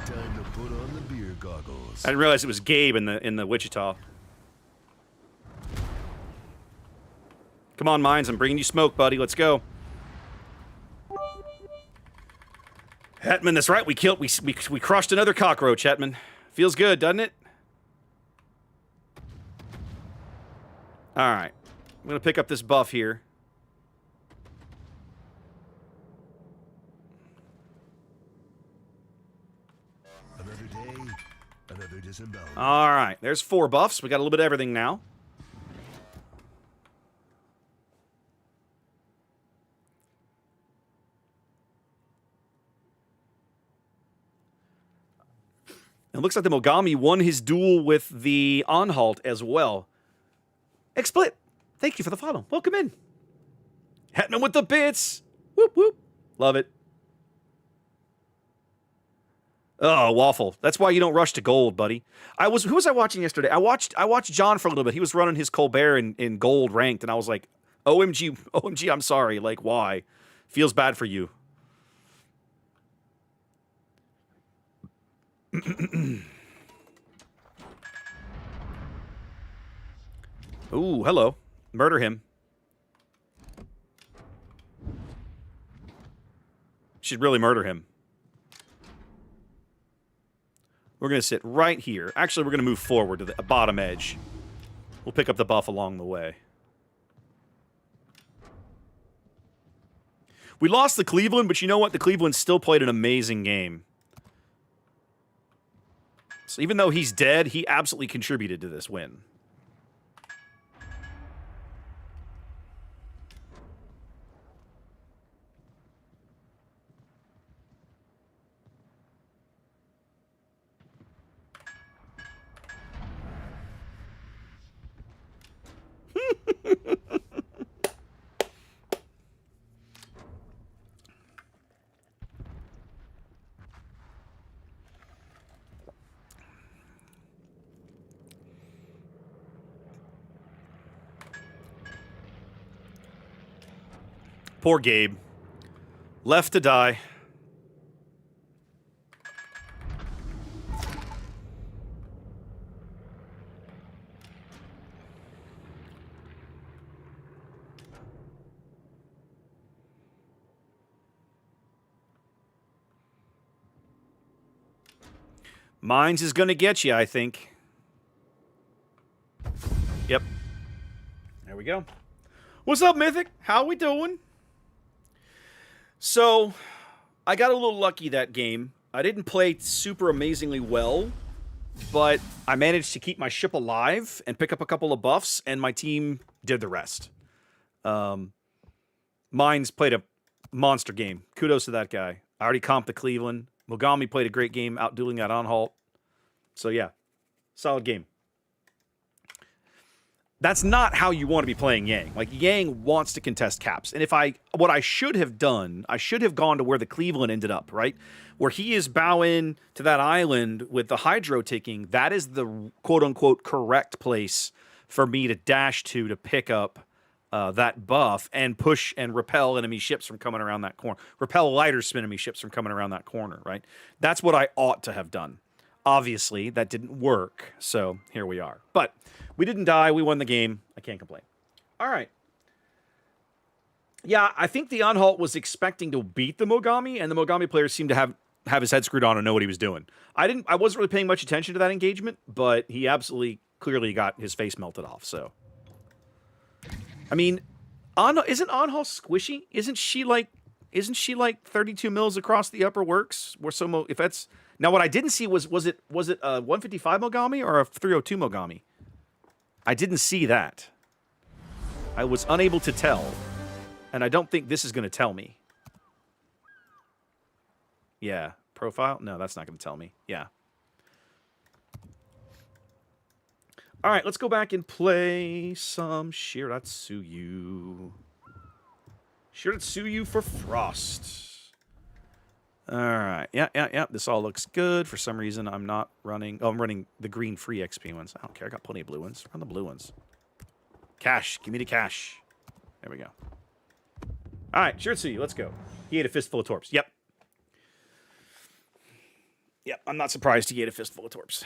Time to put on the beer goggles. I didn't realize it was Gabe in the Wichita. Come on, mines. I'm bringing you smoke, buddy. Let's go. Hetman, that's right. We crushed another cockroach, Hetman. Feels good, doesn't it? All right. I'm going to pick up this buff here. Another day, another disembowelment. All right. There's 4 buffs. We got a little bit of everything now. It looks like the Mogami won his duel with the On-Halt as well. XSplit, thank you for the follow. Welcome in. Hetman with the bits. Whoop, whoop. Love it. Oh, Waffle. That's why you don't rush to gold, buddy. Who was I watching yesterday? I watched John for a little bit. He was running his Colbert in gold ranked, and I was like, OMG, I'm sorry. Like, why? Feels bad for you. Ooh, hello. Murder him. Should really murder him. We're going to sit right here. Actually, we're going to move forward to the bottom edge. We'll pick up the buff along the way. We lost the Cleveland, but you know what? The Cleveland still played an amazing game. So even though he's dead, he absolutely contributed to this win. Poor Gabe. Left to die. Mines is going to get you, I think. Yep. There we go. What's up, Mythic? How we doing? So, I got a little lucky that game. I didn't play super amazingly well, but I managed to keep my ship alive and pick up a couple of buffs, and my team did the rest. Mines played a monster game. Kudos to that guy. I already comped the Cleveland. Mogami played a great game, outdueling that On-Halt. So, yeah, solid game. That's not how you want to be playing Yang. Like, Yang wants to contest caps. And what I should have done, I should have gone to where the Cleveland ended up, right? Where he is bowing to that island with the hydro ticking. That is the quote-unquote correct place for me to dash to pick up that buff and push and repel enemy ships from coming around that corner. Repel lighter spin enemy ships from coming around that corner, right? That's what I ought to have done. Obviously, that didn't work, so here we are. But we didn't die. We won the game. I can't complain. All right. Yeah, I think the Anhalt was expecting to beat the Mogami, and the Mogami player seemed to have his head screwed on and know what he was doing. I wasn't really paying much attention to that engagement, but he absolutely clearly got his face melted off. So, I mean, isn't Anhalt squishy? Isn't she like 32 mils across the upper works? If that's now what I didn't see was it a 155 Mogami or a 302 Mogami? I didn't see that. I was unable to tell. And I don't think this is going to tell me. Yeah. Profile? No, that's not going to tell me. Yeah. All right, let's go back and play some Shiratsuyu. Shiratsuyu for Frost. All right. Yeah. This all looks good. For some reason, I'm not running... Oh, I'm running the green free XP ones. I don't care. I got plenty of blue ones. Run the blue ones. Cash. Give me the cash. There we go. All right, Shiratsuyu, let's go. He ate a fistful of torps. Yep, I'm not surprised he ate a fistful of torps.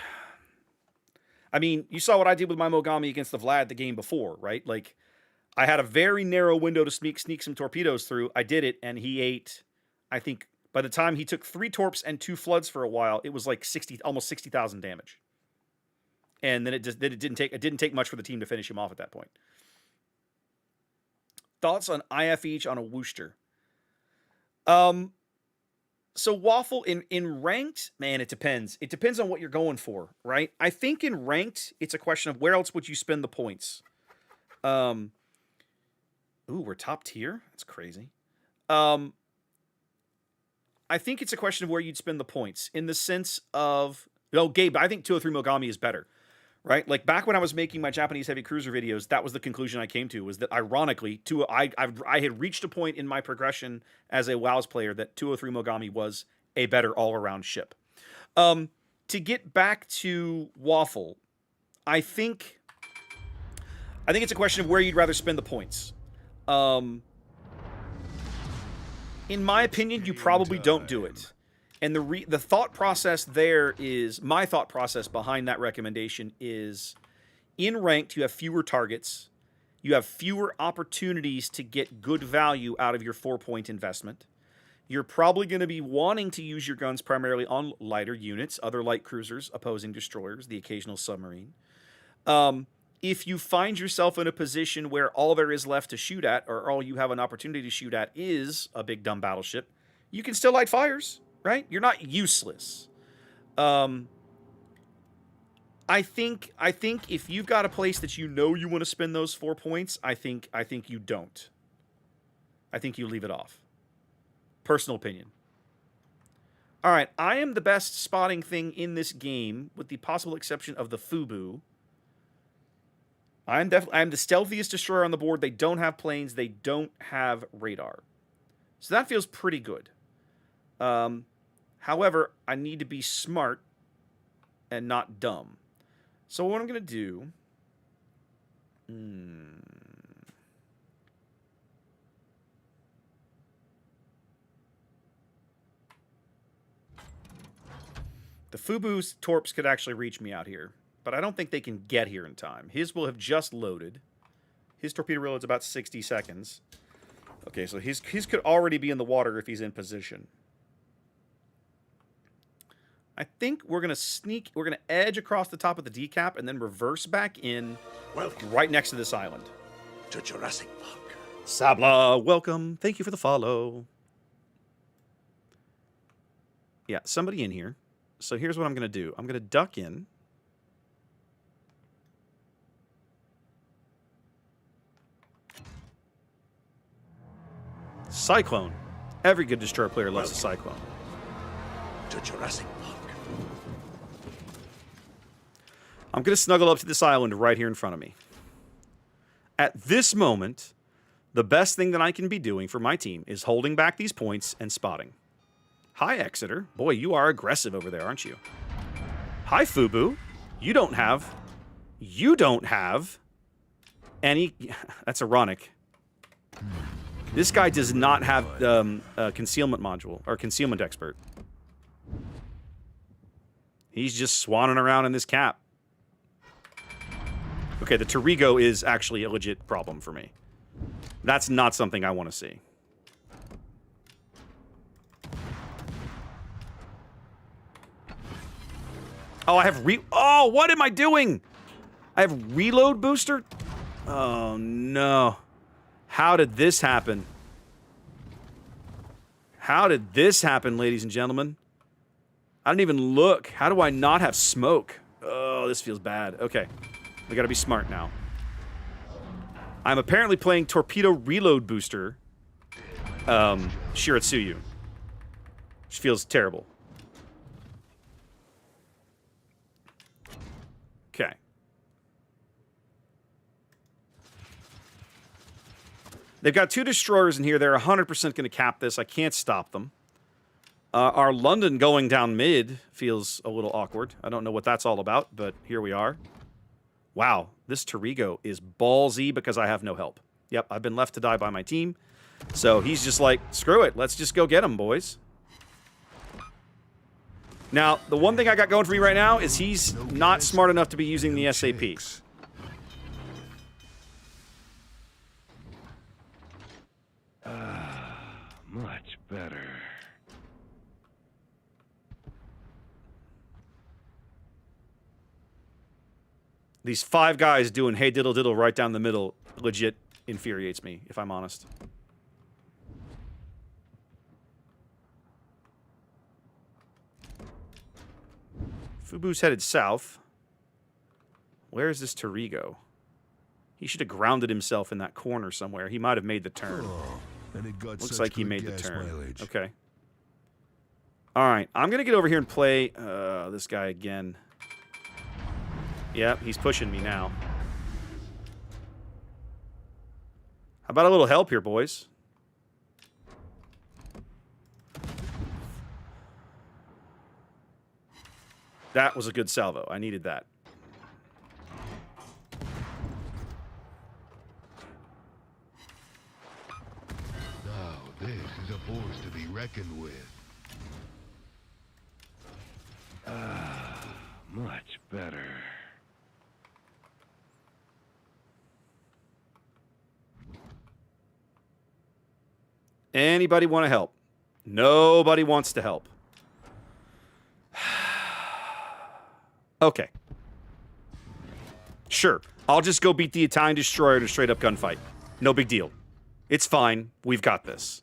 I mean, you saw what I did with my Mogami against the Vlad the game before, right? Like, I had a very narrow window to sneak some torpedoes through. I did it, and he ate, I think, by the time he took 3 torps and 2 floods for a while, it was like almost 60,000 damage. And then it didn't take much for the team to finish him off at that point. Thoughts on IF each on a Worcester? So Waffle in ranked, man, it depends. It depends on what you're going for, right? I think in ranked, it's a question of where else would you spend the points. Ooh, we're top tier. That's crazy. I think it's a question of where you'd spend the points in the sense of, Gabe, I think 203 Mogami is better. Right? Like back when I was making my Japanese heavy cruiser videos, that was the conclusion I came to, was that ironically, I had reached a point in my progression as a WoW's player that 203 Mogami was a better all-around ship. To get back to Waffle, I think it's a question of where you'd rather spend the points. In my opinion, you probably don't do it. And the thought process there is, my thought process behind that recommendation is, in ranked, you have fewer targets. You have fewer opportunities to get good value out of your 4-point investment. You're probably going to be wanting to use your guns primarily on lighter units, other light cruisers, opposing destroyers, the occasional submarine. If you find yourself in a position where all there is left to shoot at, or all you have an opportunity to shoot at is a big dumb battleship, you can still light fires. Right? You're not useless. I think if you've got a place that you know you want to spend those 4 points, I think you don't. I think you leave it off. Personal opinion. All right, I am the best spotting thing in this game, with the possible exception of the Fubu. I am the stealthiest destroyer on the board. They don't have planes. They don't have radar. So that feels pretty good. However, I need to be smart and not dumb. So what I'm going to do... The Fubu's torps could actually reach me out here, but I don't think they can get here in time. His will have just loaded. His torpedo reload's about 60 seconds. Okay, so his could already be in the water if he's in position. I think we're going to edge across the top of the decap and then reverse back in right next to this island. To Jurassic Park. Sabla, welcome. Thank you for the follow. Yeah, somebody in here. So here's what I'm going to do. I'm going to duck in. Cyclone. Every good destroyer player loves a Cyclone. To Jurassic Park. I'm going to snuggle up to this island right here in front of me. At this moment, the best thing that I can be doing for my team is holding back these points and spotting. Hi, Exeter. Boy, you are aggressive over there, aren't you? Hi, Fubu. You don't have any... That's ironic. This guy does not have a concealment module, or concealment expert. He's just swanning around in this cap. Okay, the Torigo is actually a legit problem for me. That's not something I want to see. Oh, I have Oh, what am I doing? I have reload booster? Oh, no. How did this happen? How did this happen, ladies and gentlemen? I didn't even look. How do I not have smoke? Oh, this feels bad. Okay. We gotta be smart now. I'm apparently playing Torpedo Reload Booster, Shiratsuyu, which feels terrible. Okay. They've got 2 destroyers in here. They're 100% going to cap this. I can't stop them. Our London going down mid feels a little awkward. I don't know what that's all about, but here we are. Wow, this Tarigo is ballsy because I have no help. Yep, I've been left to die by my team. So he's just like, screw it. Let's just go get him, boys. Now, the one thing I got going for me right now is he's not smart enough to be using the SAP. Much better. These 5 guys doing hey diddle diddle right down the middle legit infuriates me, if I'm honest. Fubu's headed south. Where is this Tarigo? He should have grounded himself in that corner somewhere. He might have made the turn. Oh, and it got Looks such like he good made the gas turn. mileage. Okay. All right. I'm going to get over here and play this guy again. Yep, he's pushing me now. How about a little help here, boys? That was a good salvo. I needed that. Now this is a force to be reckoned with. Much better. Anybody want to help? Nobody wants to help. Okay. Sure. I'll just go beat the Italian destroyer in a straight-up gunfight. No big deal. It's fine. We've got this.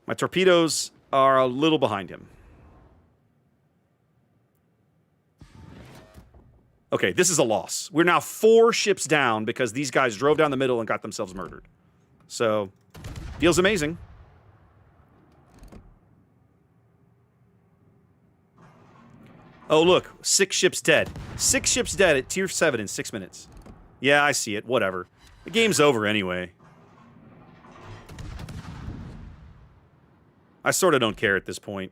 My torpedoes are a little behind him. Okay, this is a loss. We're now 4 ships down because these guys drove down the middle and got themselves murdered. So, feels amazing. Oh, look. 6 ships dead. 6 ships dead at tier 7 in 6 minutes. Yeah, I see it. Whatever. The game's over anyway. I sort of don't care at this point.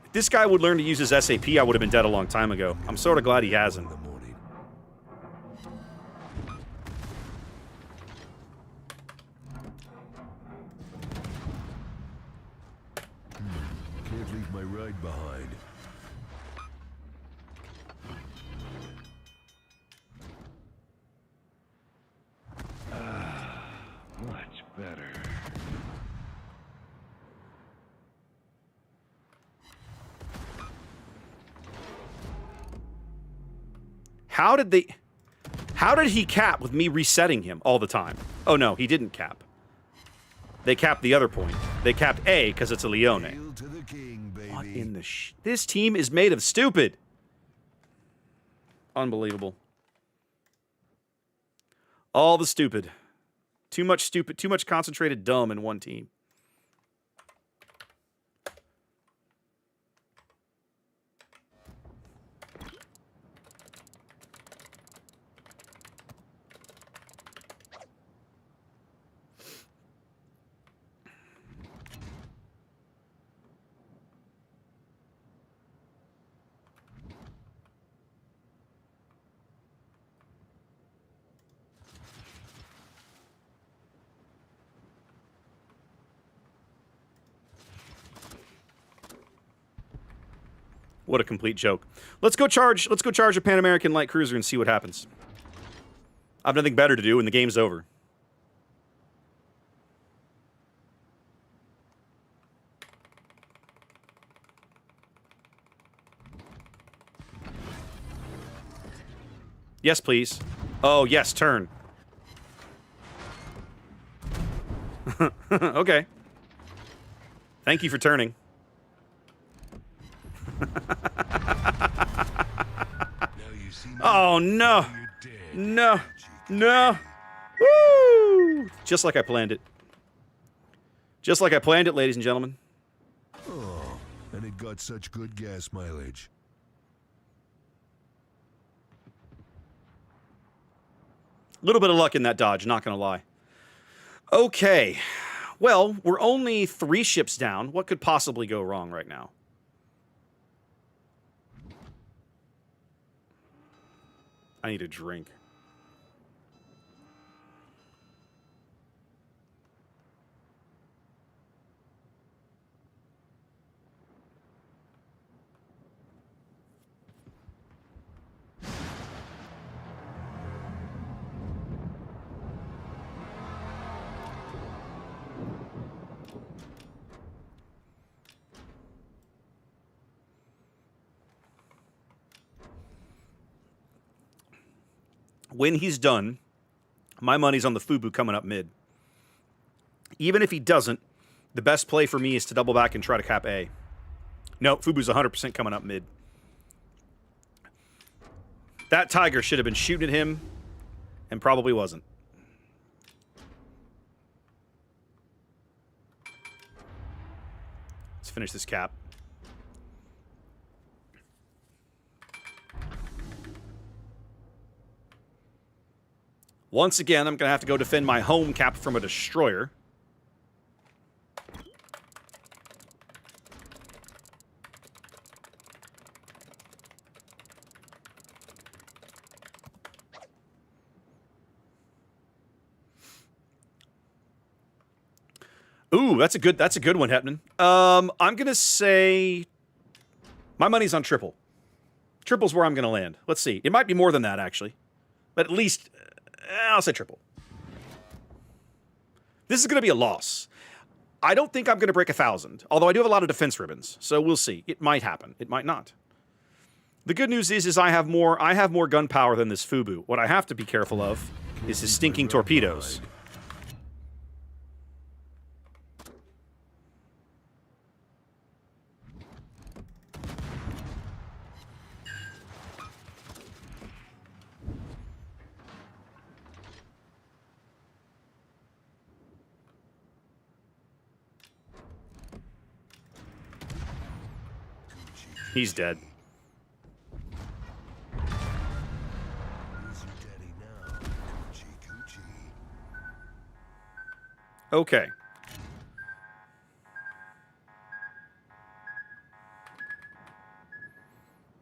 If this guy would learn to use his SAP, I would have been dead a long time ago. I'm sort of glad he hasn't. In the morning. Can't leave my ride behind. Much better. How did he cap with me resetting him all the time? Oh no, he didn't cap. They capped the other point. They capped A because it's a Leone. Hail to the king, baby. What in the This team is made of stupid. Unbelievable. All the stupid. Too much stupid, too much concentrated dumb in one team. What a complete joke. Let's go charge a Pan American light cruiser and see what happens. I have nothing better to do, and the game's over. Yes, please. Oh, yes, turn. Okay. Thank you for turning. Oh, no. No. No. Woo! Just like I planned it. Just like I planned it, ladies and gentlemen. Oh, and it got such good gas mileage. A little bit of luck in that dodge, not gonna lie. Okay. Well, we're only 3 ships down. What could possibly go wrong right now? I need a drink. When he's done, my money's on the Fubu coming up mid. Even if he doesn't, the best play for me is to double back and try to cap A. No, Fubu's 100% coming up mid. That Tiger should have been shooting at him, and probably wasn't. Let's finish this cap. Once again, I'm going to have to go defend my home cap from a destroyer. Ooh, that's a good one, Hetman. I'm going to say my money's on triple. Triple's where I'm going to land. Let's see. It might be more than that, actually. But at least I'll say triple. This is going to be a loss. I don't think I'm going to break 1,000, although I do have a lot of defense ribbons, so we'll see. It might happen. It might not. The good news is I have more gunpowder than this Fubu. What I have to be careful of is his stinking torpedoes. He's dead. Okay.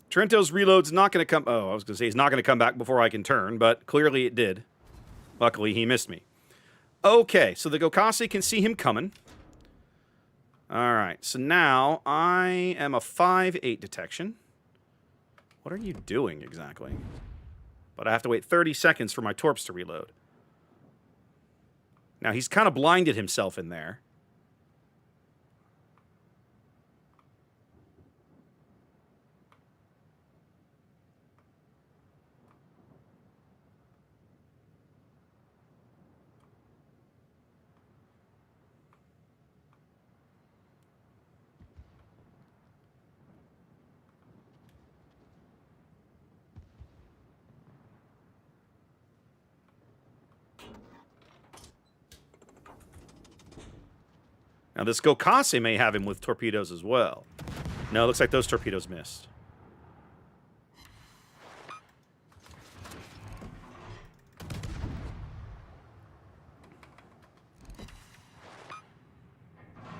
Trento's reload's not going to come... Oh, I was going to say he's not going to come back before I can turn, but clearly it did. Luckily, he missed me. Okay, so the Gokase can see him coming. All right, so now I am a 5-8 detection. What are you doing exactly? But I have to wait 30 seconds for my torps to reload. Now, he's kind of blinded himself in there. Now, this Gokase may have him with torpedoes as well. No, it looks like those torpedoes missed.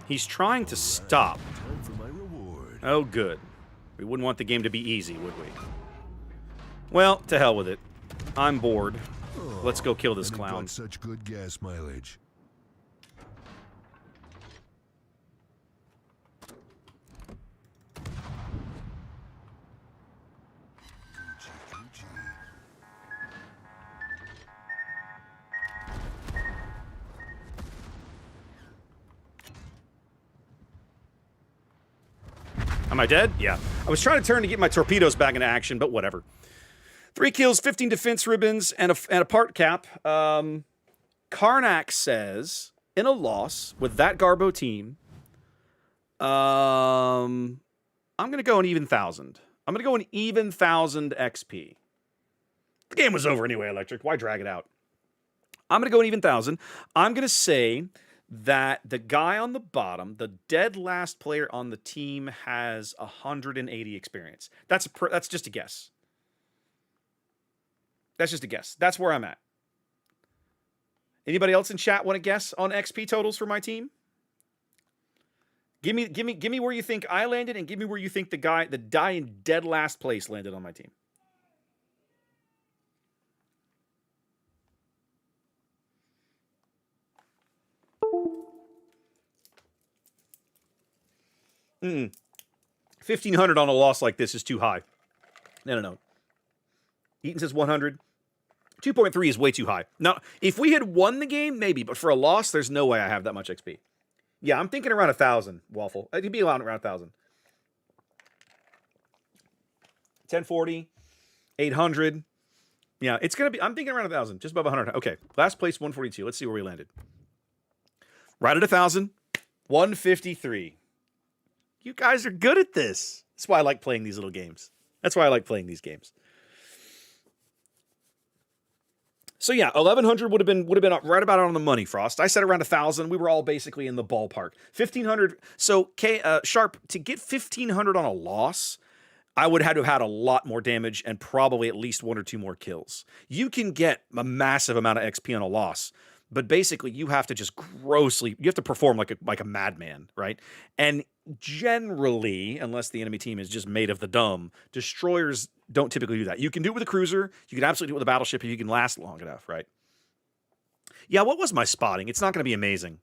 He's trying to stop. Time for my reward. Oh, good. We wouldn't want the game to be easy, would we? Well, to hell with it. I'm bored. Let's go kill this And it clown. got such good gas mileage. Am I dead? Yeah. I was trying to turn to get my torpedoes back into action, but whatever. 3 kills, 15 defense ribbons, and a part cap. Karnak says, in a loss with that Garbo team, I'm going to go an even 1,000. I'm going to go an even 1,000 XP. The game was over anyway, Electric. Why drag it out? I'm going to go an even 1,000. I'm going to say that the guy on the bottom, the dead last player on the team, has 180 experience. That's just a guess. That's just a guess. That's where I'm at. Anybody else in chat want to guess on XP totals for my team? Give me where you think I landed, and give me where you think the guy in dead last place landed on my team. Mm-mm. 1,500 on a loss like this is too high. No. Eaton says 100. 2.3 is way too high. Now, if we had won the game, maybe, but for a loss, there's no way I have that much XP. Yeah, I'm thinking around 1,000, Waffle. It'd be around 1,000. 1040, 800. Yeah, it's going to be, I'm thinking around 1,000, just above 100. Okay, last place, 142. Let's see where we landed. Right at 1,000, 153. You guys are good at this. That's why I like playing these little games. That's why I like playing these games. So yeah, 1,100 would have been right about on the money, Frost. I said around 1,000. We were all basically in the ballpark. 1,500. So Sharp, to get 1,500 on a loss, I would have to have had a lot more damage and probably at least 1 or 2 more kills. You can get a massive amount of XP on a loss, but basically you have to just you have to perform like a madman, right? And generally, unless the enemy team is just made of the dumb, destroyers don't typically do that. You can do it with a cruiser. You can absolutely do it with a battleship if you can last long enough, right? Yeah, what was my spotting? It's not going to be amazing.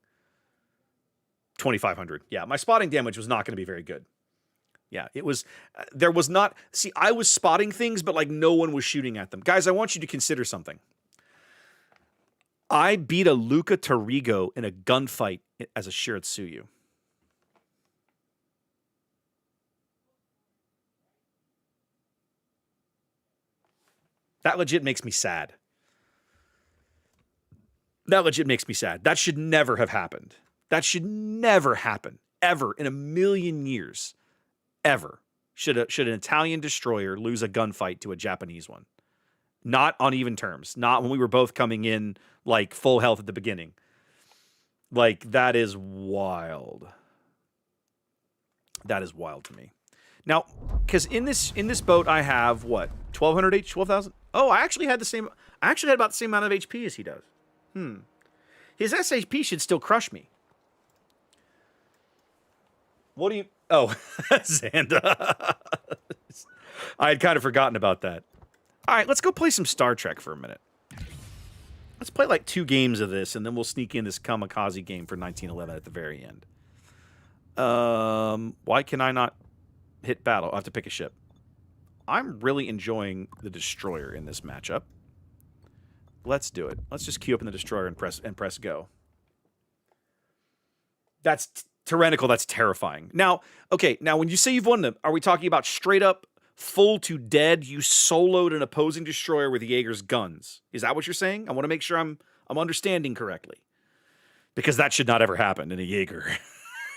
2,500. Yeah, my spotting damage was not going to be very good. Yeah, it was, there was not, see, I was spotting things, but like no one was shooting at them. Guys, I want you to consider something. I beat a Luca Tarigo in a gunfight as a Shiratsuyu. That legit makes me sad. That legit makes me sad. That should never have happened. That should never happen, ever, in a million years. Ever. Should an Italian destroyer lose a gunfight to a Japanese one? Not on even terms. Not when we were both coming in like full health at the beginning. Like, that is wild. That is wild to me. Now, because in this boat I have what? 1,200 H, 12,000? Oh, I actually had about the same amount of HP as he does. His SHP should still crush me. What do you... Oh, Xanda. I had kind of forgotten about that. All right, let's go play some Star Trek for a minute. Let's play like 2 games of this, and then we'll sneak in this kamikaze game for 1911 at the very end. Why can I not hit battle? I have to pick a ship. I'm really enjoying the destroyer in this matchup. Let's do it. Let's just queue up in the destroyer and press go. That's tyrannical. That's terrifying. Now, okay. Now, when you say you've won them, are we talking about straight up full to dead? You soloed an opposing destroyer with Jaeger's guns. Is that what you're saying? I want to make sure I'm understanding correctly, because that should not ever happen in a Jaeger.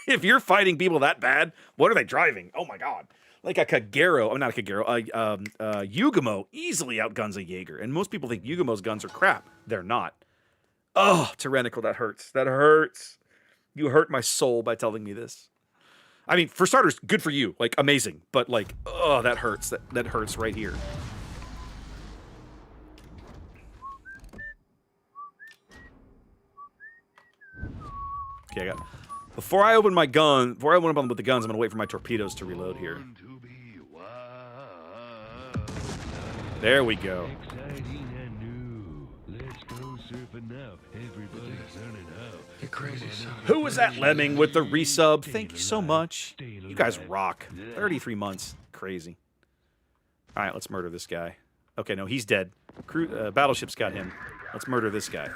If you're fighting people that bad, what are they driving? Oh my God. Like a Kagero, not a Kagero, Yugamo easily outguns a Jaeger. And most people think Yugamo's guns are crap. They're not. Oh, tyrannical, that hurts. That hurts. You hurt my soul by telling me this. I mean, for starters, good for you. Like, amazing. But like, oh, that hurts. That hurts right here. Okay, I got... Before I open up with the guns, I'm going to wait for my torpedoes to reload here. There we go. Exciting and new. Let's go surfing now. Everybody's learning how. You crazy son. Who was that lemming with the resub? Thank you so much. You guys rock. 33 months. Crazy. All right, let's murder this guy. Okay, no, he's dead. Battleship's got him. Let's murder this guy.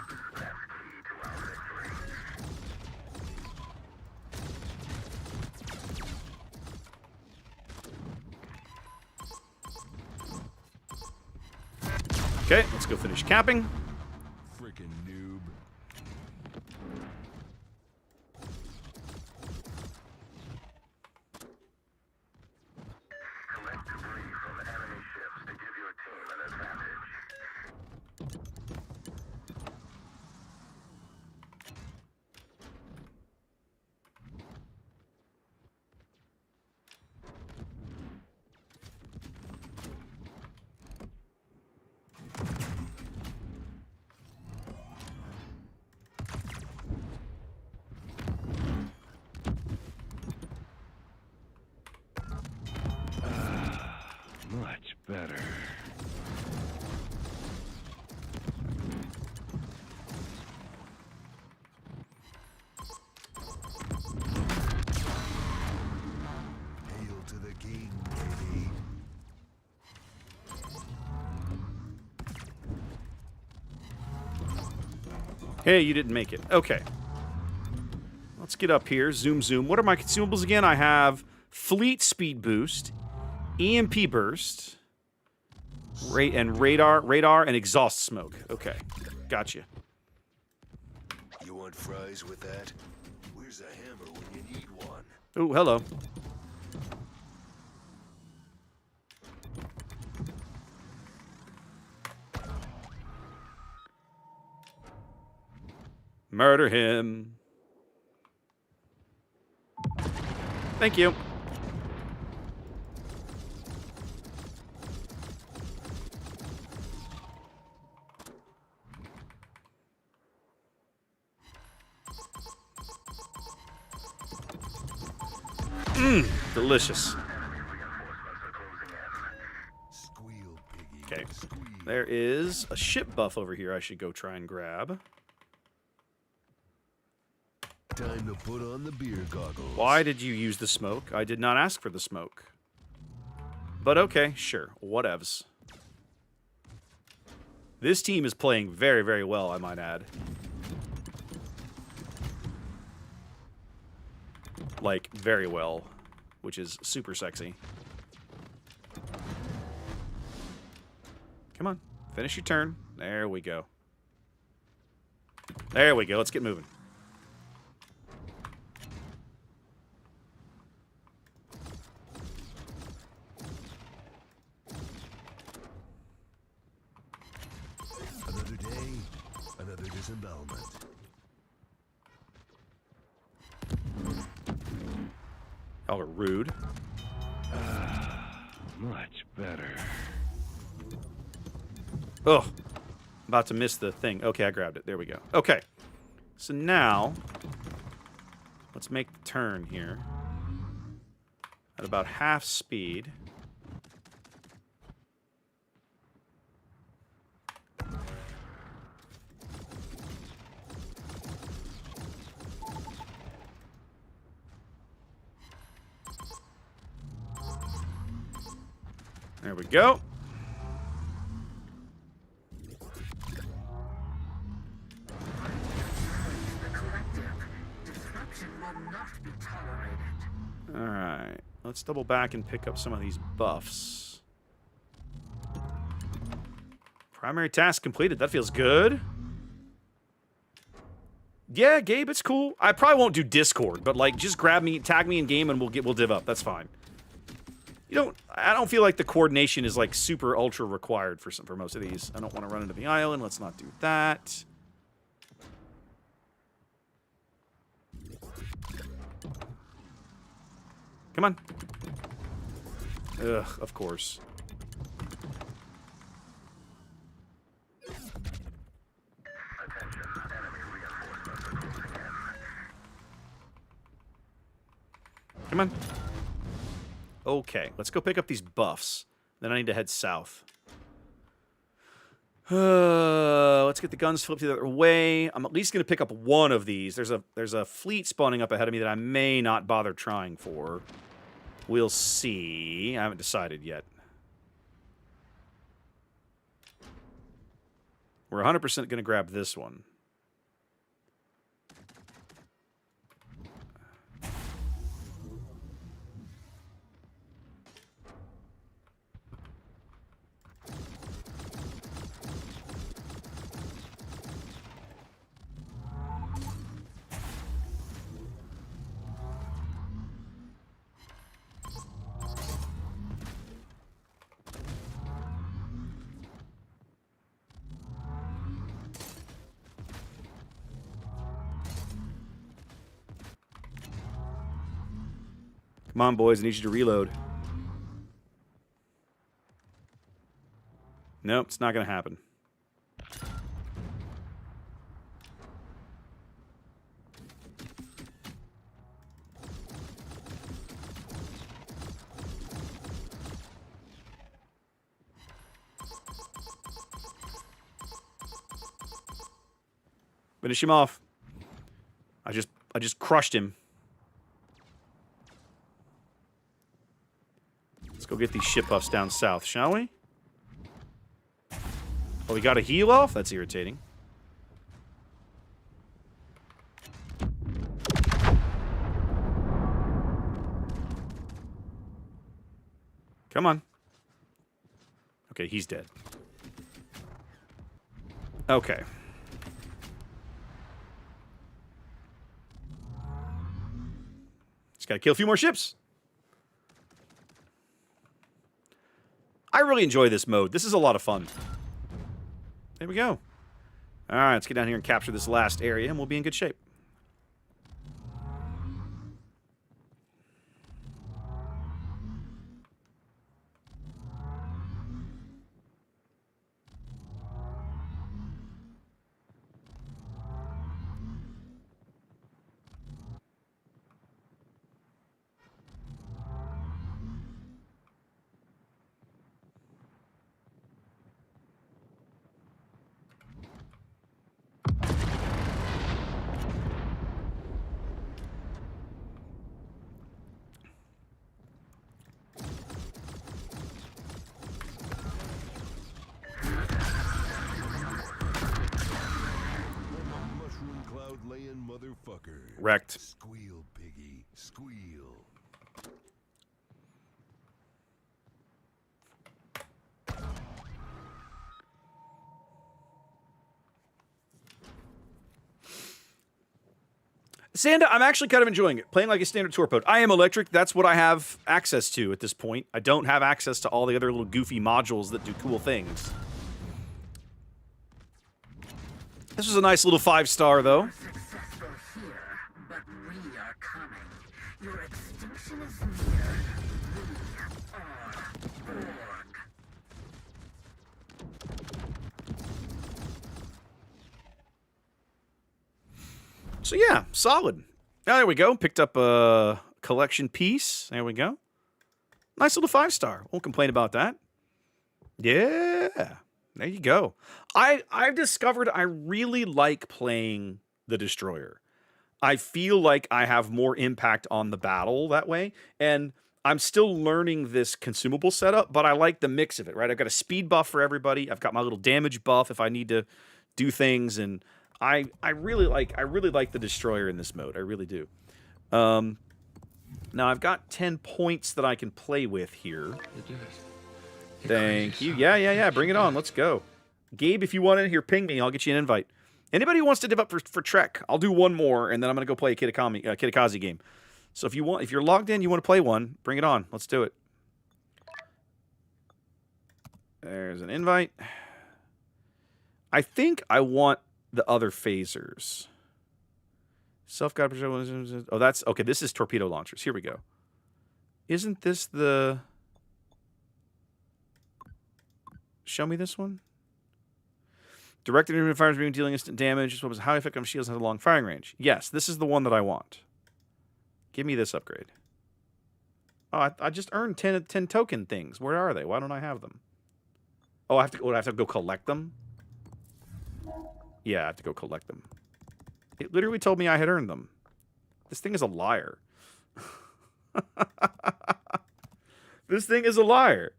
Okay, let's go finish capping. Frickin' noob. Much better. Hail to the king, baby. Hey, you didn't make it. Okay. Let's get up here. Zoom, zoom. What are my consumables again? I have fleet speed boost, EMP burst, and radar, and exhaust smoke. Okay, gotcha. You want fries with that? Where's a hammer when you need one? Oh, hello. Murder him. Thank you. Delicious. Squeal, piggy. Okay. Squeal. There is a ship buff over here I should go try and grab. Time to put on the beer goggles. Why did you use the smoke? I did not ask for the smoke. But okay, sure. Whatevs. This team is playing very, very well, I might add. Like, very well. Which is super sexy. Come on. Finish your turn. There we go. There we go. Let's get moving. Another day, another disembowelment. Y'all are rude. Much better. Oh, about to miss the thing. Okay, I grabbed it. There we go. Okay, so now let's make the turn here at about half speed. There we go. All right, let's double back and pick up some of these buffs. Primary task completed. That feels good. Yeah, Gabe, it's cool. I probably won't do Discord, but like, just grab me, tag me in game, and we'll div up. That's fine. I don't feel like the coordination is like super ultra required for most of these. I don't want to run into the island. Let's not do that. Come on. Ugh, of course. Come on. Okay, let's go pick up these buffs. Then I need to head south. Let's get the guns flipped the other way. I'm at least going to pick up one of these. There's a fleet spawning up ahead of me that I may not bother trying for. We'll see. I haven't decided yet. We're 100% going to grab this one. Come on, boys. I need you to reload. Nope, it's not going to happen. Finish him off. I just crushed him. Let's go get these ship buffs down south, shall we? Oh, we got a heal off? That's irritating. Come on. Okay, he's dead. Okay. Just gotta kill a few more ships. I really enjoy this mode. This is a lot of fun. There we go. All right, let's get down here and capture this last area, and we'll be in good shape. Mushroom cloud laying motherfucker. Wrecked. Squeal, piggy, squeal. Sanda, I'm actually kind of enjoying it. Playing like a standard torpedo. I am electric. That's what I have access to at this point. I don't have access to all the other little goofy modules that do cool things. This was a nice little 5-star, though. Successful here, but we are coming. Your extinction is near. We are born. So yeah, solid. There we go. Picked up a collection piece. There we go. Nice little 5-star. Won't complain about that. Yeah. There you go. I've discovered I really like playing the Destroyer. I feel like I have more impact on the battle that way. And I'm still learning this consumable setup, but I like the mix of it, right? I've got a speed buff for everybody. I've got my little damage buff if I need to do things, and I really like the Destroyer in this mode. I really do. Now I've got 10 points that I can play with here. Thank you. Yeah. Bring it on. Let's go. Gabe, if you want in here, ping me. I'll get you an invite. Anybody who wants to div up for Trek, I'll do one more, and then I'm gonna go play a Kitakazi game. So if you're logged in, you want to play one, bring it on. Let's do it. There's an invite. I think I want the other phasers. Self-guided projectile. Oh, that's okay. This is torpedo launchers. Here we go. Isn't this the? Show me this one. Directed enemy fires being dealing instant damage. This one was highly effective on shields and had a long firing range. Yes, this is the one that I want. Give me this upgrade. Oh, I just earned 10 token things. Where are they? Why don't I have them? Oh, I have to go collect them? Yeah, I have to go collect them. It literally told me I had earned them. This thing is a liar. This thing is a liar.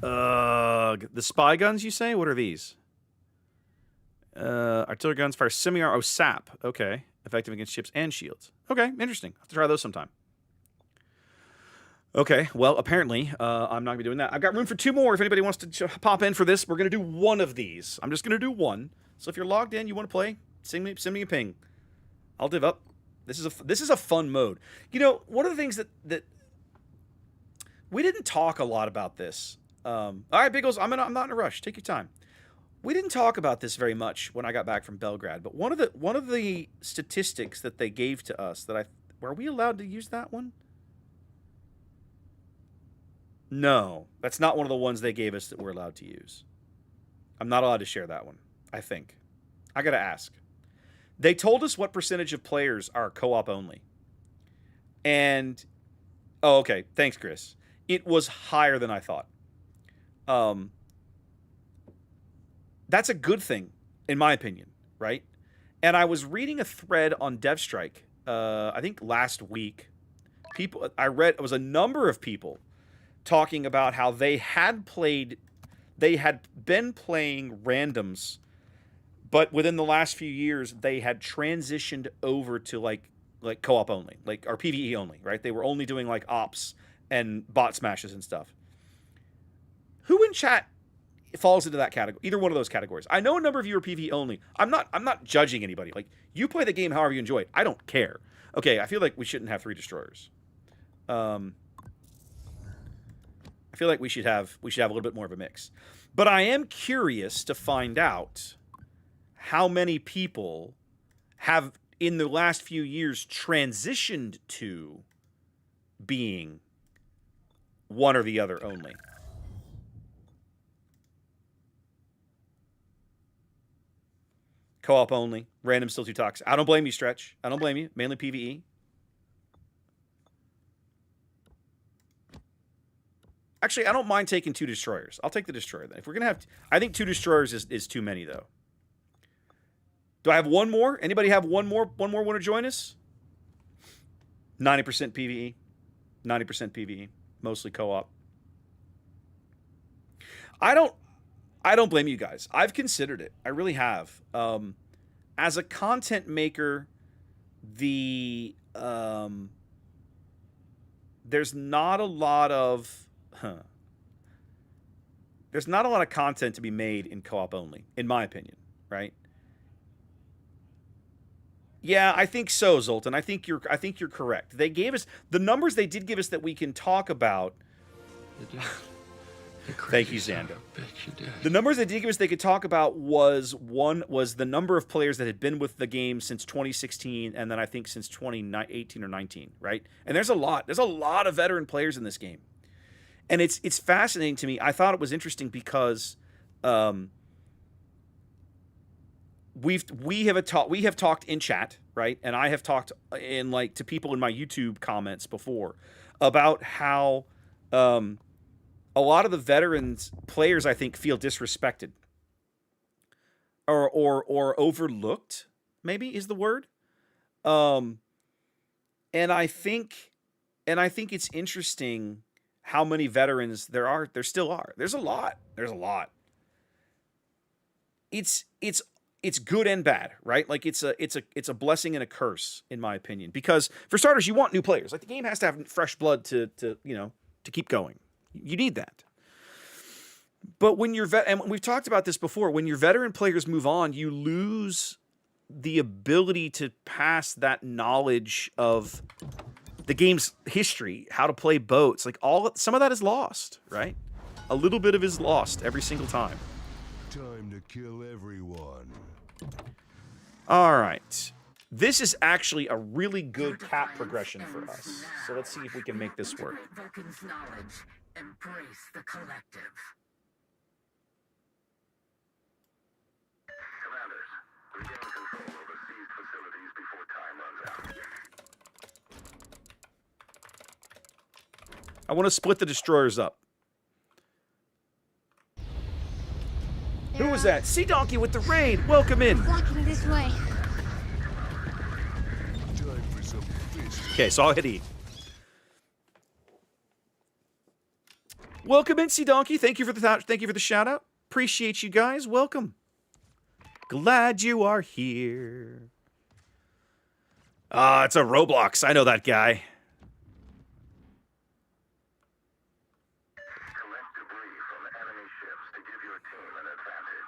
The spy guns, you say? What are these? Artillery guns fire semi-arm. Oh, sap. Okay. Effective against ships and shields. Okay, interesting. I'll have to try those sometime. Okay, well, apparently, I'm not going to be doing that. I've got room for 2 more if anybody wants to pop in for this. We're going to do one of these. I'm just going to do one. So if you're logged in, you want to play, send me a ping. I'll div up. This is a fun mode. You know, one of the things that we didn't talk a lot about this. All right, Biggles, I'm not in a rush. Take your time. We didn't talk about this very much when I got back from Belgrade, but one of the statistics that they gave to us that Were we allowed to use that one? No, that's not one of the ones they gave us that we're allowed to use. I'm not allowed to share that one, I think. I gotta ask. They told us what percentage of players are co-op only. And, oh, okay. Thanks, Chris. It was higher than I thought. That's a good thing, in my opinion, right? And I was reading a thread on DevStrike, I think last week. It was a number of people talking about how they had been playing randoms, but within the last few years, they had transitioned over to like co-op only, or PvE only, right? They were only doing like ops and bot smashes and stuff. Who in chat falls into that category? Either one of those categories. I know a number of you are PvE only. I'm not judging anybody. Like, you play the game however you enjoy it. I don't care. Okay, I feel like we shouldn't have 3 destroyers. I feel like we should have a little bit more of a mix. But I am curious to find out how many people have in the last few years transitioned to being one or the other only. Co-op only. Random still too toxic. I don't blame you, Stretch. I don't blame you. Mainly PvE. Actually, I don't mind taking 2 destroyers. I'll take the destroyer then. If we're gonna have, I think 2 destroyers is too many though. Do I have one more? Anybody have one more want to join us? 90% PvE. 90% PvE. Mostly co-op. I don't blame you guys. I've considered it. I really have. As a content maker, there's not a lot of there's not a lot of content to be made in co-op only, in my opinion, right? Yeah, I think so, Zoltan. I think you're correct. They gave us the numbers they did give us that we can talk about. Thank you, Xando. The numbers they did give us they could talk about was the number of players that had been with the game since 2016, and then I think since 2018 or 19, right? And there's a lot of veteran players in this game. And it's fascinating to me. I thought it was interesting because we have talked in chat, right? And I have talked to people in my YouTube comments before about how a lot of the veterans players, I think, feel disrespected or overlooked, maybe is the word. And I think it's interesting how many veterans there still are. There's a lot. It's good and bad, right? Like it's a blessing and a curse, in my opinion. Because for starters, you want new players. Like, the game has to have fresh blood to keep going. You need that. But when you're and we've talked about this before, when your veteran players move on, you lose the ability to pass that knowledge of the game's history, how to play boats. Like, some of that is lost, right? A little bit of it is lost every single time. Time to kill everyone. All right. This is actually a really good cap progression for us. So let's see if we can make this work. Vulcan's knowledge. Embrace the collective. Commanders, regain control over seized facilities before time runs out. I want to split the destroyers up. Who was that? Sea Donkey with the raid. Welcome in. Walking this way. Time for some fish. Okay, so I'll hit E. Welcome in, Sea Donkey. Thank you for the shout out. Appreciate you guys. Welcome. Glad you are here. It's a Roblox. I know that guy. Collect debris from enemy ships to give your team an advantage.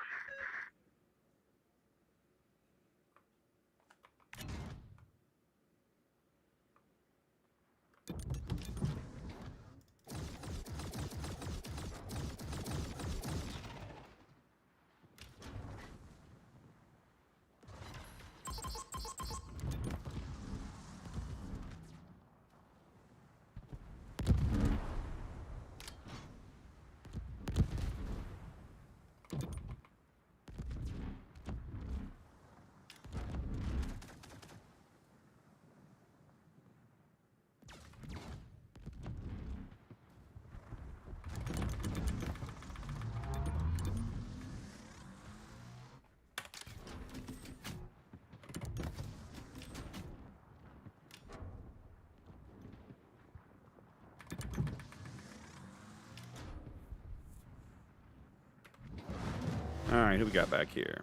right, who we got back here?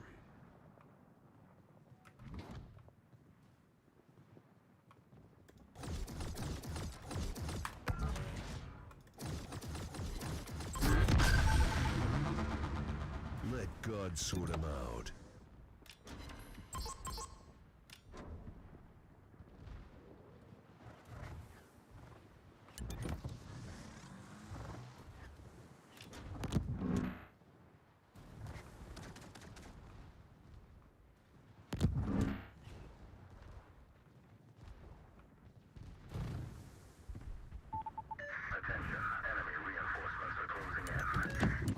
Let God sort him out. Attention, enemy reinforcements are closing in.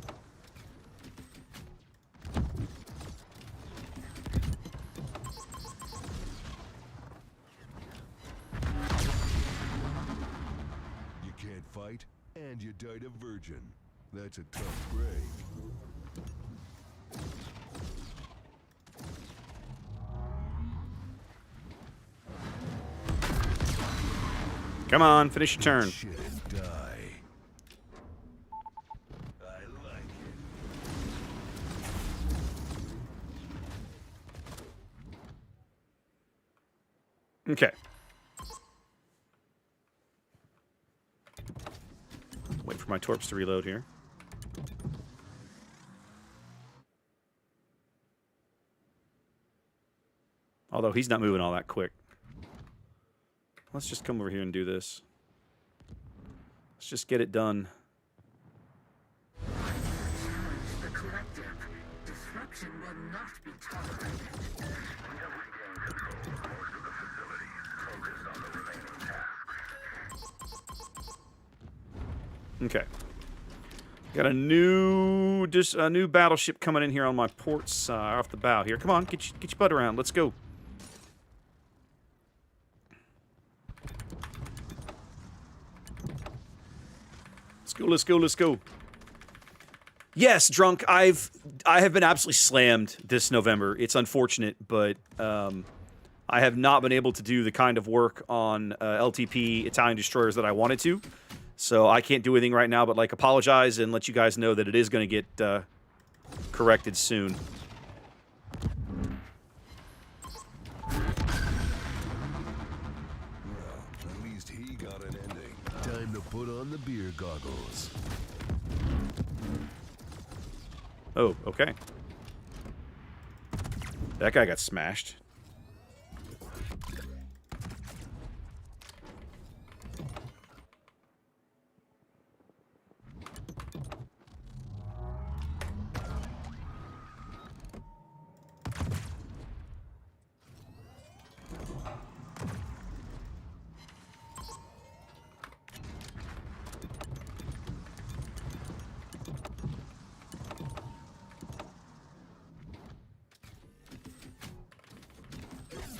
You can't fight, and you died a virgin. That's a tough break. Come on, finish your turn. Shit and die. I like it. Okay. Wait for my torps to reload here. Although he's not moving all that quick. Let's just come over here and do this. Let's just get it done. Challenge the collective. Disruption will not be tolerated. We have regained control of most of the facilities. Focus on the remaining tasks. Okay. Got a new battleship coming in here on my ports off the bow here. Come on, get your butt around. Let's go. Let's go, let's go. Yes, Drunk, I have been absolutely slammed this November. It's unfortunate, but I have not been able to do the kind of work on LTP Italian destroyers that I wanted to. So I can't do anything right now but like apologize and let you guys know that it is going to get corrected soon. Well, at least he got an ending. Time to put on the beer goggles. Oh, okay. That guy got smashed.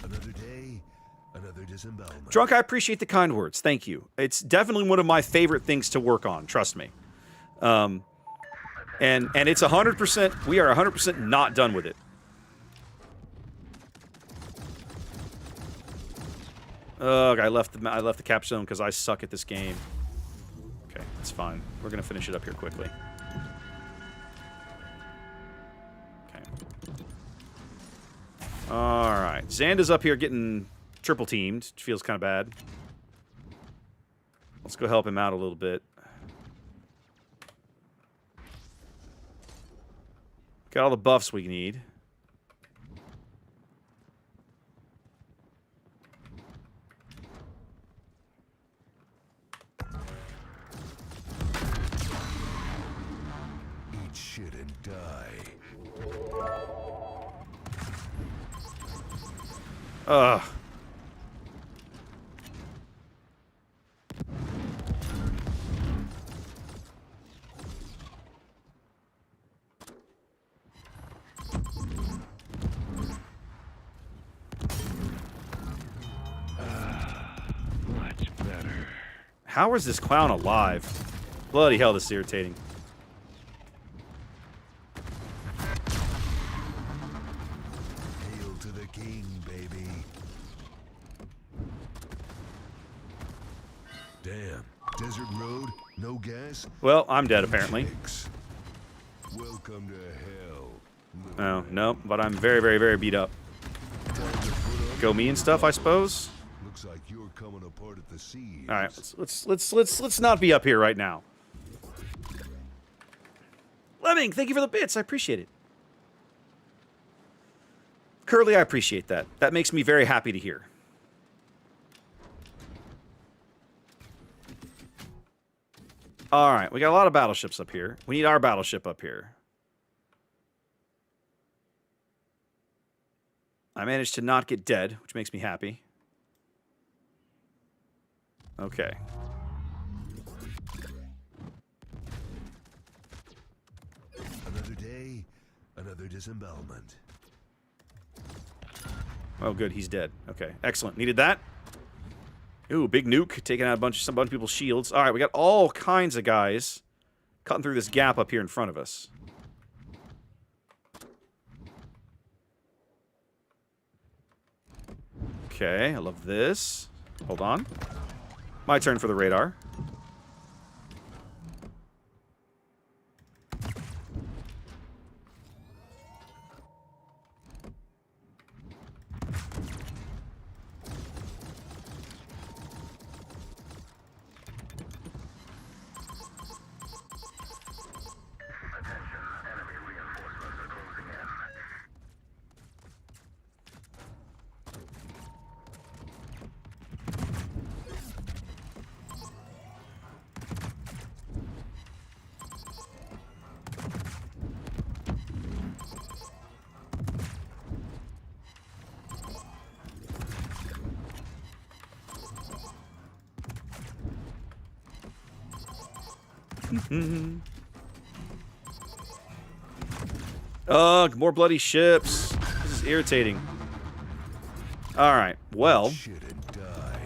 Another day, another disembowelment. Drunk, I appreciate the kind words. Thank you. It's definitely one of my favorite things to work on. Trust me. And it's 100%. We are 100% not done with it. Ugh, I left the capstone because I suck at this game. Okay, it's fine. We're gonna finish it up here quickly. Okay. All right, Xanda's up here getting triple teamed. Feels kind of bad. Let's go help him out a little bit. Got all the buffs we need. Eat shit and die. Ugh. Much better. How is this clown alive? Bloody hell, this is irritating. Hail to the king, baby. Damn. Desert road, no gas. Well, I'm dead apparently. Chicks. Welcome to hell. Oh, no, but I'm very, very, very beat up. Go me and stuff, I suppose. Looks like you're coming apart at the seams. All right, let's not be up here right now. Lemming, thank you for the bits. I appreciate it. Curly, I appreciate that. That makes me very happy to hear. All right, we got a lot of battleships up here. We need our battleship up here. I managed to not get dead, which makes me happy. Okay. Another day, another disembowelment. Oh, good, he's dead. Okay, excellent. Needed that. Ooh, big nuke, taking out a bunch of people's shields. All right, we got all kinds of guys cutting through this gap up here in front of us. Okay, I love this. Hold on. My turn for the radar. Ugh, more bloody ships. This is irritating. Alright, well. Shit and die.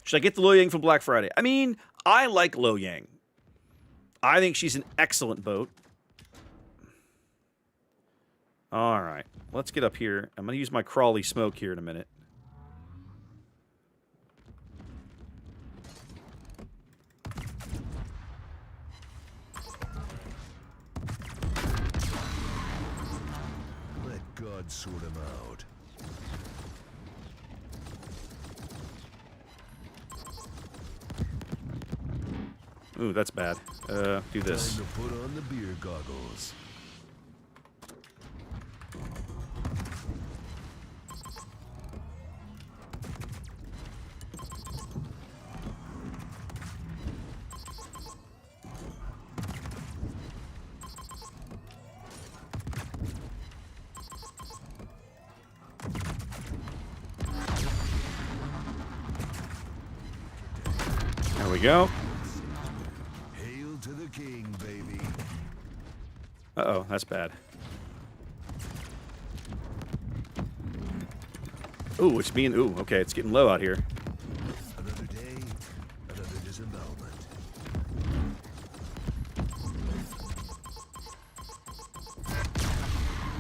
Should I get the Lo Yang from Black Friday? I mean, I like Lo Yang. I think she's an excellent boat. Alright, let's get up here. I'm going to use my crawly smoke here in a minute. God sort him out. Ooh, that's bad. Do this. Time to put on the beer goggles. There we go. Hail to the king, baby. Uh-oh, that's bad. Ooh, it's being... Ooh, okay, it's getting low out here. Another day, another disembowelment.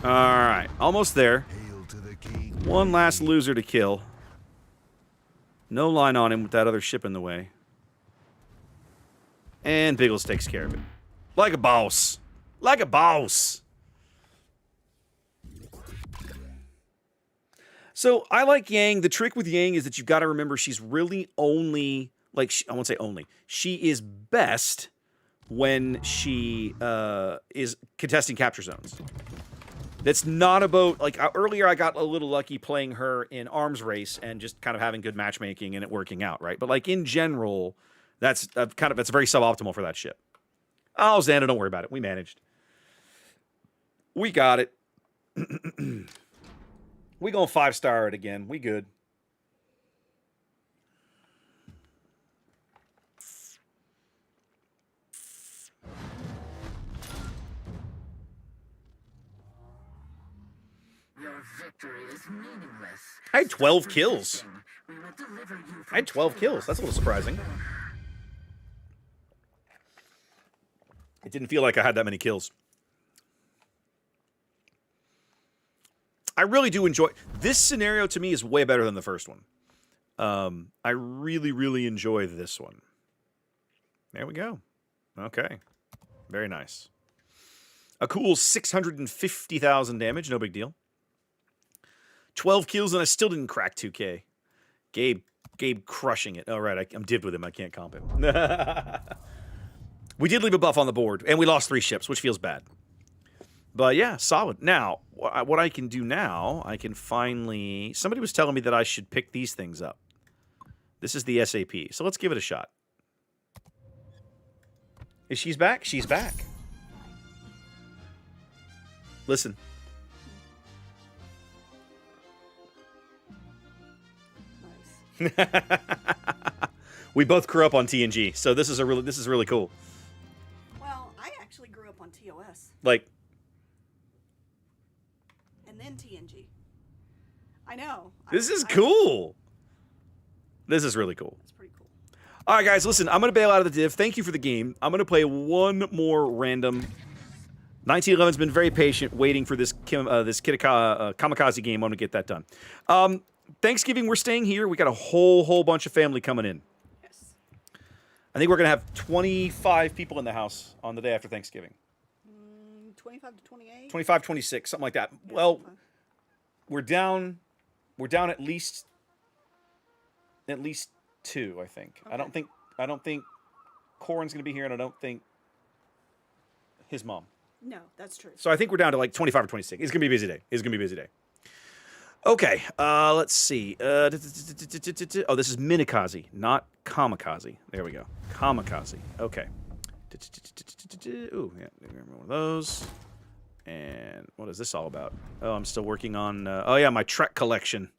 Alright, almost there. Hail to the king. One last loser to kill. No line on him with that other ship in the way. And Biggles takes care of it. Like a boss. Like a boss. So, I like Yang. The trick with Yang is that you've got to remember she's really only... Like, I won't say only. She is best when she is contesting capture zones. That's not about... Like, earlier I got a little lucky playing her in Arms Race and just kind of having good matchmaking and it working out, right? But, like, in general... That's that's very suboptimal for that ship. Oh, Xander, don't worry about it. We managed. We got it. We gonna 5-star it again. We good. Your victory is meaningless. I had 12 kills. We will deliver you I had 12 kills. That's a little surprising. It didn't feel like I had that many kills. I really do enjoy... This scenario, to me, is way better than the first one. I really, really enjoy this one. There we go. Okay. Very nice. A cool 650,000 damage, no big deal. 12 kills, and I still didn't crack 2K. Gabe crushing it. All right, I'm divved with him. I can't comp him. We did leave a buff on the board, and we lost 3 ships, which feels bad. But yeah, solid. Now, what I can do now, I can finally... Somebody was telling me that I should pick these things up. This is the SAP, so let's give it a shot. Is she's back? She's back. Listen. Nice. We both grew up on TNG, so this is really cool. Well, I actually grew up on TOS. Like, and then TNG. I know. This is cool. This is really cool. It's pretty cool. All right, guys, listen, I'm going to bail out of the div. Thank you for the game. I'm going to play one more random. 1911's been very patient waiting for this Kamikaze game. I'm going to get that done. Thanksgiving, we're staying here. We got a whole bunch of family coming in. Yes. I think we're going to have 25 people in the house on the day after Thanksgiving. 25 to 28? 25, 26, something like that. Yeah, well, 25. we're down at least 2, I think. Okay. I don't think Corin's going to be here, and I don't think his mom. No, that's true. So I think we're down to like 25 or 26. It's going to be a busy day. Okay, let's see. Oh, this is Minikaze, not Kamikaze. There we go. Kamikaze. Okay. Ooh, yeah, one of those. And what is this all about? Oh, I'm still working on... oh, yeah, my Trek collection.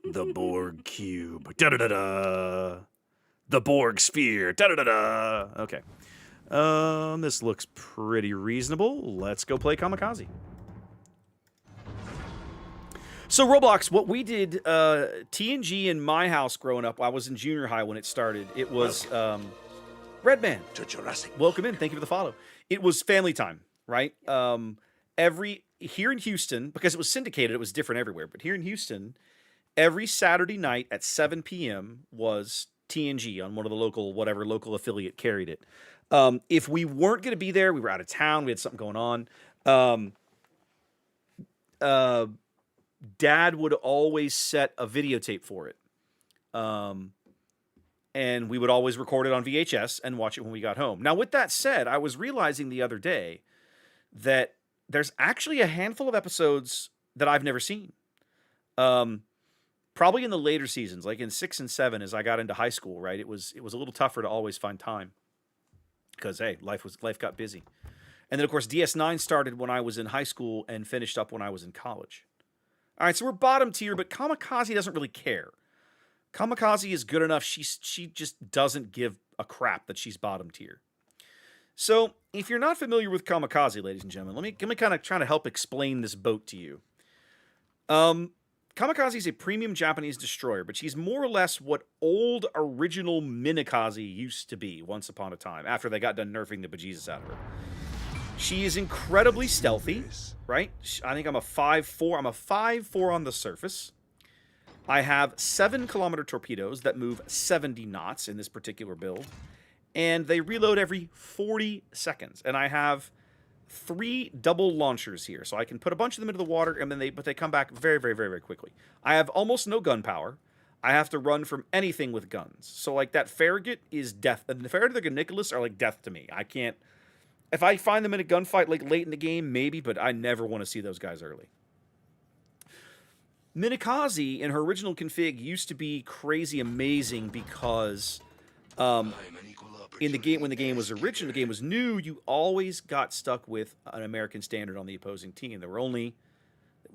The Borg Cube. Da-da-da-da. The Borg Sphere. Da-da-da-da. Okay. This looks pretty reasonable. Let's go play Kamikaze. So, Roblox, what we did, TNG in my house growing up, I was in junior high when it started. It was, Redman. To Jurassic Park. Welcome in. Thank you for the follow. It was family time, right? Here in Houston, because it was syndicated, it was different everywhere. But here in Houston, every Saturday night at 7 p.m. was TNG on one of the local affiliate carried it. If we weren't going to be there, we were out of town, we had something going on. Dad would always set a videotape for it. And we would always record it on VHS and watch it when we got home. Now, with that said, I was realizing the other day that there's actually a handful of episodes that I've never seen. Probably in the later seasons, like in 6 and 7, as I got into high school, right? It was a little tougher to always find time because, hey, life got busy. And then, of course, DS9 started when I was in high school and finished up when I was in college. All right, so we're bottom tier, but Kamikaze doesn't really care. Kamikaze is good enough. She just doesn't give a crap that she's bottom tier. So, if you're not familiar with Kamikaze, ladies and gentlemen, let me kind of try to help explain this boat to you. Kamikaze is a premium Japanese destroyer, but she's more or less what old original Minikaze used to be once upon a time, after they got done nerfing the bejesus out of her. She is incredibly stealthy, right? I think I'm a 5'4". I'm a 5'4" on the surface. I have 7-kilometer torpedoes that move 70 knots in this particular build, and they reload every 40 seconds. And I have 3 double launchers here, so I can put a bunch of them into the water, and then they come back very, very, very, very quickly. I have almost no gun power. I have to run from anything with guns. So like that Farragut is death, and the Farragut and Nicholas are like death to me. I can't. If I find them in a gunfight like late in the game, maybe, but I never want to see those guys early. Minikaze in her original config used to be crazy amazing because in the game, when the game was original, the game was new, you always got stuck with an American standard on the opposing team. There were only,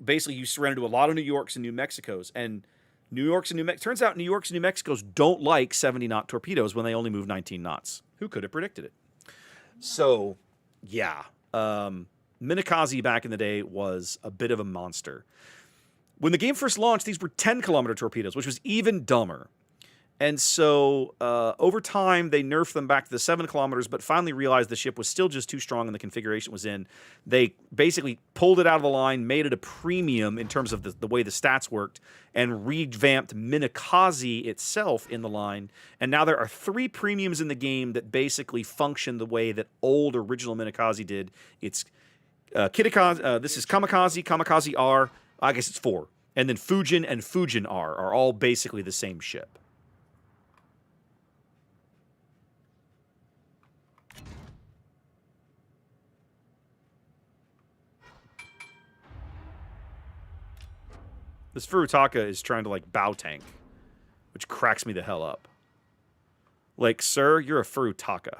basically you surrendered to a lot of New Yorks and New Mexicos, and turns out New Yorks and New Mexicos don't like 70-knot torpedoes when they only move 19 knots. Who could have predicted it? So, yeah. Minikaze back in the day was a bit of a monster. When the game first launched, these were 10-kilometer torpedoes, which was even dumber. And so, over time, they nerfed them back to the 7 kilometers, but finally realized the ship was still just too strong in the configuration it was in. They basically pulled it out of the line, made it a premium in terms of the way the stats worked, and revamped Minikaze itself in the line. And now there are 3 premiums in the game that basically function the way that old original Minikaze did. It's This is Kamikaze, Kamikaze R. I guess it's 4. And then Fujin and Fujin R are all basically the same ship. This Furutaka is trying to, like, bow tank, which cracks me the hell up. Like, sir, you're a Furutaka.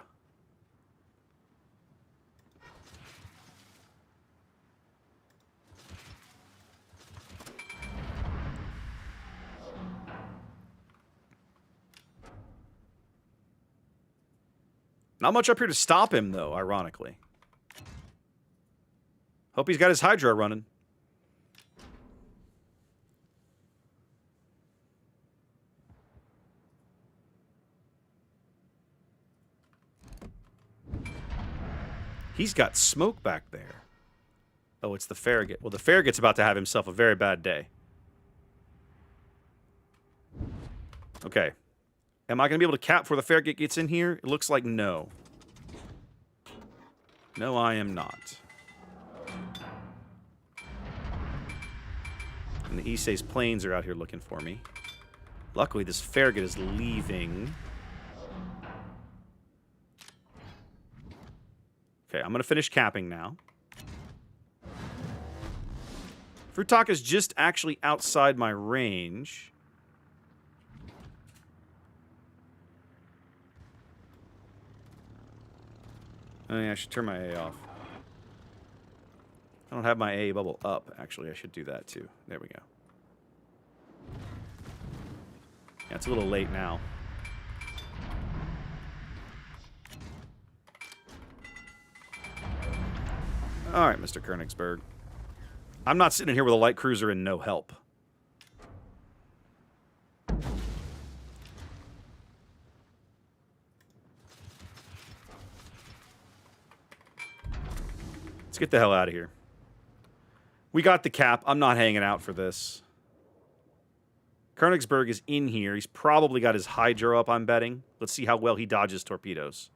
Not much up here to stop him, though, ironically. Hope he's got his Hydra running. He's got smoke back there. Oh, it's the Farragut. Well, the Farragut's about to have himself a very bad day. Okay. Am I going to be able to cap before the Farragut gets in here? It looks like no. No, I am not. And the Issei's planes are out here looking for me. Luckily, this Farragut is leaving. Okay, I'm going to finish capping now. Furutaka's just actually outside my range. Oh, yeah, I should turn my A off. I don't have my A bubble up. Actually, I should do that too. There we go. Yeah, it's a little late now. All right, Mr. Königsberg. I'm not sitting here with a light cruiser and no help. Let's get the hell out of here. We got the cap. I'm not hanging out for this. Königsberg is in here. He's probably got his Hydra up, I'm betting. Let's see how well he dodges torpedoes.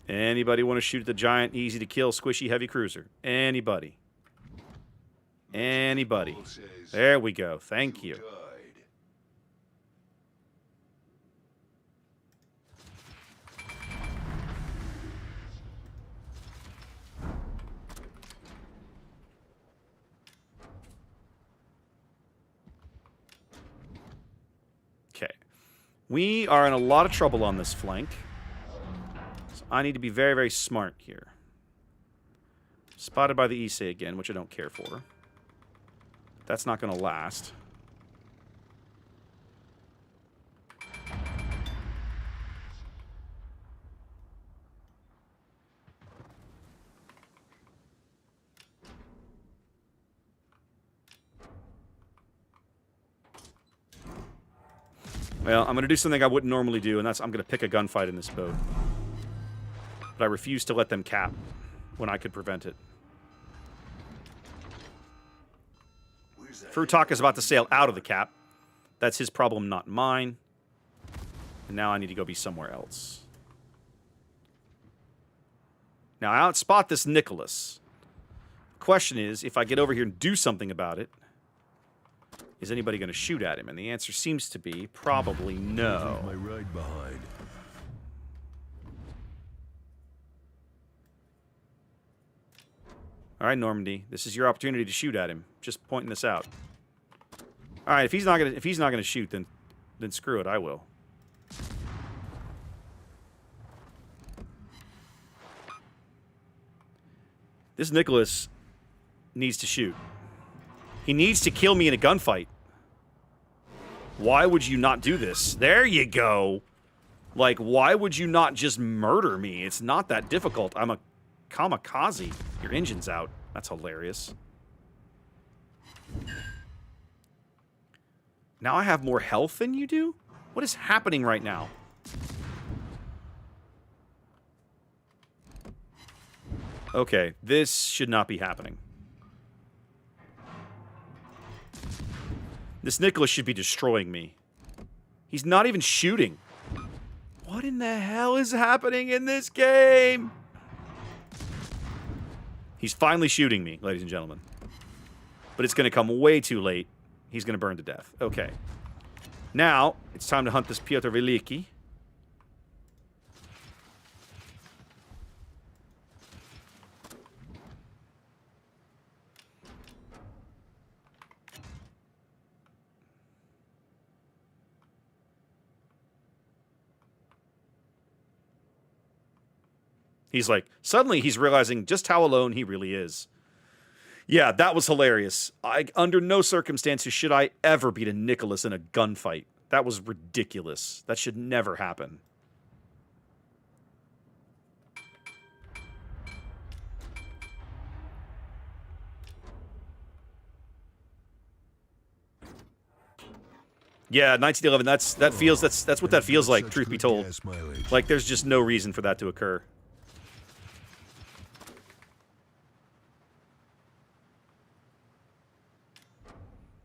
Anybody want to shoot at the giant, easy-to-kill, squishy, heavy cruiser? Anybody? Anybody? There we go. Thank you. Okay. We are in a lot of trouble on this flank. I need to be very, very smart here. Spotted by the Issei again, which I don't care for. That's not going to last. Well, I'm going to do something I wouldn't normally do, and that's I'm going to pick a gunfight in this boat. But I refuse to let them cap when I could prevent it. Furutaka's about to sail out of the cap. That's his problem, not mine. And now I need to go be somewhere else. Now, I outspot this Nicholas. The question is, if I get over here and do something about it, is anybody going to shoot at him? And the answer seems to be probably no. My ride behind. All right, Normandy, this is your opportunity to shoot at him. Just pointing this out. All right, if he's not gonna shoot, then screw it, I will. This Nicholas needs to shoot. He needs to kill me in a gunfight. Why would you not do this? There you go. Like, why would you not just murder me? It's not that difficult. I'm a kamikaze. Your engine's out. That's hilarious. Now I have more health than you do? What is happening right now? Okay, this should not be happening. This Nicholas should be destroying me. He's not even shooting. What in the hell is happening in this game? He's finally shooting me, ladies and gentlemen. But it's going to come way too late. He's going to burn to death. Okay. Now, it's time to hunt this Piotr Veliki. He's like, suddenly he's realizing just how alone he really is. Yeah, that was hilarious. Under no circumstances should I ever beat a Nicholas in a gunfight. That was ridiculous. That should never happen. Yeah, 1911. That's what that feels like. Truth be told, like there's just no reason for that to occur.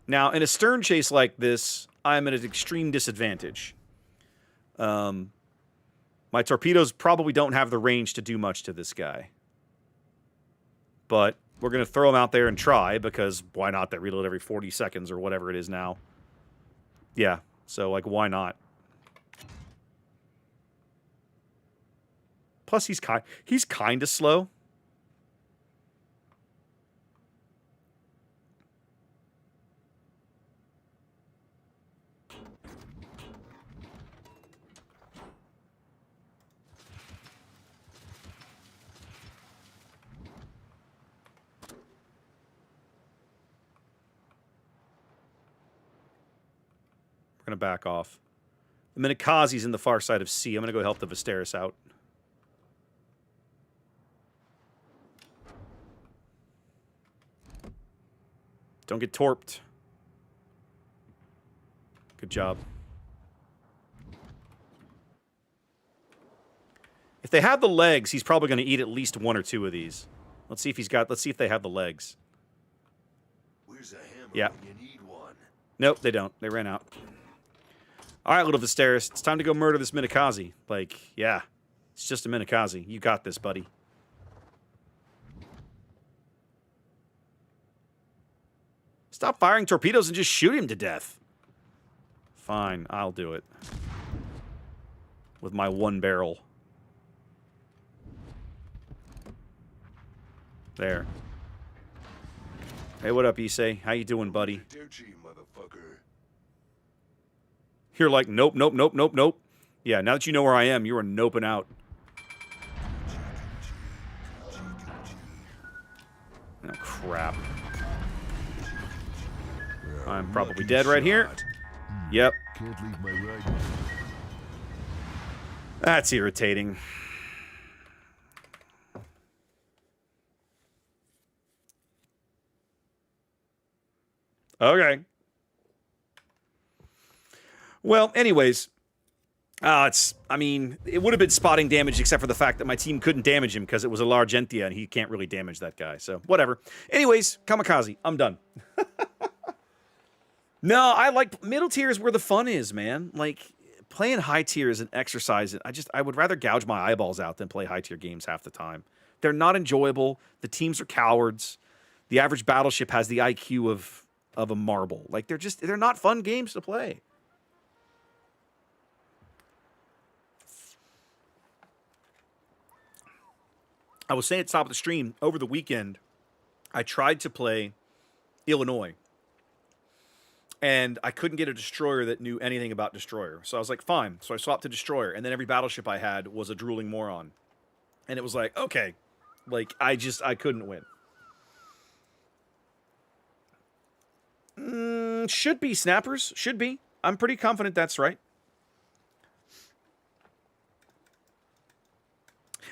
Now, in a stern chase like this, I'm at an extreme disadvantage. My torpedoes probably don't have the range to do much to this guy. But we're going to throw them out there and try, because why not? They reload every 40 seconds or whatever it is now. Yeah, so, like, why not? Plus, he's kind of slow. Going to back off. The Minikaze's in the far side of C. I'm going to go help the Viserys out. Don't get torped. Good job. If they have the legs, he's probably going to eat at least one or two of these. Let's see if if they have the legs. Where's a hammer Yeah. when you need one? Nope, they don't. They ran out. All right, little Viserys, it's time to go murder this Minikaze. Like, yeah, it's just a Minikaze. You got this, buddy. Stop firing torpedoes and just shoot him to death. Fine, I'll do it. With my one barrel. There. Hey, what up, Issei? How you doing, buddy? You're like, nope, nope, nope, nope, nope. Yeah, now that you know where I am, you are noping out. Oh, crap. I'm probably dead right here. Yep. Can't leave my ride. That's irritating. Okay. Well, anyways, I mean, it would have been spotting damage except for the fact that my team couldn't damage him because it was a large Entia and he can't really damage that guy. So, whatever. Anyways, Kamikaze, I'm done. No, I like middle tiers where the fun is, man. Like, playing high tier is an exercise. I would rather gouge my eyeballs out than play high tier games half the time. They're not enjoyable. The teams are cowards. The average battleship has the IQ of a marble. Like, they're not fun games to play. I was saying at the top of the stream, over the weekend, I tried to play Illinois. And I couldn't get a destroyer that knew anything about destroyer. So I was like, fine. So I swapped to destroyer. And then every battleship I had was a drooling moron. And it was like, okay. Like, I couldn't win. Should be snappers. Should be. I'm pretty confident that's right.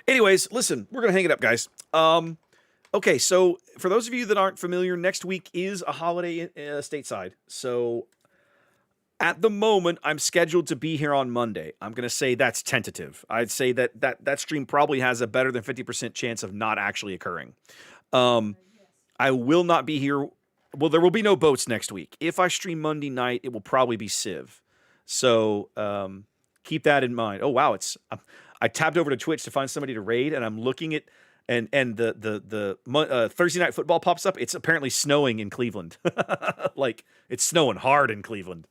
Anyways, listen, we're going to hang it up, guys. Okay, so for those of you that aren't familiar, next week is a holiday stateside. So at the moment, I'm scheduled to be here on Monday. I'm going to say that's tentative. I'd say that stream probably has a better than 50% chance of not actually occurring. I will not be here. Well, there will be no boats next week. If I stream Monday night, it will probably be Civ. So keep that in mind. Oh, wow. I tapped over to Twitch to find somebody to raid, and I'm looking at and the Thursday Night Football pops up. It's apparently snowing in Cleveland. Like, it's snowing hard in Cleveland.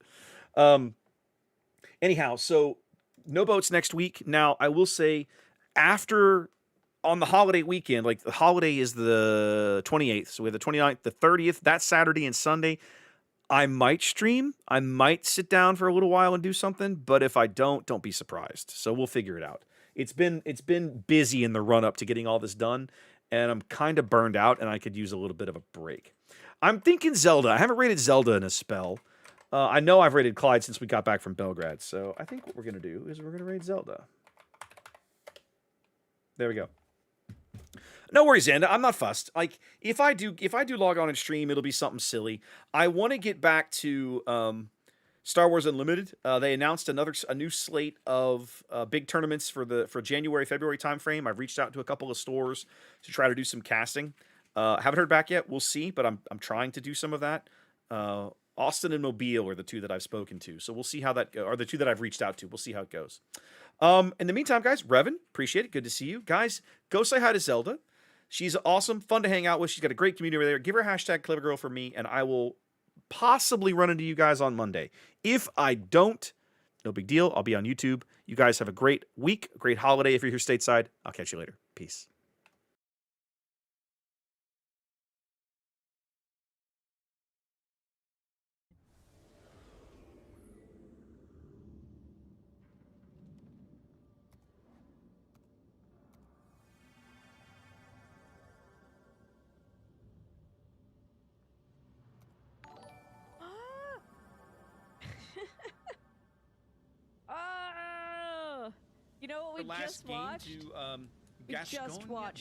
Anyhow, so no boats next week. Now, I will say on the holiday weekend, like the holiday is the 28th. So we have the 29th, the 30th, that Saturday and Sunday. I might stream. I might sit down for a little while and do something. But if I don't be surprised. So we'll figure it out. It's been busy in the run up to getting all this done, and I'm kind of burned out, and I could use a little bit of a break. I'm thinking Zelda. I haven't rated Zelda in a spell. I know I've rated Clyde since we got back from Belgrade, so I think what we're gonna do is we're gonna raid Zelda. There we go. No worries, Xanda. I'm not fussed. Like, if I do log on and stream, it'll be something silly. I want to get back to Star Wars Unlimited. They announced a new slate of big tournaments for January, February timeframe. I've reached out to a couple of stores to try to do some casting. Haven't heard back yet. We'll see, but I'm trying to do some of that. Austin and Mobile are the two that I've spoken to, so we'll see how that goes. Or the two that I've reached out to. We'll see how it goes. In the meantime, guys, Revan, appreciate it. Good to see you. Guys, go say hi to Zelda. She's awesome, fun to hang out with. She's got a great community over there. Give her hashtag #CleverGirl for me, and I will possibly run into you guys on Monday. If I don't, no big deal. I'll be on YouTube. You guys have a great week, a great holiday if you're here stateside. I'll catch you later. Peace. Oh! You know what we just watched? We just watched